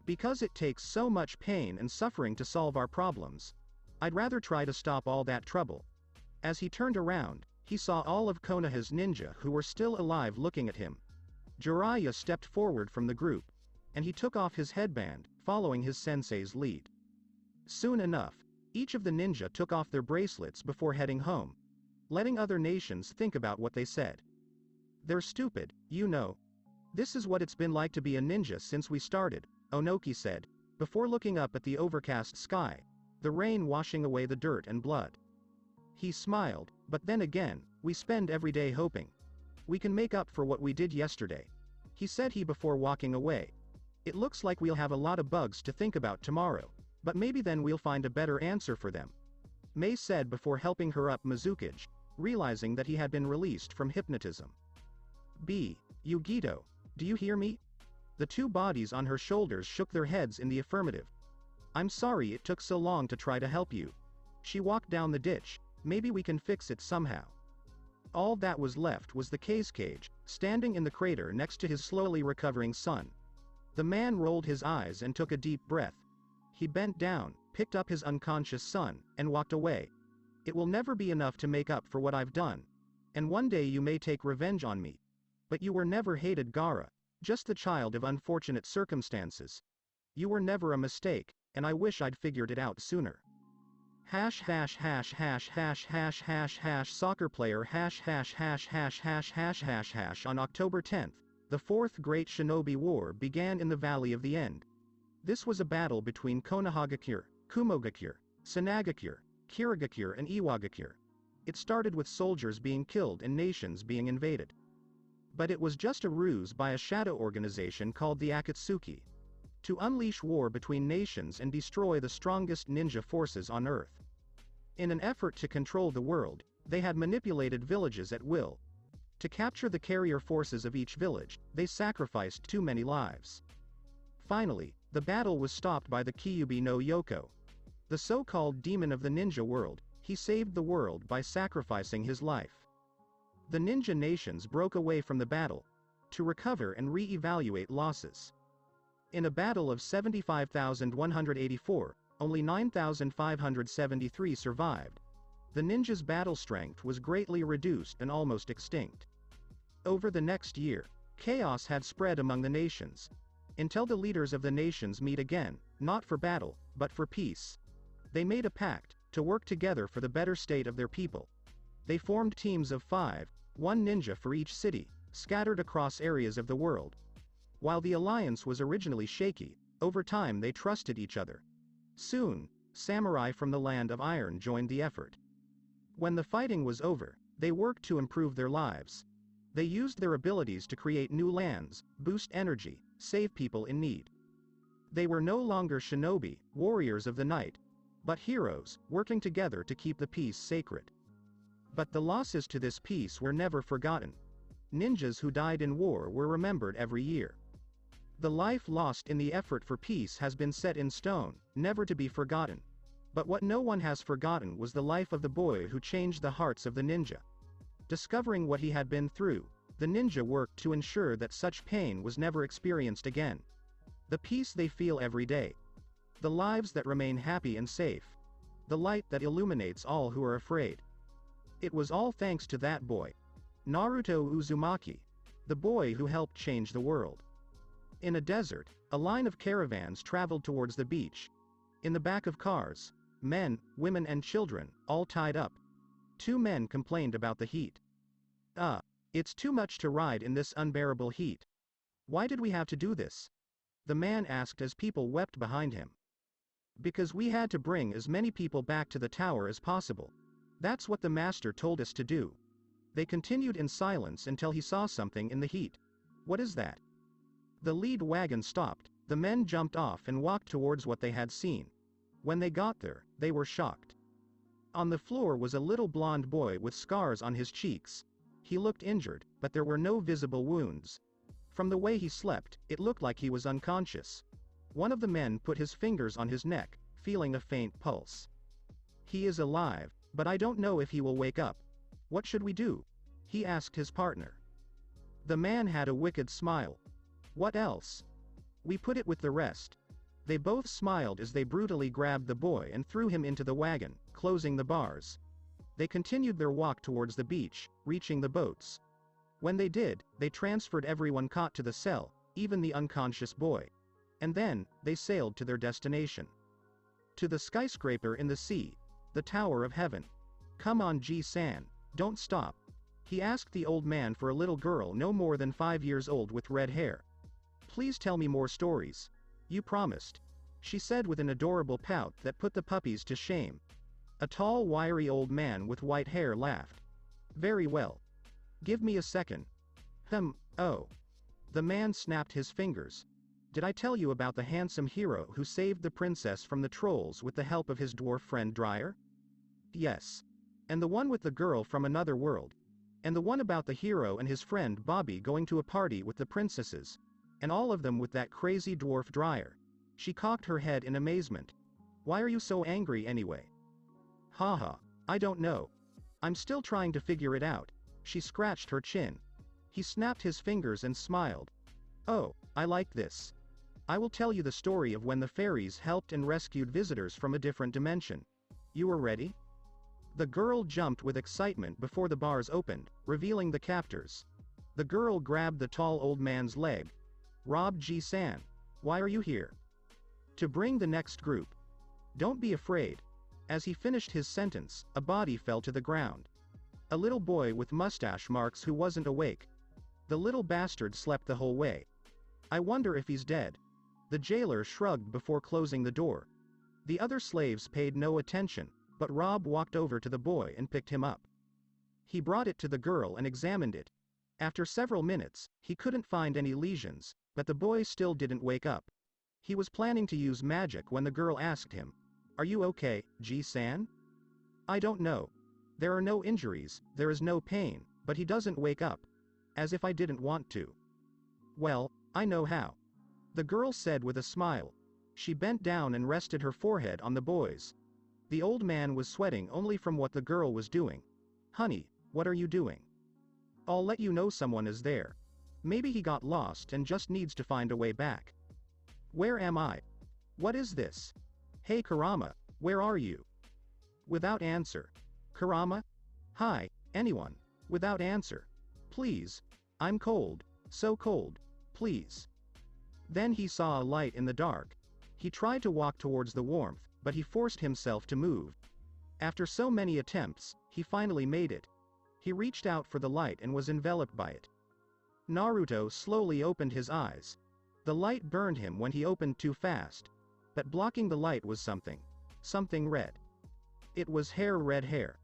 Because it takes so much pain and suffering to solve our problems, I'd rather try to stop all that trouble. As he turned around, he saw all of Konoha's ninja who were still alive looking at him. Jiraiya stepped forward from the group, and he took off his headband, following his sensei's lead. Soon enough, each of the ninja took off their bracelets before heading home, letting other nations think about what they said. They're stupid, you know. This is what it's been like to be a ninja since we started, Onoki said, before looking up at the overcast sky, the rain washing away the dirt and blood. He smiled, but then again, we spend every day hoping we can make up for what we did yesterday. He said before walking away. It looks like we'll have a lot of bugs to think about tomorrow, but maybe then we'll find a better answer for them. Mei said before helping her up Mizukage, realizing that he had been released from hypnotism. B. Yugito, do you hear me? The two bodies on her shoulders shook their heads in the affirmative. I'm sorry it took so long to try to help you. She walked down the ditch, maybe we can fix it somehow. All that was left was the Cage, standing in the crater next to his slowly recovering son. The man rolled his eyes and took a deep breath. He bent down, picked up his unconscious son, and walked away. It will never be enough to make up for what I've done. And one day you may take revenge on me. But you were never hated, Gaara. Just the child of unfortunate circumstances. You were never a mistake, and I wish I'd figured it out sooner. Hash hash hash hash hash hash hash hash soccer player hash hash hash hash hash hash hash hash. On October 10th, the Fourth Great Shinobi War began in the Valley of the End. This was a battle between Konohagakure, Kumogakure, Sanagakure, Kirigakure and Iwagakure. It started with soldiers being killed and nations being invaded. But it was just a ruse by a shadow organization called the Akatsuki, to unleash war between nations and destroy the strongest ninja forces on Earth. In an effort to control the world, they had manipulated villages at will. To capture the carrier forces of each village, they sacrificed too many lives. Finally, the battle was stopped by the Kyuubi no Yoko, the so-called demon of the ninja world. He saved the world by sacrificing his life. The ninja nations broke away from the battle, to recover and re-evaluate losses. In a battle of 75,184, only 9,573 survived. The ninjas' battle strength was greatly reduced and almost extinct. Over the next year, chaos had spread among the nations, until the leaders of the nations meet again, not for battle, but for peace. They made a pact, to work together for the better state of their people. They formed teams of 5, one ninja for each city, scattered across areas of the world. While the alliance was originally shaky, over time they trusted each other. Soon, samurai from the land of iron joined the effort. When the fighting was over, they worked to improve their lives. They used their abilities to create new lands, boost energy, save people in need. They were no longer shinobi, warriors of the night, but heroes, working together to keep the peace sacred. But the losses to this peace were never forgotten. Ninjas who died in war were remembered every year. The life lost in the effort for peace has been set in stone, never to be forgotten. But what no one has forgotten was the life of the boy who changed the hearts of the ninja. Discovering what he had been through, the ninja worked to ensure that such pain was never experienced again. The peace they feel every day. The lives that remain happy and safe. The light that illuminates all who are afraid. It was all thanks to that boy, Naruto Uzumaki, the boy who helped change the world. In a desert, a line of caravans traveled towards the beach. In the back of cars, men, women and children, all tied up. 2 men complained about the heat. It's too much to ride in this unbearable heat. Why did we have to do this? The man asked as people wept behind him. Because we had to bring as many people back to the tower as possible. That's what the master told us to do. They continued in silence until he saw something in the heat. What is that? The lead wagon stopped, the men jumped off and walked towards what they had seen. When they got there, they were shocked. On the floor was a little blond boy with scars on his cheeks. He looked injured, but there were no visible wounds. From the way he slept, it looked like he was unconscious. One of the men put his fingers on his neck, feeling a faint pulse. He is alive, but I don't know if he will wake up. What should we do? He asked his partner. The man had a wicked smile. What else? We put it with the rest. They both smiled as they brutally grabbed the boy and threw him into the wagon, closing the bars. They continued their walk towards the beach, reaching the boats. When they did, they transferred everyone caught to the cell, even the unconscious boy. And then, they sailed to their destination. To the skyscraper in the sea, the Tower of Heaven. Come on, Ji-san, don't stop. He asked the old man for a little girl no more than 5 years old with red hair. Please tell me more stories. You promised. She said with an adorable pout that put the puppies to shame. A tall, wiry old man with white hair laughed. Very well. Give me a second. Oh. The man snapped his fingers. Did I tell you about the handsome hero who saved the princess from the trolls with the help of his dwarf friend Dryer? Yes. And the one with the girl from another world. And the one about the hero and his friend Bobby going to a party with the princesses. And all of them with that crazy dwarf Dryer. She cocked her head in amazement. Why are you so angry anyway? Haha, I don't know. I'm still trying to figure it out. She scratched her chin. He snapped his fingers and smiled. Oh, I like this. I will tell you the story of when the fairies helped and rescued visitors from a different dimension. You are ready? The girl jumped with excitement before the bars opened, revealing the captors. The girl grabbed the tall old man's leg. Rob G-san, why are you here? To bring the next group. Don't be afraid. As he finished his sentence, a body fell to the ground. A little boy with mustache marks who wasn't awake. The little bastard slept the whole way. I wonder if he's dead. The jailer shrugged before closing the door. The other slaves paid no attention, but Rob walked over to the boy and picked him up. He brought it to the girl and examined it. After several minutes, he couldn't find any lesions, but the boy still didn't wake up. He was planning to use magic when the girl asked him, "Are you okay, G-san?" "I don't know. There are no injuries, there is no pain, but he doesn't wake up. As if I didn't want to." "Well, I know how," the girl said with a smile. She bent down and rested her forehead on the boy's. The old man was sweating only from what the girl was doing. "Honey, what are you doing?" "I'll let you know someone is there. Maybe he got lost and just needs to find a way back." "Where am I? What is this? Hey Kurama, where are you?" Without answer. "Kurama? Hi, anyone?" Without answer. "Please. I'm cold, so cold, please." Then he saw a light in the dark. He tried to walk towards the warmth, but he forced himself to move. After so many attempts, he finally made it. He reached out for the light and was enveloped by it. Naruto slowly opened his eyes. The light burned him when he opened too fast. But blocking the light was something. Something red. It was hair, red hair.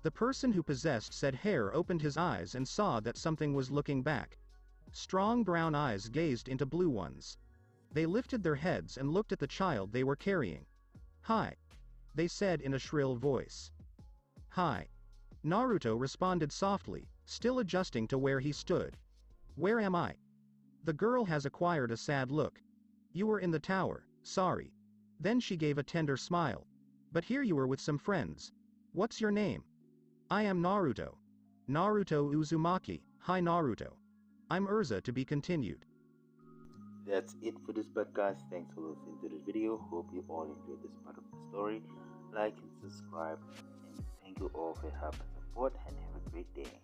The person who possessed said hair opened his eyes and saw that something was looking back. Strong brown eyes gazed into blue ones. They lifted their heads and looked at the child they were carrying. "Hi," they said in a shrill voice. "Hi." Naruto responded softly, still adjusting to where he stood. "Where am I?" The girl has acquired a sad look. "You were in the tower, sorry." Then she gave a tender smile. "But here you were with some friends. What's your name?" "I am Naruto. Naruto Uzumaki." "Hi Naruto. I'm Urza." To be continued. That's it for this podcast. Thanks for listening to this video. Hope you all enjoyed this part of the story. Like and subscribe. And thank you all for your help and support, and have a great day.